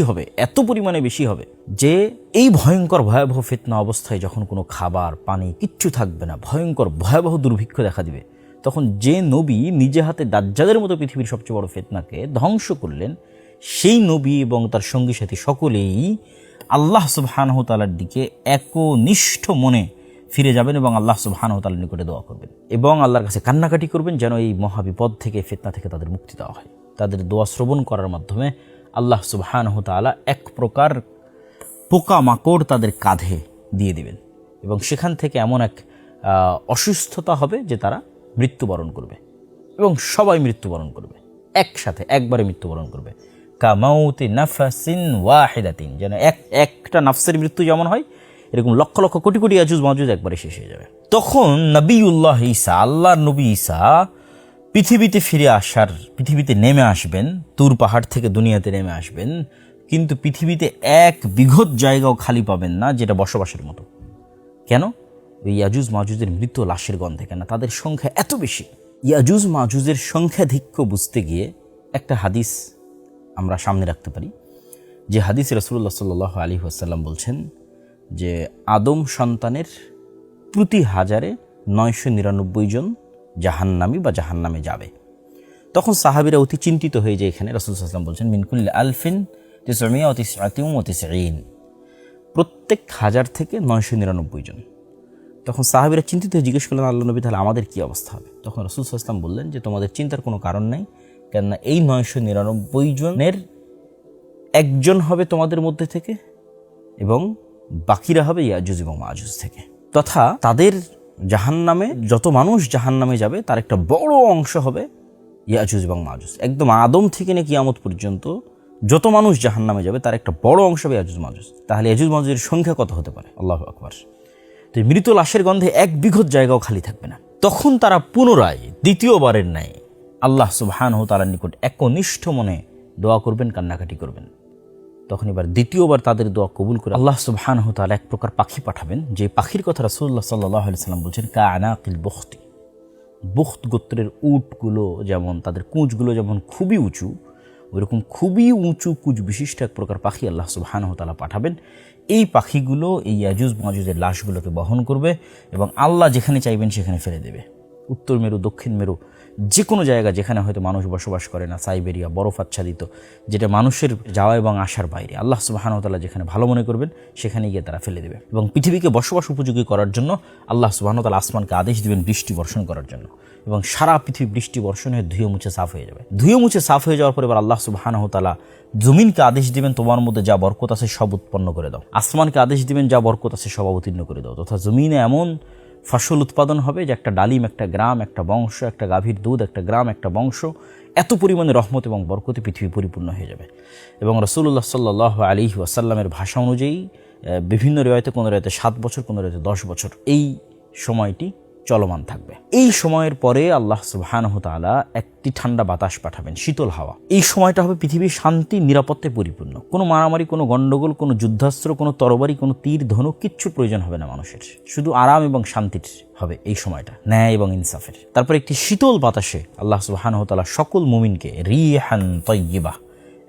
হবে যে এই ভয়ঙ্কর ভয়াবহ ফিতনা অবস্থায় যখন কোনো খাবার পানি কিচ্ছু থাকবে না, ভয়ঙ্কর ভয়াবহ দুর্ভিক্ষ দেখা দিবে, তখন যে নবী নিজে হাতে দাজ্জালের মতো পৃথিবীর সবচেয়ে বড় ফিতনাকে ধ্বংস করলেন, সেই নবী এবং তার সঙ্গী সাথী সকলেই আল্লাহ সুবহানাহু ওয়া তাআলার দিকে একনিষ্ঠ মনে ফিরে যাবেন এবং আল্লাহ সুবহানাহু ওয়া তাআলার নিকটে দোয়া করবেন এবং আল্লাহর কাছে কান্নাকাটি করবেন যেন এই মহাবিপদ থেকে, ফিতনা থেকে তাদের মুক্তি দেওয়া হয়। তাদের দোয়া শ্রবণ করার মাধ্যমে আল্লাহ সুবহানাহু ওয়া তাআলা এক প্রকার পোকামাকড় তাদের কাঁধে দিয়ে দিবেন এবং সেখান থেকে এমন এক অসুস্থতা হবে যে তারা মৃত্যুবরণ করবে এবং সবাই মৃত্যুবরণ করবে, একসাথে একবারে মৃত্যুবরণ করবে। কামাউতি নাফসিন ওয়াহিদাতিন, যেন একটা নাফসের মৃত্যু যেমন হয়, এরকম লক্ষ লক্ষ কোটি কোটি ইয়াজুজ মাজুজ একবারে শেষ হয়ে যাবে। তখন নবিউল্লাহ ঈসা, আল্লাহর নবী ঈসা পৃথিবীতে নেমে আসবেন, তুর পাহাড় থেকে দুনিয়াতে নেমে আসবেন, কিন্তু পৃথিবীতে এক বিঘত জায়গাও খালি পাবেন না যেটা বসবাসের মতো। কেন? ওই ইয়াজুজ মাজুজের মৃত লাশের গন্ধে। কেন? তাদের সংখ্যা এত বেশি। ইয়াজুজ মাজুজের সংখ্যাধিক্য বুঝতে গিয়ে একটা হাদিস আমরা সামনে রাখতে পারি, যে হাদিস রাসূলুল্লাহ সাল্লাল্লাহু আলাইহি ওয়াসাল্লাম বলছেন যে আদম সন্তানের প্রতি 1000-এ 999 জন জাহান্নামী বা জাহান্নামে যাবে। তখন সাহাবীরা অতি চিন্তিত হয়ে যায়। এখানে রাসূল সাল্লাল্লাহু আলাইহি ওয়াসাল্লাম বলছেন মিনকুল্লি আলফিন 999, প্রত্যেক 1000 থেকে 999 জন। তখন সাহাবীরা চিন্তিত হয়ে জিজ্ঞেস করলেন, আল্লাহ নবী তাহলে আমাদের কী অবস্থা হবে? তখন রাসূল সাল্লাল্লাহু আলাইহি ওয়াসাল্লাম বললেন যে তোমাদের চিন্তার কোনো কারণ নাই, কেননা এই 999 জনের একজন হবে তোমাদের মধ্যে থেকে এবং বাকিরা হবে ইয়াজুজ এবং মাজুজ থেকে, তথা তাদের জাহান্নামে যত মানুষ জাহান্নামে যাবে তার একটা বড় অংশ হবে ইয়াজুজ এবং মাজুজ। একদম আদম থেকে নিয়ে কিয়ামত পর্যন্ত যত মানুষ জাহান্নামে যাবে তার একটা বড় অংশ হবে ইয়াজুজ মাজুজ। তাহলে ইয়াজুজ মাজুজের সংখ্যা কত হতে পারে? আল্লাহু আকবার। তো মৃত লাশের গন্ধে এক বিঘত জায়গাও খালি থাকবে না। তখন তারা পুনরায় দ্বিতীয়বারের ন্যায় আল্লাহ সুবহানাহু ওয়া তাআলার নিকট একনিষ্ঠ মনে দোয়া করবেন, কান্নাকাটি করবেন। তখন এবার দ্বিতীয়বার তাদের দোয়া কবুল করে আল্লাহ সুবহানাহু ওয়া তাআলা এক প্রকার পাখি পাঠাবেন, যে পাখির কথা রাসূলুল্লাহ সাল্লাল্লাহু আলাইহি ওয়াসাল্লাম বলছেন কাআনাকিল বুখতি। বুখত গোত্রের উটগুলো যেমন তাদের কুঁচগুলো যেমন খুবই উঁচু, ওইরকম খুবই উঁচু কুঁচ বিশিষ্ট এক প্রকার পাখি আল্লাহ সুবহানাহু ওয়া তাআলা পাঠাবেন। এই পাখিগুলো এই ইয়াজুজ মাজুজের লাশগুলোকে বহন করবে এবং আল্লাহ যেখানে চাইবেন সেখানে ফেলে দেবে। উত্তর মেরু, দক্ষিণ মেরু, যে কোনো জায়গা যেখানে হয়তো মানুষ বসবাস করে না, সাইবেরিয়া, বরফ আচ্ছাদিত, যেটা মানুষের যাওয়া এবং আসার বাইরে, আল্লাহ সুবহানাহু ওয়া তাআলা যেখানে ভালো মনে করবেন সেখানে গিয়ে তারা ফেলে দেবে। এবং পৃথিবীকে বসবাস উপযোগী করার জন্য আল্লাহ সুবহানাহু ওয়া তাআলা আসমানকে আদেশ দিবেন বৃষ্টি বর্ষণ করার জন্য, এবং সারা পৃথিবী বৃষ্টি বর্ষণ হয়ে ধুয়ে মুছে সাফ হয়ে যাবে। ধুয়ে মুছে সাফ হয়ে যাওয়ার পর এবার আল্লাহ সুবহানাহু ওয়া তাআলা জমিনকে আদেশ দিবেন তোমার মধ্যে যা বরকত আছে সব উৎপন্ন করে দাও। আসমানকে আদেশ দিবেন যা বরকত আছে সব অবতীর্ণ করে দাও, তথা জমিনে এমন ফসল উৎপাদন হবে যে একটা ডালিম, একটা গ্রাম, একটা বংশ, একটা গাভীর দুধ, একটা গ্রাম, একটা বংশ, এত পরিমাণে রহমত এবং বরকতে পৃথিবী পরিপূর্ণ হয়ে যাবে। এবং রাসূলুল্লাহ সাল্লাল্লাহু আলাইহি ওয়াসাল্লামের ভাষা অনুযায়ী বিভিন্ন রিওয়ায়াতে, কোনো রিওয়ায়াতে 7 বছর, কোনো রিওয়ায়াতে 10 বছর এই সময়টি চলমান থাকবে। এই সময়ের পরে আল্লাহ সুবহানাহু ওয়া তাআলা একটি ঠান্ডা বাতাস পাঠাবেন, শীতল হাওয়া। এই সময়টা হবে পৃথিবীর শান্তি নিরাপত্তায় পরিপূর্ণ। কোনো মারামারি, কোনো গণ্ডগোল, কোনো যুদ্ধাস্ত্র, কোনো তরবারি, কোনো তীর ধনুক কিচ্ছুর প্রয়োজন হবে না মানুষের, শুধু আরাম এবং শান্তির হবে এই সময়টা, ন্যায় এবং ইনসাফের। তারপর একটি শীতল বাতাসে আল্লাহ সুবহানাহু ওয়া তাআলা সকল মুমিনকে রিহান তাইয়্যিবা,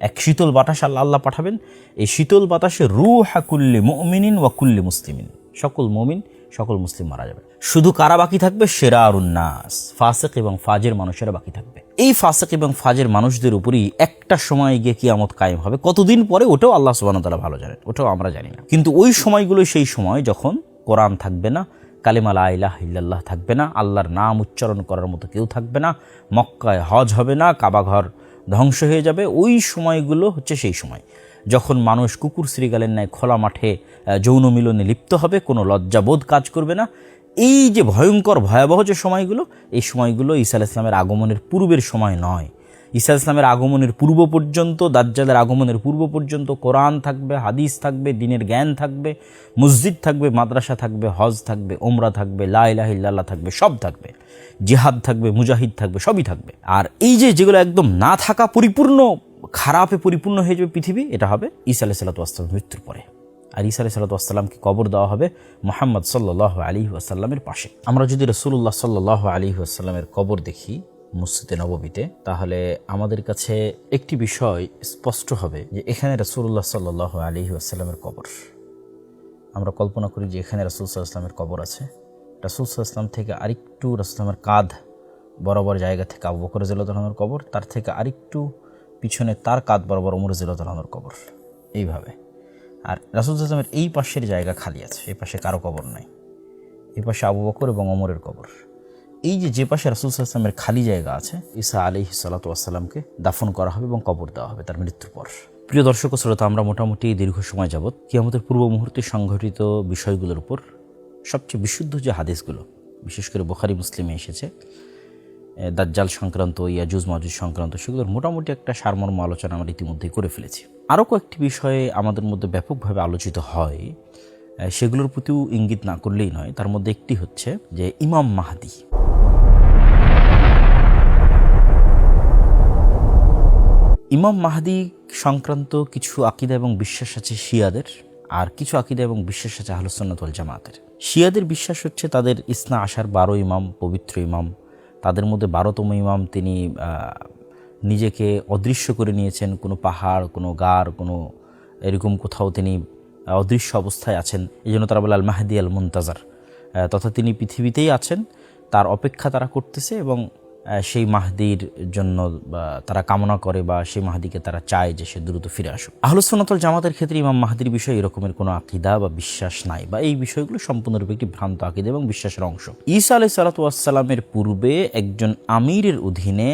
এক শীতল বাতাস আল্লাহ পাঠাবেন। এই শীতল বাতাসে রূহা কুল্লি মুমিনিন ওয়া কুল্লি মুসলিমিন, সকল মুমিন, সকল মুসলিম মারা যাবে। শুধু কারা বাকি থাকবে? শিরারুন নাস, ফাসিক এবং ফাজের মানুষেরা বাকি থাকবে। এই ফাসিক এবং ফাজের মানুষদের উপরই একটা সময় গিয়ে কিয়ামত কায়েম হবে। কতদিন পরে ওটাও আল্লাহ সুবহানাহু ওয়া তাআলা ভালো জানেন, ওটাও আমরা জানি না। কিন্তু ওই সময়গুলো সেই সময় যখন কোরআন থাকবে না, কালিমা লা ইলাহা ইল্লাল্লাহ থাকবে না, আল্লাহর নাম উচ্চারণ করার মতো কেউ থাকবে না, মক্কায় হজ হবে না, কাবা ঘর ধ্বংস হয়ে যাবে। ওই সময়গুলো হচ্ছে সেই সময় যখন মানুষ কুকুর শ্রীগালের ন্যায় খোলা মাঠে যৌন মিলনে লিপ্ত হবে, কোনো লজ্জাবোধ কাজ করবে না। এই যে ভয়ঙ্কর ভয়াবহ যে সময়গুলো, এই সময়গুলো ঈসা আলাইহিস সালামের আগমনের পূর্বের সময় নয়। ঈসা আলাইহিস সালামের আগমনের পূর্ব পর্যন্ত, দাজ্জালের আগমনের পূর্ব পর্যন্ত কোরআন থাকবে, হাদিস থাকবে, দ্বীনের জ্ঞান থাকবে, মসজিদ থাকবে, মাদ্রাসা থাকবে, হজ থাকবে, ওমরা থাকবে, লা ইলাহা ইল্লাল্লাহ থাকবে, সব থাকবে, জিহাদ থাকবে, মুজাহিদ থাকবে, সবই থাকবে। আর এই যে যেগুলো একদম না থাকা, পরিপূর্ণ খারাপে পরিপূর্ণ হয়ে যাবে পৃথিবী, এটা হবে ঈসা আলাইহিস সালামের মৃত্যুর পরে। আর ঈসা আলাইহিস সালামকে কবর দেওয়া হবে মুহাম্মদ সাল্লাল্লাহু আলাইহি ওয়াসাল্লামের পাশে। আমরা যদি রাসূলুল্লাহ সাল্লাল্লাহু আলাইহি ওয়াসাল্লামের কবর দেখি মসজিদে নববীতে, তাহলে আমাদের কাছে একটি বিষয় স্পষ্ট হবে যে এখানে রাসূলুল্লাহ সাল্লাল্লাহু আলাইহি ওয়াসাল্লামের কবর। আমরা কল্পনা করি যে এখানে রাসূল সাল্লাল্লাহু আলাইহি ওয়াসাল্লামের কবর আছে। রাসূল সাল্লাল্লাহু আলাইহি ওয়াসাল্লাম থেকে আরেকটু রাসূলের কাঁধ বরাবর জায়গা থেকে আবু বকর রাদিয়াল্লাহু আনহুর কবর, তার থেকে আরেকটু পিছনে তার কাঁধ বরাবর ওমর রাদিয়াল্লাহু আনহুর কবর, এইভাবে। আর রাসূল সাল্লাল্লাহু আলাইহি ওয়াসাল্লামের এই পাশের জায়গা খালি আছে, এই পাশে কারো কবর নাই, এই পাশে আবু বকর এবং ওমরের কবর। এই যে পাশে রাসূল সাল্লাল্লাহু আলাইহি ওয়াসাল্লামের খালি জায়গা আছে, ঈসা আলাইহিস সালাতু ওয়াসসালামকে দাফন করা হবে এবং কবর দেওয়া হবে তার মৃত্যুর পর। প্রিয় দর্শক ও শ্রোতা, আমরা মোটামুটি দীর্ঘ সময় যাবত কিয়ামতের পূর্ব মুহূর্তে সংঘটিত বিষয়গুলোর উপর সবচেয়ে বিশুদ্ধ যে হাদিসগুলো, বিশেষ করে বুখারী মুসলিমে এসেছে, দাজ্জাল সংক্রান্ত, ইয়াজুজ মাজুজ সংক্রান্ত, সেগুলোর মোটামুটি একটা সারমর্ম আলোচনা আমরা ইতিমধ্যেই করে ফেলেছি। আরও কয়েকটি বিষয়ে আমাদের মধ্যে ব্যাপকভাবে আলোচিত হয়, সেগুলোর প্রতিও ইঙ্গিত না করলেই নয়। তার মধ্যে একটি হচ্ছে যে ইমাম মাহদী। ইমাম মাহদী সংক্রান্ত কিছু আকীদা এবং বিশ্বাস আছে শিয়াদের, আর কিছু আকীদা এবং বিশ্বাস আছে আহলুস সুন্নাত ওয়াল জামাতের। শিয়াদের বিশ্বাস হচ্ছে তাদের ইসনা আশার 12 ইমাম, পবিত্র ইমাম, তাদের মধ্যে 12তম ইমাম তিনি নিজেকে অদৃশ্য করে নিয়েছেন, কোনো পাহাড়, কোনো গার, কোনো এরকম কোথাও তিনি অদৃশ্য অবস্থায় আছেন। এই জন্য তারা বলে আল মাহদি আল মুনতাজার, তথা তিনি পৃথিবীতেই আছেন, তার অপেক্ষা তারা করতেছে এবং সেই মাহদির জন্য তারা কামনা করে বা সেই মাহদিকে তারা চায় যে সে দ্রুত ফিরে আসুক। আহলুস সুন্নাত ওয়াল জামাতের ক্ষেত্রে ইমাম মাহদির বিষয়ে এরকমের কোনো আকীদা বা বিশ্বাস নাই, বা এই বিষয়গুলো সম্পূর্ণরূপে একটি ভ্রান্ত আকীদা এবং বিশ্বাসের অংশ। ঈসা আলাইহিস সালাতু ওয়াস সালামের পূর্বে একজন আমিরের অধীনে,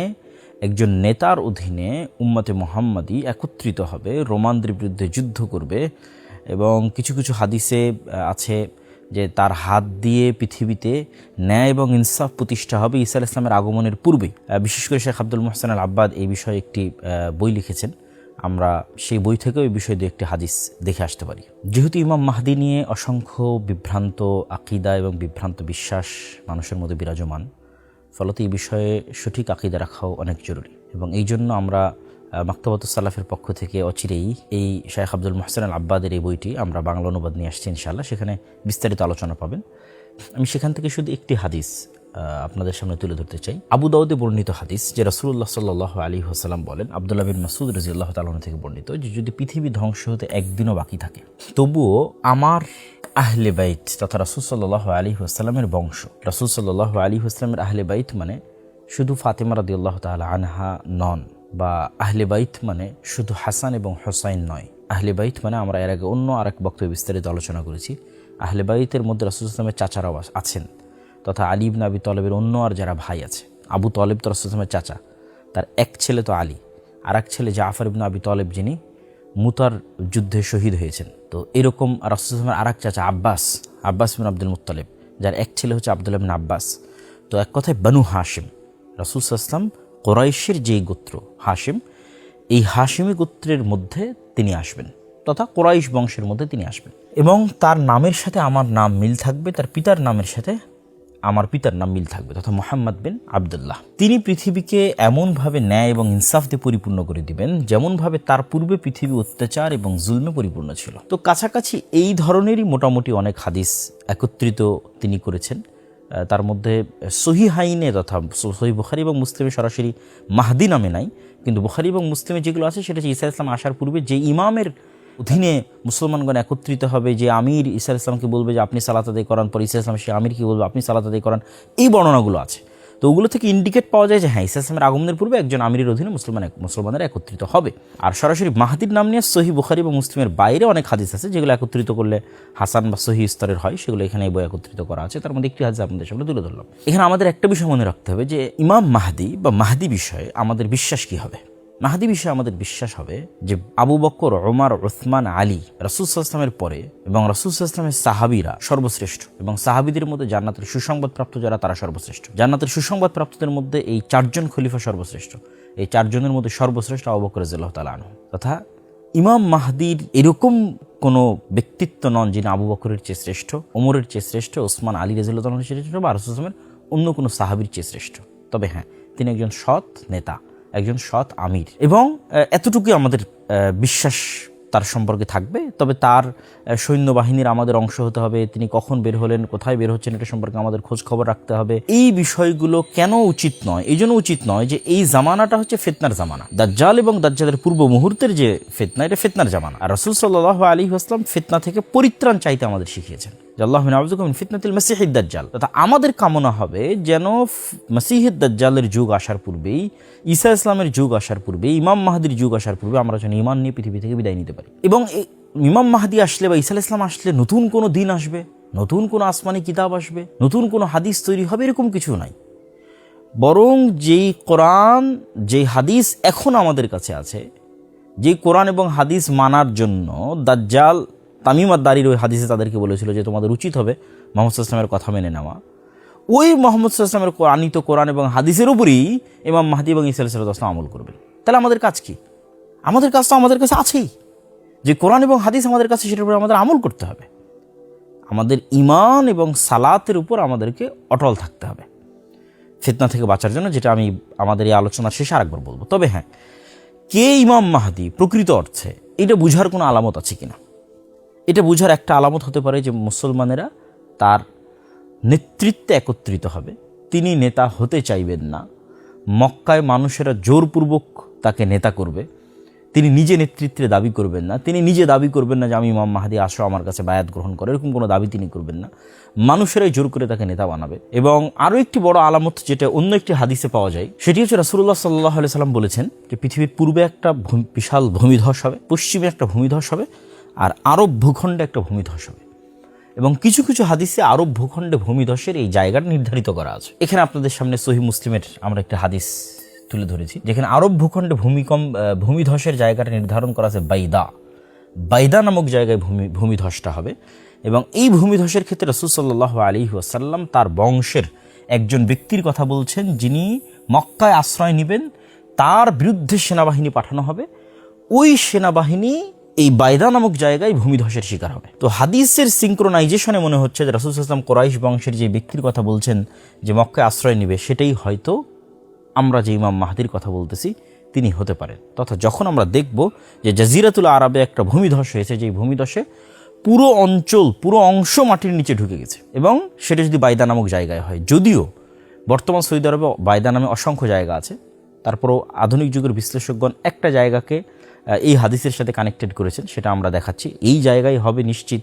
একজন নেতার অধীনে উম্মতে মুহাম্মাদি একত্রিত হবে, রোমানদের বিরুদ্ধে যুদ্ধ করবে, এবং কিছু কিছু হাদিসে আছে যে তার হাত দিয়ে পৃথিবীতে ন্যায় এবং ইনসাফ প্রতিষ্ঠা হবে ঈসা আলাইহিস সালামের আগমনের পূর্বেই। বিশেষ করে শেখ আব্দুল মুহসিন আল আব্বাদ এই বিষয়ে একটি বই লিখেছেন। আমরা সেই বই থেকেও এই বিষয়ে দু একটি হাদিস দেখে আসতে পারি। যেহেতু ইমাম মাহদি নিয়ে অসংখ্য বিভ্রান্ত আকীদা এবং বিভ্রান্ত বিশ্বাস মানুষের মধ্যে বিরাজমান, ফলত এই বিষয়ে সঠিক আকীদা রাখাও অনেক জরুরি, এবং এই জন্য আমরা মাকতাবাতুস সালাফের পক্ষ থেকে অচিরেই এই শেখ আব্দুল মুহসিন আল আব্বাদের এই বইটি আমরা বাংলা অনুবাদ নিয়ে আসছি ইনশাআল্লাহ। সেখানে বিস্তারিত আলোচনা পাবেন। আমি সেখান থেকে শুধু একটি হাদিস আপনাদের সামনে তুলে ধরতে চাই। আবু দাউদে বর্ণিত হাদিস, যে রাসূলুল্লাহ সাল্লাল্লাহু আলাইহি ওয়াসাল্লাম বলেন, আব্দুল্লাহ বিন মাসউদ রাদিয়াল্লাহু তাআলা থেকে বর্ণিত, যে যদি পৃথিবী ধ্বংস হতে একদিনও বাকি থাকে, তবুও আমার আহলে বাইত তথা রাসূল সাল্লাল্লাহু আলাইহি ওয়াসাল্লামের বংশ, রাসূল সাল্লাল্লাহু আলাইহি ওয়াসাল্লামের আহলে বাইত মানে শুধু ফাতেমা রাদিয়াল্লাহু তাআলা আনহা নন, বা আহলে বাইত মানে শুধু হাসান এবং হোসাইন নয়। আহলে বাইত মানে আমরা এর আগে অন্য আরেক বক্তব্যে বিস্তারিত আলোচনা করেছি, আহলে বাইতের মধ্যে রাসূল সাল্লাল্লাহু আলাইহি ওয়াসাল্লামের চাচারাও আছেন, তথা আলী ইবনে আবি তালেবের অন্য আর যারা ভাই আছে। আবু তালেব তো রাসূল সাল্লাল্লাহু আলাইহি ওয়াসাল্লামের চাচা, তার এক ছেলে তো আলী, আর এক ছেলে জাফর ইবনে আবি তালেব, যিনি মুতার যুদ্ধে শহীদ হয়েছেন। তো এরকম রাসূল সাল্লাল্লাহু আলাইহি ওয়াসাল্লামের আরেক চাচা আব্বাস বিন আব্দুল মুত্তালিব, যার এক ছেলে হচ্ছে আব্দুল্লাহ বিন আব্বাস। তো এক কথায় বানু হাশিম, রাসূল সাল্লাল্লাহু আলাইহি ওয়াসাল্লাম কুরাইশের যেই গোত্র হাশিম, এই হাশিমি গোত্রের মধ্যে তিনি আসবেন, তথা কুরাইশ বংশের মধ্যে তিনি আসবেন, এবং তার নামের সাথে আমার নাম মিল থাকবে, তার পিতার নামের সাথে আমার পিতার নাম মিল থাকবে, তথা মুহাম্মদ বিন আবদুল্লাহ। তিনি পৃথিবীকে এমনভাবে ন্যায় এবং ইনসাফ দিয়ে পরিপূর্ণ করে দিবেন যেমনভাবে তার পূর্বে পৃথিবী অত্যাচার এবং জুলমে পরিপূর্ণ ছিল। তো কাছাকাছি এই ধরনেরই মোটামুটি অনেক হাদিস একত্রিত তিনি করেছেন। তার মধ্যে সহিহাইনে তথা সহিহ বুখারী এবং মুসলিমে সরাসরি মাহদি নামে নাই, কিন্তু বুখারী এবং মুসলিমে যেগুলো আছে সেটা হচ্ছে ঈসা আলাইহিস সালাম আসার পূর্বে যে ইমামের অধীনে মুসলমানগণ একত্রিত হবে, যে আমির ঈসা আলাইহিস সালামকে বলবে যে আপনি সালাত আদায় করান, পর ঈসা আলাইহিস সালাম সে আমিরকে বলবে আপনি সালাত আদায় করান, এই বর্ণনাগুলো আছে। তো ওগুলো থেকে ইন্ডিকেট পাওয়া যায় যে হ্যাঁ, ঈসা আলাইহিস সালামের আগমনের পূর্বে একজন আমিরের অধীনে মুসলমানেরা একত্রিত হবে। আর সরাসরি মাহদির নাম নিয়ে সহিহ বুখারী এবং মুসলিমের বাইরে অনেক হাদিস আছে যেগুলো একত্রিত করলে হাসান বা সহিহ স্তরের হয়, সেগুলো এখানে এই বই একত্রিত করা আছে। তার মধ্যে একটি হাদিস আপনাদের সামনে তুলে ধরলাম। এখানে আমাদের একটা বিষয় মনে রাখতে হবে যে ইমাম মাহদি বা মাহদি বিষয়ে আমাদের বিশ্বাস কি হবে। মাহদি বিষয়ে আমাদের বিশ্বাস হবে যে আবু বকর, ওমর, উসমান, আলী রাসূল সাল্লাল্লাহু আলাইহি ওয়াসাল্লামের পরে এবং রাসূল সাল্লাল্লাহু আলাইহি ওয়াসাল্লামের সাহাবীরা সর্বশ্রেষ্ঠ, এবং সাহাবীদের মধ্যে জান্নাতের সুসংবাদপ্রাপ্ত যারা তারা সর্বশ্রেষ্ঠ। জান্নাতের সুসংবাদপ্রাপ্তদের মধ্যে এই চারজন খলিফা সর্বশ্রেষ্ঠ। এই চারজনের মধ্যে সর্বশ্রেষ্ঠ আবু বকর রাদিয়াল্লাহু তাআলা আনহু। তথা ইমাম মাহদির এরকম কোনো ব্যক্তিত্ব নন যিনি আবু বকরের চেয়ে শ্রেষ্ঠ, ওমরের চেয়ে শ্রেষ্ঠ, ওসমান, আলী রাদিয়াল্লাহু তাআলার চেয়ে শ্রেষ্ঠ, বা রাসূল সাল্লাল্লাহু আলাইহি ওয়াসাল্লামের অন্য কোনো সাহাবীর চেয়ে শ্রেষ্ঠ। তবে হ্যাঁ, তিনি একজন সৎ নেতা, একজন সৎ আমির, এবং এতটুকুই আমাদের বিশ্বাস তার সম্পর্কে থাকবে। তবে তার সৈন্যবাহিনীর আমাদের অংশ হতে হবে, তিনি কখন বের হলেন, কোথায় বের হচ্ছেন, এটা সম্পর্কে আমাদের খোঁজ খবর রাখতে হবে। এই বিষয়গুলো কেন উচিত নয়? এই জন্য উচিত নয় যে এই জামানাটা হচ্ছে ফিতনার জামানা। দাজ্জাল এবং দাজ্জালের পূর্ব মুহূর্তের যে ফিতনা, এটা ফিতনার জামানা। আর রাসূল সাল্লাল্লাহু আলাইহি ওয়াসাল্লাম ফিতনা থেকে পরিত্রাণ চাইতে আমাদের শিখিয়েছেন। আল্লাহু নাউযুবিকা মিন ফিতনাতিল মাসিহিদ দাজ্জাল। তথা আমাদের কামনা হবে যেন মাসিহিদ দাজ্জালের যুগ আসার পূর্বেই, ঈসা ইসলামের যুগ আসার পূর্বে, ইমাম মাহদির যুগ আসার পূর্বে আমরা যেন ঈমান নিয়ে পৃথিবী থেকে বিদায় নিতে পারি। এবং ইমাম মাহদি আসলে বা ঈসা আলাইহিস সালাম আসলে নতুন কোনো দিন আসবে, নতুন কোনো আসমানি কিতাব আসবে, নতুন কোনো হাদিস তৈরি হবে, এরকম কিছু নাই। বরং যেই কোরআন, যেই হাদিস এখন আমাদের কাছে আছে, যেই কোরআন এবং হাদিস মানার জন্য দাজ্জাল তামিম আদ-দারির ওই হাদিসে তাদেরকে বলেছিল যে তোমাদের উচিত হবে মুহাম্মদ সাল্লাল্লাহু আলাইহি ওয়াসাল্লামের কথা মেনে নেওয়া, ওই মুহাম্মদ সাল্লাল্লাহু আলাইহি ওয়াসাল্লামের আনিত কোরআন এবং হাদিসের উপরই ইমাম মাহদি এবং ঈসা আলাইহিস সালাম আমল করবেন। তাহলে আমাদের কাজ কি? আমাদের কাজ তো আমাদের কাছে আছেই, যে কোরআন এবং হাদিস আমাদের কাছে, সেটার উপর আমাদের আমল করতে হবে। আমাদের ঈমান এবং সালাতের উপর আমাদেরকে অটল থাকতে হবে ফিতনা থেকে বাঁচার জন্য, যেটা আমি আমাদের এই আলোচনার শেষে আরেকবার বলবো। তবে হ্যাঁ, কে ইমাম মাহদি প্রকৃত অর্থে, এটা বুঝার কোনো আলামত আছে কিনা? এটা বুঝার একটা আলামত হতে পারে যে মুসলমানেরা তার নেতৃত্বে একত্রিত হবে। তিনি নেতা হতে চাইবেন না, মক্কায় মানুষেরা জোরপূর্বক তাকে নেতা করবে, তিনি নিজে নেতৃত্বে দাবি করবেন না, তিনি নিজে দাবি করবেন না যে আমি ইমাম মাহদি আসো আমার কাছে বায়াত গ্রহণ করে, এরকম কোনো দাবি তিনি করবেন না। মানুষেরাই জোর করে তাকে নেতা বানাবে। এবং আরও একটি বড় আলামত যেটা অন্য একটি হাদিসে পাওয়া যায়, সেটি হচ্ছে রাসূলুল্লাহ সাল্লাল্লাহু আলাইহি সাল্লাম বলেছেন যে পৃথিবীর পূর্বে একটা বিশাল ভূমিধস হবে, পশ্চিমে একটা ভূমিধস হবে, আর আরব ভূখণ্ডে একটা ভূমিধস হবে। এবং কিছু কিছু হাদিসে আরব ভূখণ্ডে ভূমিধসের এই জায়গাটা নির্ধারিত করা আছে। এখানে আপনাদের সামনে সহিহ মুসলিমের আমরা একটা হাদিস তুলে ধরেছি, যেখানে আরব ভূখণ্ডে ভূমিধসের জায়গাটা নির্ধারণ করা আছে বাইদা নামক জায়গায় ভূমিধসটা হবে। এবং এই ভূমিধসের ক্ষেত্রে রাসূল সাল্লাল্লাহু আলাইহি ওয়াসাল্লাম তার বংশের একজন ব্যক্তির কথা বলছেন, যিনি মক্কায় আশ্রয় নেবেন, তার বিরুদ্ধে সেনাবাহিনী পাঠানো হবে। ওই সেনাবাহিনী এই বাইদা নামক জায়গায় ভূমিধসের শিকার হবে। তো হাদিসের সিঙ্ক্রোনাইজেশনে মনে হচ্ছে যে রাসূল সাল্লাল্লাহু আলাইহি ওয়াসাল্লাম কুরাইশ বংশের যে ব্যক্তির কথা বলছেন যে মক্কায় আশ্রয় নেবে, সেটাই হয়তো আমরা যে ইমাম মাহদির কথা বলতেছি তিনি হতে পারেন। তথা যখন আমরা দেখব যে জাজিরাতুল আরবে একটা ভূমিধস হয়েছে, যেই ভূমিধসে পুরো অংশ মাটির নিচে ঢুকে গেছে, এবং সেটা যদি বাইদা নামক জায়গায় হয়, যদিও বর্তমান সৌদি আরবে বাইদা নামে অসংখ্য জায়গা আছে, তারপরও আধুনিক যুগের বিশ্লেষকগণ একটা জায়গাকে এই হাদিসের সাথে কানেক্টেড করেছেন, সেটা আমরা দেখাচ্ছি। এই জায়গায় হবে নিশ্চিত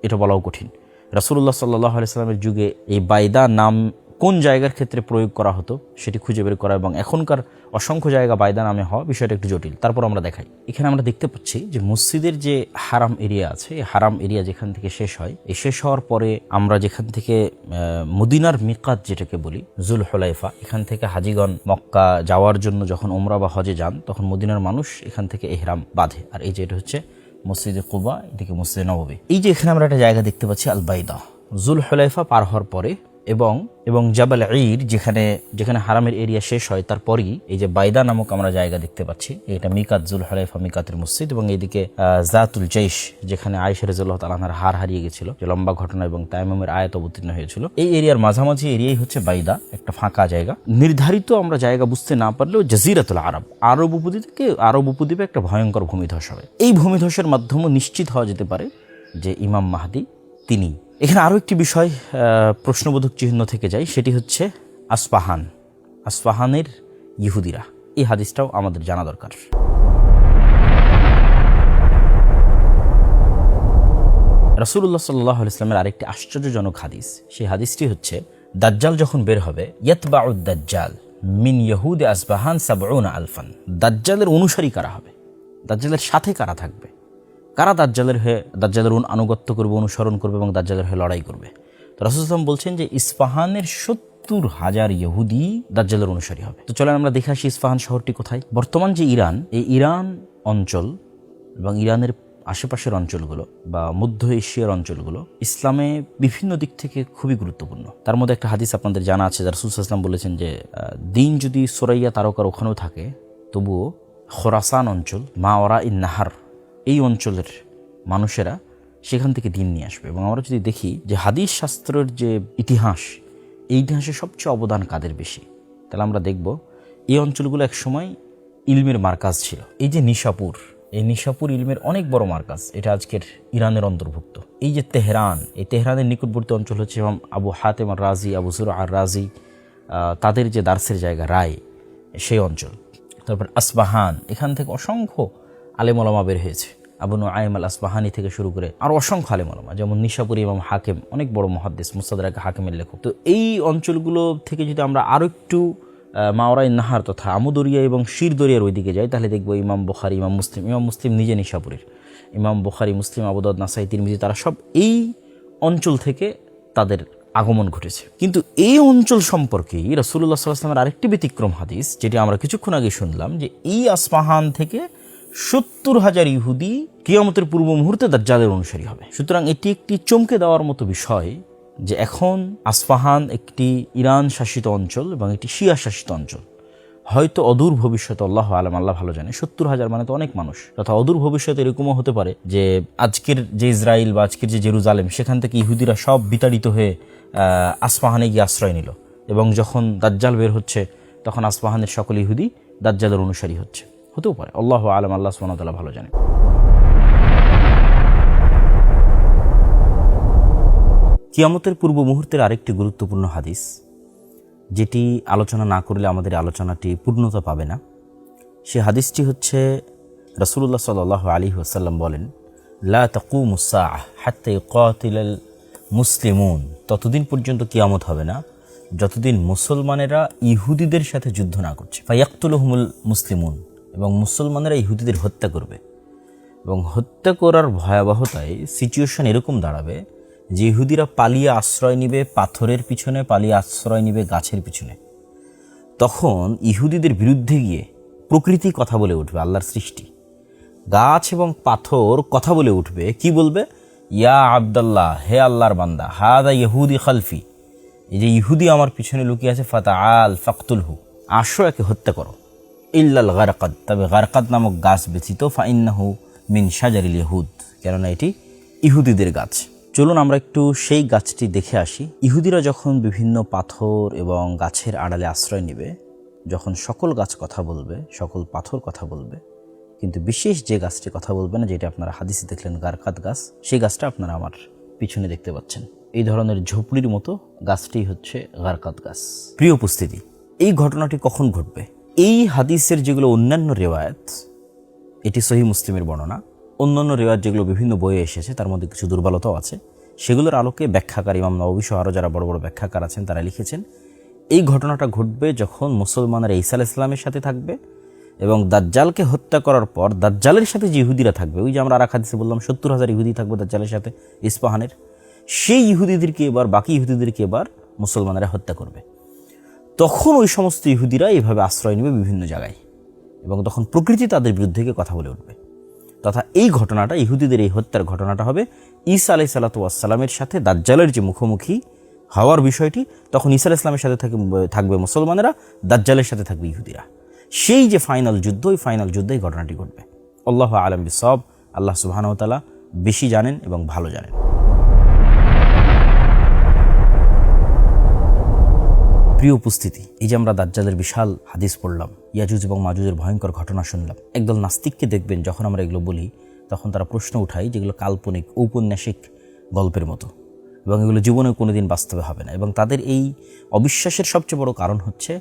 এটা বলাও কঠিন। রাসূলুল্লাহ সাল্লাল্লাহু আলাইহি সাল্লামের যুগে এই বাইদা নাম কোন জায়গার ক্ষেত্রে প্রয়োগ করা হতো সেটি খুঁজে বের করা এবং এখনকার অসংখ্য জায়গা বাইদা নামে হওয়া বিষয়টা একটু জটিল। তারপর আমরা দেখাই, এখানে আমরা দেখতে পাচ্ছি যে মসজিদের যে হারাম এরিয়া আছে, এই হারাম এরিয়া যেখান থেকে শেষ হয়, এই শেষ হওয়ার পরে আমরা যেখান থেকে মদিনার মিকাত যেটাকে বলি জুল হুলাইফা, এখান থেকে হাজিগণ মক্কা যাওয়ার জন্য যখন উমরা বা হজে যান, তখন মদিনার মানুষ এখান থেকে ইহরাম বাঁধে। আর এই যে এটা হচ্ছে মসজিদে কুবা, এদিকে মসজিদে নববী। এই যে এখানে আমরা একটা জায়গা দেখতে পাচ্ছি আল বাইদা, জুল হুলাইফা পার হওয়ার পরে এবং জাবাল ঈদ যেখানে হারামের এরিয়া শেষ হয়, তারপরই এই যে বাইদা নামক আমরা জায়গা দেখতে পাচ্ছি, এটা মিকাত জুল হুলাইফা মিকাতের মসজিদ। এবং এইদিকে জাতুল জাইশ, যেখানে আয়েশা রাদিয়াল্লাহু তাআলা আনহার হার হারিয়ে গেছিল, যে লম্বা ঘটনা এবং তায়াম্মুমের আয়াত অবতীর্ণ হয়েছিল। এই এরিয়ার মাঝামাঝি এরিয়াই হচ্ছে বাইদা, একটা ফাঁকা জায়গা। নির্ধারিত আমরা জায়গা বুঝতে না পারলেও জাজিরাতুল আরব, আরব উপদ্বীপে একটা ভয়ঙ্কর ভূমিধস হবে। এই ভূমিধসের মাধ্যমে নিশ্চিত হওয়া যেতে পারে যে ইমাম মাহদি তিনি। এখানে আরও একটি বিষয় প্রশ্নবোধক চিহ্ন থেকে যায়, সেটি হচ্ছে আসফাহানের ইহুদিরা। এই হাদিসটাও আমাদের জানা দরকার। রাসূলুল্লাহ সাল্লাল্লাহু আলাইহি ওয়াসাল্লামের আরেকটি আশ্চর্যজনক হাদিস, সেই হাদিসটি হচ্ছে দাজ্জাল যখন বের হবে, ইয়াতবাউদ দাজ্জাল মিন ইয়াহুদি আসবাহান ৭০ আলফান। দাজ্জালের অনুসারী কারা হবে, দাজ্জালের সাথে কারা থাকবে, কারা দাজ্জালের আনুগত্য করবে, অনুসরণ করবে এবং দাজ্জালের হয়ে লড়াই করবে। তো রাসূল সাল্লাল্লাহু আলাইহি ওয়াসাল্লাম বলছেন যে ইস্পাহানের ৭০,০০০ ইহুদি দাজ্জালের অনুসারী হবে। তো চলেন আমরা দেখে আসি ইস্পাহান শহরটি কোথায়। বর্তমান যে ইরান, এই ইরান অঞ্চল এবং ইরানের আশেপাশের অঞ্চলগুলো বা মধ্য এশিয়ার অঞ্চলগুলো ইসলামে বিভিন্ন দিক থেকে খুবই গুরুত্বপূর্ণ। তার মধ্যে একটা হাদিস আপনাদের জানা আছে, রাসূল সাল্লাল্লাহু আলাইহি ওয়াসাল্লাম বলেছেন যে দিন যদি সুরাইয়া তারকার ওখানেও থাকে, তবুও খোরাসান অঞ্চল, মাওয়ারা ইন নাহার, এই অঞ্চলের মানুষেরা সেখান থেকে দিন নিয়ে আসবে। এবং আমরা যদি দেখি যে হাদিস শাস্ত্রের যে ইতিহাস, এই ইতিহাসে সবচেয়ে অবদান কাদের বেশি, তাহলে আমরা দেখব এই অঞ্চলগুলো একসময় ইলমের মার্কাজ ছিল। এই যে নিশাপুর, এই নিশাপুর ইলমের অনেক বড় মার্কাজ, এটা আজকের ইরানের অন্তর্ভুক্ত। এই যে তেহরান, এই তেহরানের নিকটবর্তী অঞ্চল হচ্ছে এবং আবু হাতেম আর রাজি, আবু জুর আর রাজি, তাদের যে দার্সের জায়গা রায়, সেই অঞ্চল। তারপর আসবাহান, এখান থেকে অসংখ্য আলেম ওলামা বের হয়েছে, আবু নুআইম আল আসবাহানি থেকে শুরু করে আরও অসংখ্য আলেম ওলামা, যেমন নিশাপুরি ইমাম হাকিম, অনেক বড় মুহাদ্দিস, মুস্তাদরাক হাকিমের লেখক। তো এই অঞ্চলগুলো থেকে যদি আমরা আরও একটু মাওরাই নাহার তথা আমুদরিয়া এবং শিরদরিয়ার ওইদিকে যাই, তাহলে দেখবো ইমাম বুখারী, ইমাম মুসলিম নিজে নিশাপুরের, ইমাম বুখারী, মুসলিম, আবু দাউদ, নাসাই, তিরমিজি, তারা সব এই অঞ্চল থেকে তাদের আগমন ঘটেছে। কিন্তু এই অঞ্চল সম্পর্কেই রাসূলুল্লাহ সাল্লাল্লাহু আলাইহি ওয়াসাল্লামের আরেকটি ব্যতিক্রম হাদিস, যেটি আমরা কিছুক্ষণ আগে শুনলাম, যে এই আসফাহান থেকে ৭০,০০০ ইহুদি কিয়ামতের পূর্ব মুহূর্তে দাজ্জালের অনুসারী হবে। সুতরাং এটি একটি চমকে দেওয়ার মতো বিষয় যে এখন আসফাহান একটি ইরান শাসিত অঞ্চল এবং একটি শিয়া শাসিত অঞ্চল। হয়তো অদূর ভবিষ্যতে, আল্লাহু আলাম, আল্লাহ ভালো জানে, ৭০,০০০ মানে তো অনেক মানুষ, তথা অদূর ভবিষ্যতে এরকমও হতে পারে যে আজকের যে ইসরায়েল বা আজকের যে জেরুজালেম, সেখান থেকে ইহুদিরা সব বিতাড়িত হয়ে আসফাহানে গিয়ে আশ্রয় নিল, এবং যখন দাজ্জাল বের হচ্ছে তখন আসফাহানের সকল ইহুদি দাজ্জালের অনুসারী হচ্ছে। হতেও পারে, আল্লাহু আলাম, আল্লাহ সুবহানাহু ওয়া তাআলা ভালো জানে। কিয়ামতের পূর্ব মুহূর্তের আরেকটি গুরুত্বপূর্ণ হাদিস, যেটি আলোচনা না করলে আমাদের আলোচনাটি পূর্ণতা পাবে না, সে হাদিসটি হচ্ছে রাসূলুল্লাহ সাল্লাল্লাহু আলাইহি ওয়াসাল্লাম বলেন, লা তাকুমুস সাআহ হাত্তা ইউকাতিলাল মুসলিমুন, ততদিন পর্যন্ত কিয়ামত হবে না যতদিন মুসলমানেরা ইহুদিদের সাথে যুদ্ধ না করছে। ফায়াকতুলুহুমুল মুসলিমুন, এবং মুসলমানেরা ইহুদিদের হত্যা করবে। এবং হত্যা করার ভয়াবহতায় সিচুয়েশন এরকম দাঁড়াবে যে ইহুদিরা পালিয়ে আশ্রয় নিবে পাথরের পিছনে, পালিয়ে আশ্রয় নিবে গাছের পিছনে। তখন ইহুদিদের বিরুদ্ধে গিয়ে প্রকৃতি কথা বলে উঠবে, আল্লাহর সৃষ্টি গাছ এবং পাথর কথা বলে উঠবে। কি বলবে? ইয়া আব্দাল্লাহ, হে আল্লাহর বান্দা, হাদা ইহুদি খালফি, এই যে ইহুদি আমার পিছনে লুকিয়ে আছে, ফাতাআল ফাকতুলহু, আসো একে হত্যা করো। ইল্লাল গারকাদ, তবে গারকাদ নামক গাছ ব্যতীত, ফাইন্নাহু মিন শাজারিল ইহুদ, কেননা এটি ইহুদিদের গাছ। চলুন আমরা একটু সেই গাছটি দেখে আসি। ইহুদিরা যখন বিভিন্ন পাথর এবং গাছের আড়ালে আশ্রয় নেবে, যখন সকল গাছ কথা বলবে, সকল পাথর কথা বলবে, কিন্তু বিশেষ যে গাছটি কথা বলবে না, যেটা আপনারা হাদিসে দেখলেন গারকাদ গাছ, সেই গাছটা আপনারা আমার পিছনে দেখতে পাচ্ছেন। এই ধরনের ঝোপড়ির মতো গাছটি হচ্ছে গারকাদ গাছ। প্রিয় উপস্থিতি, এই ঘটনাটি কখন ঘটবে? এই হাদিসের যেগুলো অন্যান্য রেওয়ায়াত, এটি সহিহ মুসলিমের বর্ণনা, অন্যান্য রেওয়ায়াত যেগুলো বিভিন্ন বইয়ে এসেছে তার মধ্যে কিছু দুর্বলতাও আছে, সেগুলোর আলোকে ব্যাখ্যাকার ইমাম নববী সহ আরও যারা বড় বড় ব্যাখ্যাকার আছেন তারা লিখেছেন এই ঘটনাটা ঘটবে যখন মুসলমানেরা ঈসা আলাইহিস সালামের সাথে থাকবে এবং দাজ্জালকে হত্যা করার পর দাজ্জালের সাথে যে ইহুদিরা থাকবে, ওই যে আমরা আর এক হাদিসে বললাম 70,000 ইহুদি থাকবে দাজ্জালের সাথে ইস্পাহানের, সেই ইহুদিদেরকে এবার, বাকি ইহুদিদেরকে এবার মুসলমানেরা হত্যা করবে। তখন ওই সমস্ত ইহুদিরা এইভাবে আশ্রয় নেবে বিভিন্ন জায়গায়, এবং তখন প্রকৃতি তাদের বিরুদ্ধে গিয়ে কথা বলে উঠবে। তথা এই ঘটনাটা, ইহুদিদের এই হত্যার ঘটনাটা হবে ঈসা আলাইহিস সালাতু ওয়াস সালামের সাথে দাজ্জালের যে মুখোমুখি হওয়ার বিষয়টি, তখন ঈসা আলাইহিস সালামের সাথে থাকবে মুসলমানেরা, দাজ্জালের সাথে থাকবে ইহুদিরা। সেই যে ফাইনাল যুদ্ধ, ওই ফাইনাল যুদ্ধে এই ঘটনাটি ঘটবে। আল্লাহু আ'লাম বিসওয়াব। আল্লাহ সুবহানাহু ওয়া তাআলা বেশি জানেন এবং ভালো জানেন। প্রিয় উপস্থিতি, এই যে আমরা দাজ্জালের বিশাল হাদিস পড়লাম, ইয়াজুজ এবং মাজুজের ভয়ঙ্কর ঘটনা শুনলাম, একদল নাস্তিককে দেখবেন যখন আমরা এগুলো বলি তখন তারা প্রশ্ন উঠায় যেগুলো কাল্পনিক, ঔপন্যাসিক গল্পের মতো, এবং এগুলো জীবনে কোনোদিন বাস্তবে হবে না। এবং তাদের এই অবিশ্বাসের সবচেয়ে বড় কারণ হচ্ছে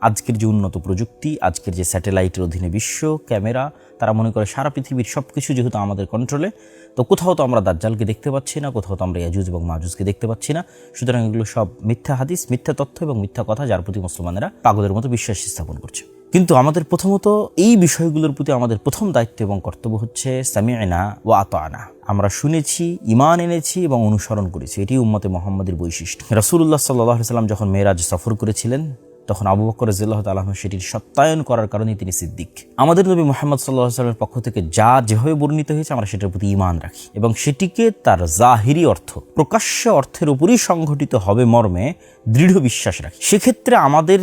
আজকের যে উন্নত প্রযুক্তি, আজকের যে স্যাটেলাইটের অধীনে বিশ্ব, ক্যামেরা, তারা মনে করে সারা পৃথিবীর সব কিছু যেহেতু আমাদের কন্ট্রোলে, তো কোথাও তো আমরা দাজ্জালকে দেখতে পাচ্ছি না, কোথাও তো আমরা ইয়াজুজ এবং মাজুজকে দেখতে পাচ্ছি না, সুতরাং এগুলো সব মিথ্যা হাদিস, মিথ্যা তথ্য এবং মিথ্যা কথা, যার প্রতি মুসলমানেরা পাগলের মতো বিশ্বাস স্থাপন করছে। কিন্তু আমাদের প্রথমত এই বিষয়গুলোর প্রতি আমাদের প্রথম দায়িত্ব এবং কর্তব্য হচ্ছে সামি'না ওয়া আতা'না, আমরা শুনেছি, ঈমান এনেছি এবং অনুসরণ করেছি। এটি উম্মতে মুহাম্মাদের বৈশিষ্ট্য। রাসূলুল্লাহ সাল্লাল্লাহু আলাইহি ওয়াসাল্লাম যখন মেরাজ সফর করেছিলেন, তখন আবু বকর রাদিয়াল্লাহু তাআলা আনহু সেটির সত্যায়ন করার কারণে তিনি সিদ্দিক। আমাদের নবী মুহাম্মদ সাল্লাল্লাহু আলাইহি ওয়াসাল্লামের পক্ষ থেকে যা যেভাবে বর্ণিত হয়েছে, আমরা সেটার প্রতি ঈমান রাখি এবং সেটিকে তার জাহিরি অর্থ, প্রকাশ্য অর্থের উপরই সংঘটিত হবে মর্মে দৃঢ় বিশ্বাস রাখি। সেক্ষেত্রে আমাদের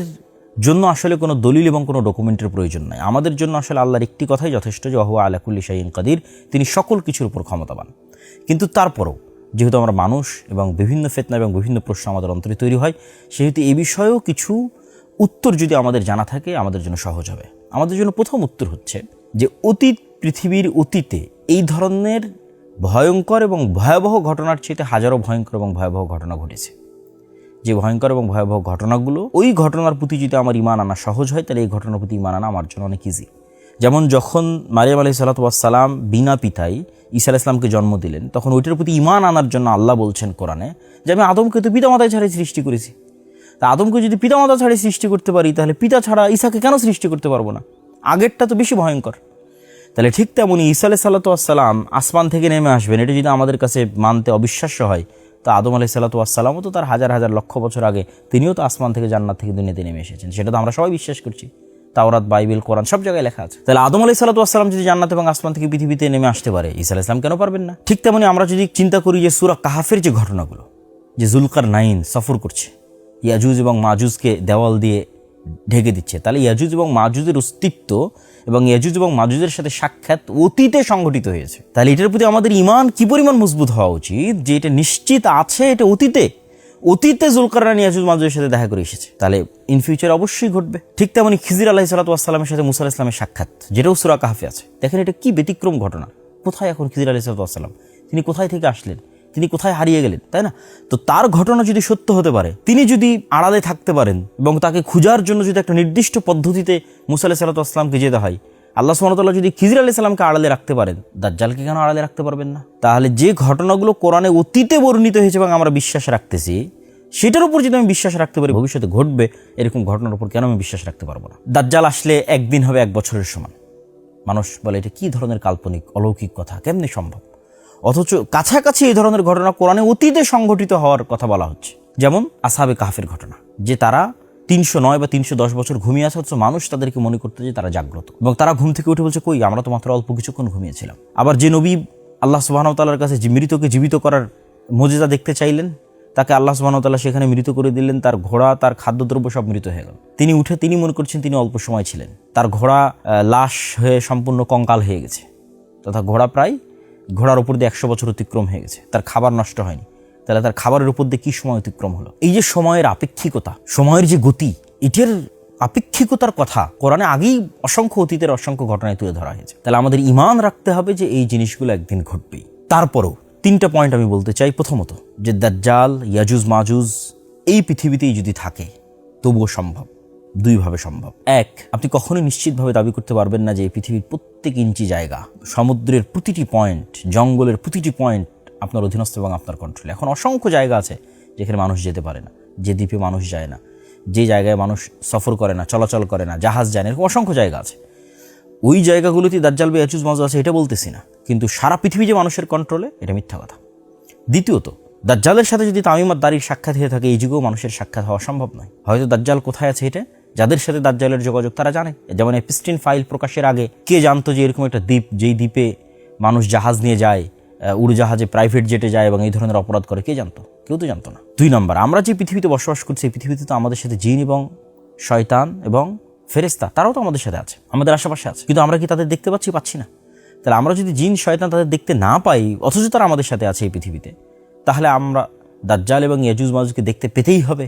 জন্য আসলে কোনো দলিল এবং কোনো ডকুমেন্টের প্রয়োজন নাই। আমাদের জন্য আসলে আল্লাহর একটি কথাই যথেষ্ট, যে ওয়া হুয়া আলা কুল্লি শাইইন কাদির, তিনি সকল কিছুর উপর ক্ষমতাবান। কিন্তু তারপরও যেহেতু আমরা মানুষ এবং বিভিন্ন ফিতনা এবং বিভিন্ন প্রশ্ন আমাদের অন্তরে তৈরি হয়, সেহেতু এই বিষয়েও কিছু উত্তর যদি আমাদের জানা থাকে আমাদের জন্য সহজ হবে। আমাদের জন্য প্রথম উত্তর হচ্ছে যে অতীত, পৃথিবীর অতীতে এই ধরনের ভয়ঙ্কর এবং ভয়াবহ ঘটনার চেয়ে হাজারো ভয়ঙ্কর এবং ভয়াবহ ঘটনা ঘটেছে। যে ভয়ঙ্কর এবং ভয়াবহ ঘটনাগুলো, ওই ঘটনার প্রতি যদি আমার ঈমান আনা সহজ হয়, তাহলে এই ঘটনার প্রতি ঈমান আনা আমার জন্য অনেক ইজি। যেমন যখন মারিয়াম আলাইহিস সালাতু ওয়াস সালাম বিনা পিতায় ঈসা আলাইহিস সালামকে জন্ম দিলেন, তখন ওইটার প্রতি ঈমান আনার জন্য আল্লাহ বলছেন কোরআনে যে আমি আদমকে তো পিতামাতা ছাড়াই সৃষ্টি করেছি। তা আদমকে যদি পিতামাতা ছাড়াই সৃষ্টি করতে পারি, তাহলে পিতা ছাড়া ঈসাকে কেন সৃষ্টি করতে পারবো না? আগেরটা তো বেশি ভয়ঙ্কর। তাহলে ঠিক তেমনই ঈসা আলাইহিস সালাতু ওয়াস সালাম আসমান থেকে নেমে আসবেন, এটা যদি আমাদের কাছে মানতে অবিশ্বাস্য হয়, তো আদম আলাইহিস সালাতু ওয়াস সালামও তো তার হাজার হাজার লক্ষ বছর আগে তিনিও তো আসমান থেকে, জান্নাত থেকে দুনিয়াতে নেমে এসেছেন। সেটা তো আমরা সবাই বিশ্বাস করছি, তাওরাত, বাইবেল, কোরআন সব জায়গায় লেখা আছে। তাহলে আদম আলাইহিস সালাতু ওয়াস সালাম যদি জান্নাত এবং আসমান থেকে পৃথিবীতে নেমে আসতে পারে, ঈসা আলাইহিস সালাম কেন পারবেন না? ঠিক তেমনি আমরা যদি চিন্তা করি যে সূরা কাহাফের যে ঘটনাগুলো, যে যুলকারনাইন সফর করছে, ইয়াজুজ এবং মাজুজকে দেওয়াল দিয়ে ঢেকে দিচ্ছে, তাহলে ইয়াজুজ এবং মাজুজের অস্তিত্ব এবং ইয়াজুজ এবং মাজুজের সাথে সাক্ষাৎ অতীতে সংঘটিত হয়েছে। তাহলে এটার প্রতি আমাদের ঈমান কি পরিমাণ মজবুত হওয়া উচিত যে এটা নিশ্চিত আছে, এটা অতীতে যুলকারনাইন ইয়াজুজ মাজুজের সাথে দেখা করে এসেছে, তাহলে ইন ফিউচার অবশ্যই ঘটবে। ঠিক তেমনি খিজির আলাইহিস সালাতু ওয়াস সালামের সাথে মুসা আলাইহিস সালামের সাক্ষাৎ, যেটাও সূরা কাহফে আছে। দেখেন এটা কি ব্যতিক্রম ঘটনা। কোথায় এখন খিজির আলাইহিস সালাতু ওয়াস সালাম? তিনি কোথায় থেকে আসলেন? তিনি কোথায় হারিয়ে গেলেন, তাই না? তো তার ঘটনা যদি সত্য হতে পারে, তিনি যদি আড়ালে থাকতে পারেন এবং তাকে খোঁজার জন্য যদি একটা নির্দিষ্ট পদ্ধতিতে মুসা আলাইহিস সালাতু ওয়াস সালামকে যেতে হয়, আল্লাহ সুবহানাহু ওয়া তাআলা যদি খিজির আলাইহিস সালামকে আড়ালে রাখতে পারেন, দাজ্জালকে কেন আড়ালে রাখতে পারবেন না? তাহলে যে ঘটনাগুলো কোরআনে অতীতে বর্ণিত হয়েছে এবং আমরা বিশ্বাস রাখতেছি, সেটার উপর যদি আমি বিশ্বাস রাখতে পারি ভবিষ্যতে ঘটবে এরকম ঘটনার উপর, কেন আমি বিশ্বাস রাখতে পারবো না? দাজ্জাল আসলে একদিন হবে 1 বছরের সমান। মানুষ বলে এটা কি ধরনের কাল্পনিক অলৌকিক কথা, কেমনে সম্ভব? অথচ কাছাকাছি এই ধরনের ঘটনা কোরআনে অতীতে সংঘটিত হওয়ার কথা বলা হচ্ছে। যেমন আসহাবে কাহফের ঘটনা, যে তারা 309 বা 310 বছর ঘুমিয়ে আছে, অথচ মানুষ তাদেরকে মনে করতে যে তারা জাগ্রত, এবং তারা ঘুম থেকে উঠে বলছে কই, আমরা তো মাত্র অল্প কিছুক্ষণ ঘুমিয়েছিলাম। আবার যে নবী আল্লাহ সুবহানাহু ওয়া তাআলার কাছে মৃতকে জীবিত করার মুজিজা দেখতে চাইলেন, তাকে আল্লাহ সুবহানাহু ওয়া তাআলা সেখানে মৃত করে দিলেন, তার ঘোড়া, তার খাদ্যদ্রব্য সব মৃত হয়ে গেল। তিনি উঠে তিনি মনে করছেন তিনি অল্প সময় ছিলেন, তার ঘোড়া লাশ হয়ে সম্পূর্ণ কঙ্কাল হয়ে গেছে, তথা ঘোড়ার উপর দিয়ে 100 বছর অতিক্রম হয়ে গেছে, তার খাবার নষ্ট হয়নি। তাহলে তার খাবারের উপর দিয়ে কি সময় অতিক্রম হলো? এই যে সময়ের আপেক্ষিকতা, সময়ের যে গতি, এটার আপেক্ষিকতার কথা কোরআনে আগেই অসংখ্য অতীতের অসংখ্য ঘটনায় তুলে ধরা হয়েছে। তাহলে আমাদের ঈমান রাখতে হবে যে এই জিনিসগুলো একদিন ঘটবেই। তারপরও 3টা পয়েন্ট আমি বলতে চাই। প্রথমত, যে দাজ্জাল, ইয়াজুজ মাজুজ এই পৃথিবীতেই যদি থাকে তবুও সম্ভব, 2 ভাবে সম্ভব। 1, আপনি কখনোই নিশ্চিতভাবে দাবি করতে পারবেন না যে এই পৃথিবীর প্রত্যেক ইঞ্চি জায়গা, সমুদ্রের প্রতিটি পয়েন্ট, জঙ্গলের প্রতিটি পয়েন্ট আপনার অধীনস্থ এবং আপনার কন্ট্রোলে। এখন অসংখ্য জায়গা আছে যেখানে মানুষ যেতে পারে না, যে দ্বীপে মানুষ যায় না, যে জায়গায় মানুষ সফর করে না, চলাচল করে না, জাহাজ যায় না, এরকম অসংখ্য জায়গা আছে। ওই জায়গাগুলোতে দাজ্জাল বা ইয়াজুজ মাজুজ আছে এটা বলতেছি না, কিন্তু সারা পৃথিবী যে মানুষের কন্ট্রোলে, এটা মিথ্যা কথা। দ্বিতীয়ত, দাজ্জালের সাথে যদি তামিম আদ-দারির সাক্ষাৎ হয়ে থাকে, এই যুগেও মানুষের সাক্ষাৎ হওয়া সম্ভব নয়। হয়তো দাজ্জাল কোথায় আছে এটা যাদের সাথে দাজ্জালের যোগাযোগ তারা জানে। যেমন এপিস্টিন ফাইল প্রকাশের আগে কে জানতো যে এরকম একটা দ্বীপ, যেই দ্বীপে মানুষ জাহাজ নিয়ে যায়, উড়োজাহাজে, প্রাইভেট জেটে যায় এবং এই ধরনের অপরাধ করে? কে জানতো? কেউ তো জানতো না। 2 নম্বর, আমরা যে পৃথিবীতে বসবাস করছি, এই পৃথিবীতে তো আমাদের সাথে জিন এবং শয়তান এবং ফেরেশতা, তারাও তো আমাদের সাথে আছে, আমাদের আশেপাশে আছে, কিন্তু আমরা কি তাদের দেখতে পাচ্ছি না? তাহলে আমরা যদি জিন শয়তান তাদের দেখতে না পাই, অথচ তারা আমাদের সাথে আছে এই পৃথিবীতে, তাহলে আমরা দাজ্জাল এবং ইয়াজুজ মাজুজকে দেখতে পেতেই হবে?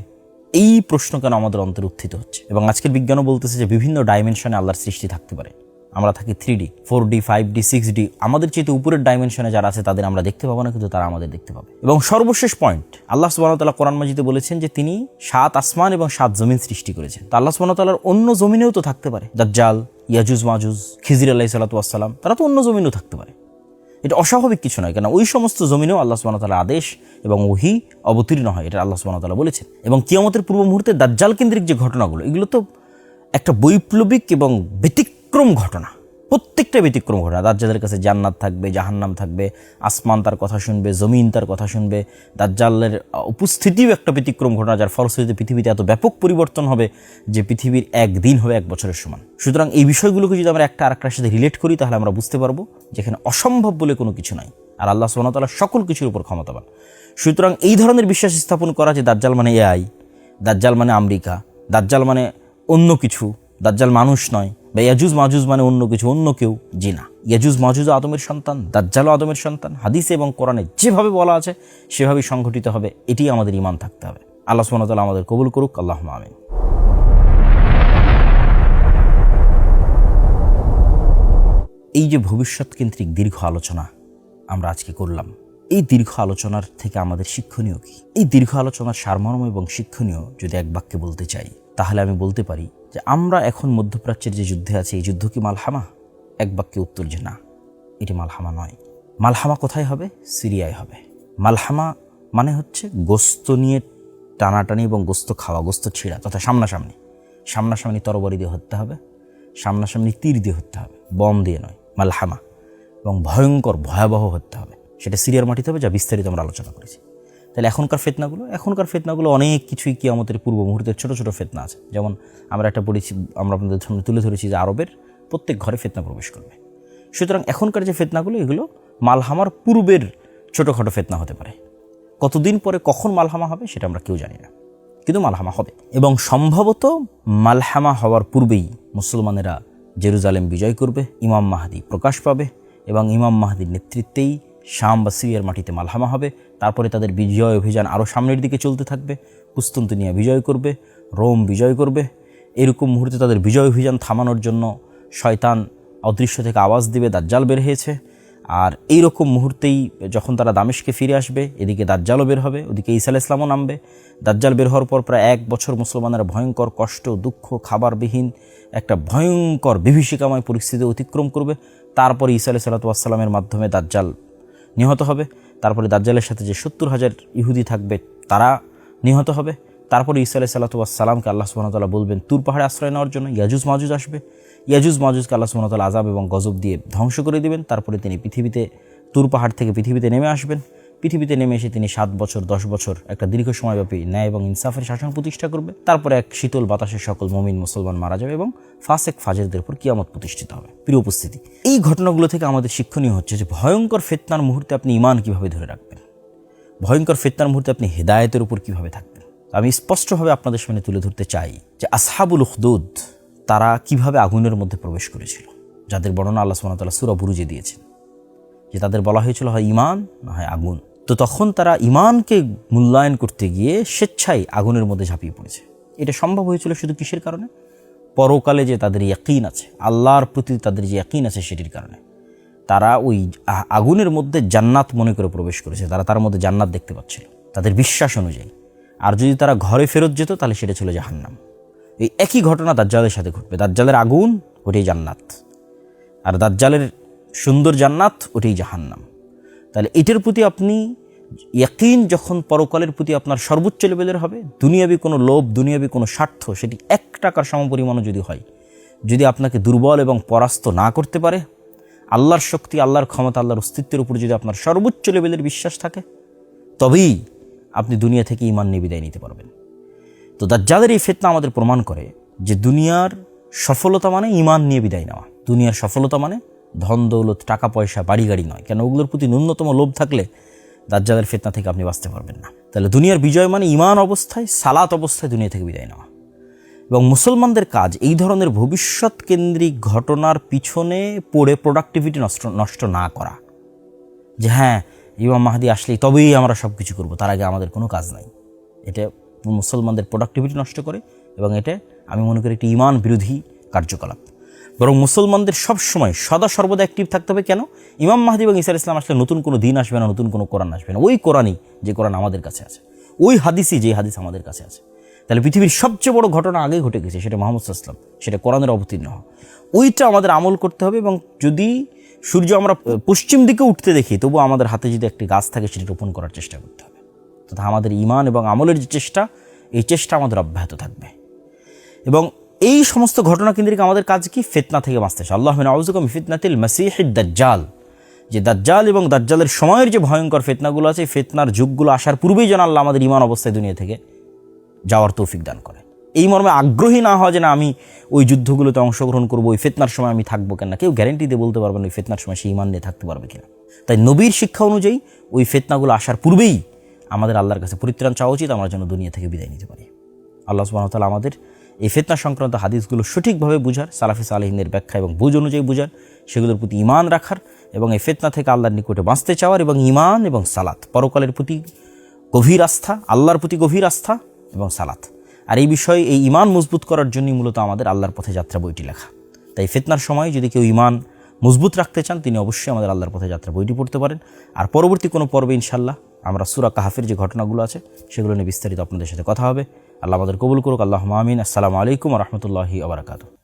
এই প্রশ্ন কেন আমাদের অন্তরে উত্থিত হচ্ছে? এবং আজকের বিজ্ঞানও বলতেছে যে বিভিন্ন ডাইমেনশনে আল্লাহর সৃষ্টি থাকতে পারে। আমরা থাকি 3D, 4D, 5D, 6D, আমাদের চেয়ে উপরের ডাইমেনশনে যারা আছে তাদের আমরা দেখতে পাবো না, কিন্তু তারা আমাদের দেখতে পাবে। এবং সর্বশেষ পয়েন্ট, আল্লাহ সুবহানাহু ওয়া তাআলা কোরআন মাজিদে বলেছেন যে তিনি 7 আসমান এবং 7 জমিন সৃষ্টি করেছেন। তো আল্লাহ সুবহানাহু ওয়া তাআলার অন্য জমিনেও তো থাকতে পারে দাজ্জাল, ইয়াজুজ মাজুজ, খিজির আলাইহিস সালাতু ওয়াস সালাম, তারা তো অন্য জমিনেও থাকতে পারে। এটা অস্বাভাবিক কিছু নয়, কেন ওই সমস্ত জমিনেও আল্লাহ সুবহানাহু ওয়া তাআলার আদেশ এবং ওহী অবতীর্ণ হয়, এটা আল্লাহ সুবহানাহু ওয়া তাআলা বলেছেন। এবং কিয়ামতের পূর্ব মুহূর্তে দাজ্জাল কেন্দ্রিক যে ঘটনাগুলো, এগুলো তো একটা বৈপ্লবিক এবং ব্যতিক্রম ঘটনা, প্রত্যেকটা ব্যতিক্রম ঘটনা। দাজ্জালের কাছে জান্নাত থাকবে, জাহান্নাম থাকবে, আসমান তার কথা শুনবে, জমিন তার কথা শুনবে। দাজ্জালের উপস্থিতিও একটা ব্যতিক্রম ঘটনা, যার ফলশ্রুতিতে পৃথিবীতে এত ব্যাপক পরিবর্তন হবে যে পৃথিবীর 1 দিন হবে 1 বছরের সমান। সুতরাং এই বিষয়গুলোকে যদি আমরা একটা আরেকটার সাথে রিলেট করি, তাহলে আমরা বুঝতে পারবো যেখানে অসম্ভব বলে কোনো কিছু নাই, আর আল্লাহ সুবহানাহু ওয়া তাআলা সকল কিছুর উপর ক্ষমতাবান। সুতরাং এই ধরনের বিশ্বাস স্থাপন করা যে দাজ্জাল মানে AI, দাজ্জাল মানে আমেরিকা, দাজ্জাল মানে অন্য কিছু, দাজ্জাল মানুষ নয়, বা ইয়াজুজ মাজুজ মানে অন্য কিছু, অন্য কেউ, জি না, ইয়াজুজ মাজুজ আদমের সন্তান, দাজ্জালও আদমের সন্তান। হাদিসে এবং কোরআনে যেভাবে বলা আছে সেভাবেই সংঘটিত হবে, এটি আমাদের ঈমান থাকতে হবে। আল্লাহ সুবহানাহু ওয়া তাআলা আমাদের কবুল করুক, আল্লাহুম্মা আমিন। এই যে ভবিষ্যৎ কেন্দ্রিক দীর্ঘ আলোচনা আমরা আজকে করলাম, এই দীর্ঘ আলোচনার থেকে আমাদের শিক্ষণীয় কি? এই দীর্ঘ আলোচনার সারমর্ম এবং শিক্ষণীয় যদি এক বাক্যে বলতে চাই, তাহলে আমি বলতে পারি যে আমরা এখন মধ্যপ্রাচ্যের যে যুদ্ধে আছি, এই যুদ্ধ কি মালহামা? এক বাক্যে উত্তর যে না, এটি মালহামা নয়। মালহামা কোথায় হবে? সিরিয়ায় হবে। মালহামা মানে হচ্ছে গোস্ত নিয়ে টানাটানি এবং গোস্ত খাওয়া, গোস্ত ছিঁড়া, তথা সামনাসামনি তরবারি দিয়ে হত্যা হবে, সামনাসামনি তীর দিয়ে হত্যা হবে, বম দিয়ে নয়, মালহামা। এবং ভয়ঙ্কর ভয়াবহ হত্যা হবে, সেটা সিরিয়ার মাটিতে হবে, যা বিস্তারিত আমরা আলোচনা করেছি। তাহলে এখনকার ফিতনাগুলো অনেক কিছুই কিয়ামতের পূর্ব মুহূর্তের ছোট ছোট ফিতনা আছে। যেমন আমরা একটা পড়েছি, আমরা আপনাদের সামনে তুলে ধরেছি যে আরবের প্রত্যেক ঘরে ফিতনা প্রবেশ করবে। সুতরাং এখনকার যে ফিতনাগুলো, এগুলো মালহামার পূর্বের ছোটোখাটো ফিতনা হতে পারে। কতদিন পরে কখন মালহামা হবে সেটা আমরা কেউ জানি না, কিন্তু মালহামা হবে। এবং সম্ভবত মালহামা হওয়ার পূর্বেই মুসলমানেরা জেরুজালেম বিজয় করবে, ইমাম মাহদী প্রকাশ পাবে, এবং ইমাম মাহদীর নেতৃত্বেই শাম বা সিরিয়ার মাটিতে মালহামা হবে। তারপরে তাদের বিজয় অভিযান আরও সামনের দিকে চলতে থাকবে, কুস্তুনতুনিয়া বিজয় করবে, রোম বিজয় করবে। এরকম মুহূর্তে তাদের বিজয় অভিযান থামানোর জন্য শয়তান অদৃশ্য থেকে আওয়াজ দিবে, দাজ্জাল বের হয়েছে। আর এইরকম মুহূর্তেই যখন তারা দামেশকে ফিরে আসবে, এদিকে দাজ্জালও বের হবে, ওদিকে ঈসা আলাইহিস সালামও নামবে। দাজ্জাল বের হওয়ার পর প্রায় 1 বছর মুসলমানেরা ভয়ঙ্কর কষ্ট, দুঃখ, খাবারবিহীন একটা ভয়ঙ্কর বিভীষিকাময় পরিস্থিতি অতিক্রম করবে। তারপরে ঈসা আলাইহিস সালামের মাধ্যমে দাজ্জাল নিহত হবে। তারপরে দাজ্জালের সাথে যে 70,000 ইহুদি থাকবে তারা নিহত হবে। তারপরে ঈসা আলাইহিস সালামকে আল্লাহ সুবহানাহু ওয়া তাআলা বলবেন তুর পাহাড়ে আশ্রয় নেওয়ার জন্য। ইয়াজুজ মাজুজ আসবে, ইয়াজুজ মাজুজকে আল্লাহ সুবহানাহু ওয়া তাআলা আযাব এবং গজব দিয়ে ধ্বংস করে দিবেন। তারপরে তিনি পৃথিবীতে তুর পাহাড় থেকে পৃথিবীতে নেমে আসবেন। পৃথিবীতে নেমে এসে তিনি 7 বছর 10 বছর একটা দীর্ঘ সময়ব্যাপী ন্যায় এবং ইনসাফের শাসন প্রতিষ্ঠা করবে। তারপরে এক শীতল বাতাসে সকল মুমিন মুসলমান মারা যাবে এবং ফাসেক ফাজেরদের উপর কিয়ামত প্রতিষ্ঠিত হবে। প্রিয় উপস্থিতি, এই ঘটনাগুলো থেকে আমাদের শিক্ষণীয় হচ্ছে যে ভয়ঙ্কর ফিতনার মুহূর্তে আপনি ঈমান কিভাবে ধরে রাখবেন, ভয়ঙ্কর ফিতনার মুহূর্তে আপনি হেদায়েতের উপর কিভাবে থাকবেন। আমি স্পষ্টভাবে আপনাদের সামনে তুলে ধরতে চাই যে আসহাবুল উখদুদ তারা কিভাবে আগুনের মধ্যে প্রবেশ করেছিল, যাদের বর্ণনা আল্লাহ সুবহানাহু ওয়া তাআলা সূরা বুরুজে দিয়েছেন, যে তাদের বলা হয়েছিল হয় ঈমান না হয় আগুন। তো তখন তারা ঈমানকে মূল্যায়ন করতে গিয়ে স্বেচ্ছায় আগুনের মধ্যে ঝাঁপিয়ে পড়েছে। এটা সম্ভব হয়েছিল শুধু কিসের কারণে? পরকালে যে তাদের ইয়াকিন আছে, আল্লাহর প্রতি তাদের যে ইয়াকিন আছে সেটির কারণে। তারা ওই আগুনের মধ্যে জান্নাত মনে করে প্রবেশ করেছে, তারা তার মধ্যে জান্নাত দেখতে পাচ্ছিল তাদের বিশ্বাস অনুযায়ী। আর যদি তারা ঘরে ফেরত যেত তাহলে সেটা ছিল জাহান্নাম। এই একই ঘটনা দাজ্জালের সাথে ঘটবে। দাজ্জালের আগুন ওটাই জান্নাত, আর দাজ্জালের সুন্দর জান্নাত ওটাই জাহান্নাম। তাহলে এটার প্রতি আপনি ইয়াকিন যখন পরকালের প্রতি আপনার সর্বোচ্চ লেভেলের হবে, দুনিয়াবি কোনো লোভ, দুনিয়াবি কোনো স্বার্থ, সেটি 1 টাকার সমপরিমাণও যদি হয়, যদি আপনাকে দুর্বল এবং পরাস্ত না করতে পারে, আল্লাহর শক্তি, আল্লাহর ক্ষমতা, আল্লাহর অস্তিত্বের উপর যদি আপনার সর্বোচ্চ লেভেলের বিশ্বাস থাকে, তবেই আপনি দুনিয়া থেকে ঈমান নিয়ে বিদায় নিতে পারবেন। তো দাজ্জালের এই ফিতনা আমাদের প্রমাণ করে যে দুনিয়ার সফলতা মানে ঈমান নিয়ে বিদায় নেওয়া। দুনিয়ার সফলতা মানে ধন দৌলত, টাকা পয়সা, বাড়ি গাড়ি নয়। কেন? ওগুলোর প্রতি ন্যূনতম লোভ থাকলে দাজ্জালের ফিতনা থেকে আপনি বাঁচতে পারবেন না। তাহলে দুনিয়ার বিজয় মানে ঈমান অবস্থায়, সালাত অবস্থায় দুনিয়া থেকে বিদায় নেওয়া। এবং মুসলমানদের কাজ এই ধরনের ভবিষ্যৎ কেন্দ্রিক ঘটনার পিছনে পড়ে প্রোডাক্টিভিটি নষ্ট না করা, যে হ্যাঁ ইমাম মাহদি আসলেই তবেই আমরা সব কিছু করবো, তার আগে আমাদের কোনো কাজ নাই। এটা মুসলমানদের প্রোডাক্টিভিটি নষ্ট করে এবং এটা আমি মনে করি একটি ঈমান বিরোধী কার্যকলাপ। বরং মুসলমানদের সবসময় সদা সর্বদা অ্যাক্টিভ থাকতে হবে। কেন? ইমাম মাহদি এবং ঈসা আলাইহিস সালাম আসলে নতুন কোনো দিন আসবে না, নতুন কোনো কোরআন আসবে না। ওই কোরআনই যে কোরআন আমাদের কাছে আছে, ওই হাদিসই যে হাদিস আমাদের কাছে আছে। তাহলে পৃথিবীর সবচেয়ে বড় ঘটনা আগেই ঘটে গেছে, সেটা মুহাম্মদ সাল্লাল্লাহু আলাইহি ওয়াসাল্লাম, সেটা কোরআনের অবতীর্ণ হওয়া। ওইটা আমাদের আমল করতে হবে। এবং যদি সূর্য আমরা পশ্চিম দিকে উঠতে দেখি, তবু আমাদের হাতে যদি একটি গাছ থাকে সেটি রোপণ করার চেষ্টা করতে হবে। তথা আমাদের ঈমান এবং আমলের যে চেষ্টা, এই চেষ্টা আমাদের অব্যাহত থাকবে। এবং এই সমস্ত ঘটনা কেন্দ্রিক আমাদের কাজ কি? ফিতনা থেকে বাঁচতে চাই। আল্লাহুম্মা নাউযুবিকা মিন ফিতনাতিল মাসীহিদ দাজ্জাল, যে দাজ্জাল এবং দাজ্জালের সময়ের যে ভয়ঙ্কর ফিতনাগুলো আছে, ফিতনার যুগগুলো আসার পূর্বেই যেন আল্লাহ আমাদের ঈমান অবস্থায় দুনিয়া থেকে যাওয়ার তৌফিক দান করে। এই মর্মে আগ্রহী না হওয়া যে না আমি ওই যুদ্ধগুলোতে অংশগ্রহণ করবো, ওই ফিতনার সময় আমি থাকবো কেন। কেউ গ্যারেন্টি দিয়ে বলতে পারবেন ওই ফিতনার সময় সে ঈমান নিয়ে থাকতে পারবে কিনা। তাই নবীর শিক্ষা অনুযায়ী ওই ফিতনাগুলো আসার পূর্বেই আমাদের আল্লাহর কাছে পরিত্রাণ চাওয়া উচিত, আমরা যেন দুনিয়া থেকে বিদায় নিতে পারি। আল্লাহ সুবহানাহু ওয়া তাআলা আমাদের এই ফিতনা সংক্রান্ত হাদিসগুলো সঠিকভাবে বুঝার, সালাফে সালেহিনের ব্যাখ্যা এবং বুঝ অনুযায়ী বুঝার, সেগুলোর প্রতি ঈমান রাখার এবং এই ফিতনা থেকে আল্লাহর নিকটে বাঁচতে চাওয়ার, এবং ঈমান এবং সালাত, পরকালের প্রতি গভীর আস্থা, আল্লাহর প্রতি গভীর আস্থা এবং সালাত। আর এই বিষয়ে এই ঈমান মজবুত করার জন্যই মূলত আমাদের আল্লাহর পথে যাত্রা বইটি লেখা। তাই ফিতনার সময় যদি কেউ ঈমান মজবুত রাখতে চান, তিনি অবশ্যই আমাদের আল্লাহর পথে যাত্রা বইটি পড়তে পারেন। আর পরবর্তী কোনো পর্বে ইনশাআল্লাহ আমরা সূরা কাহফের যে ঘটনাগুলো আছে সেগুলো নিয়ে বিস্তারিত আপনাদের সাথে কথা হবে। আল্লাহ আমাদের কবুল করুক। আল্লাহুম্মা আমিন। আসসালামু আলাইকুম ওয়া রাহমাতুল্লাহি ওয়া বারাকাতুহু।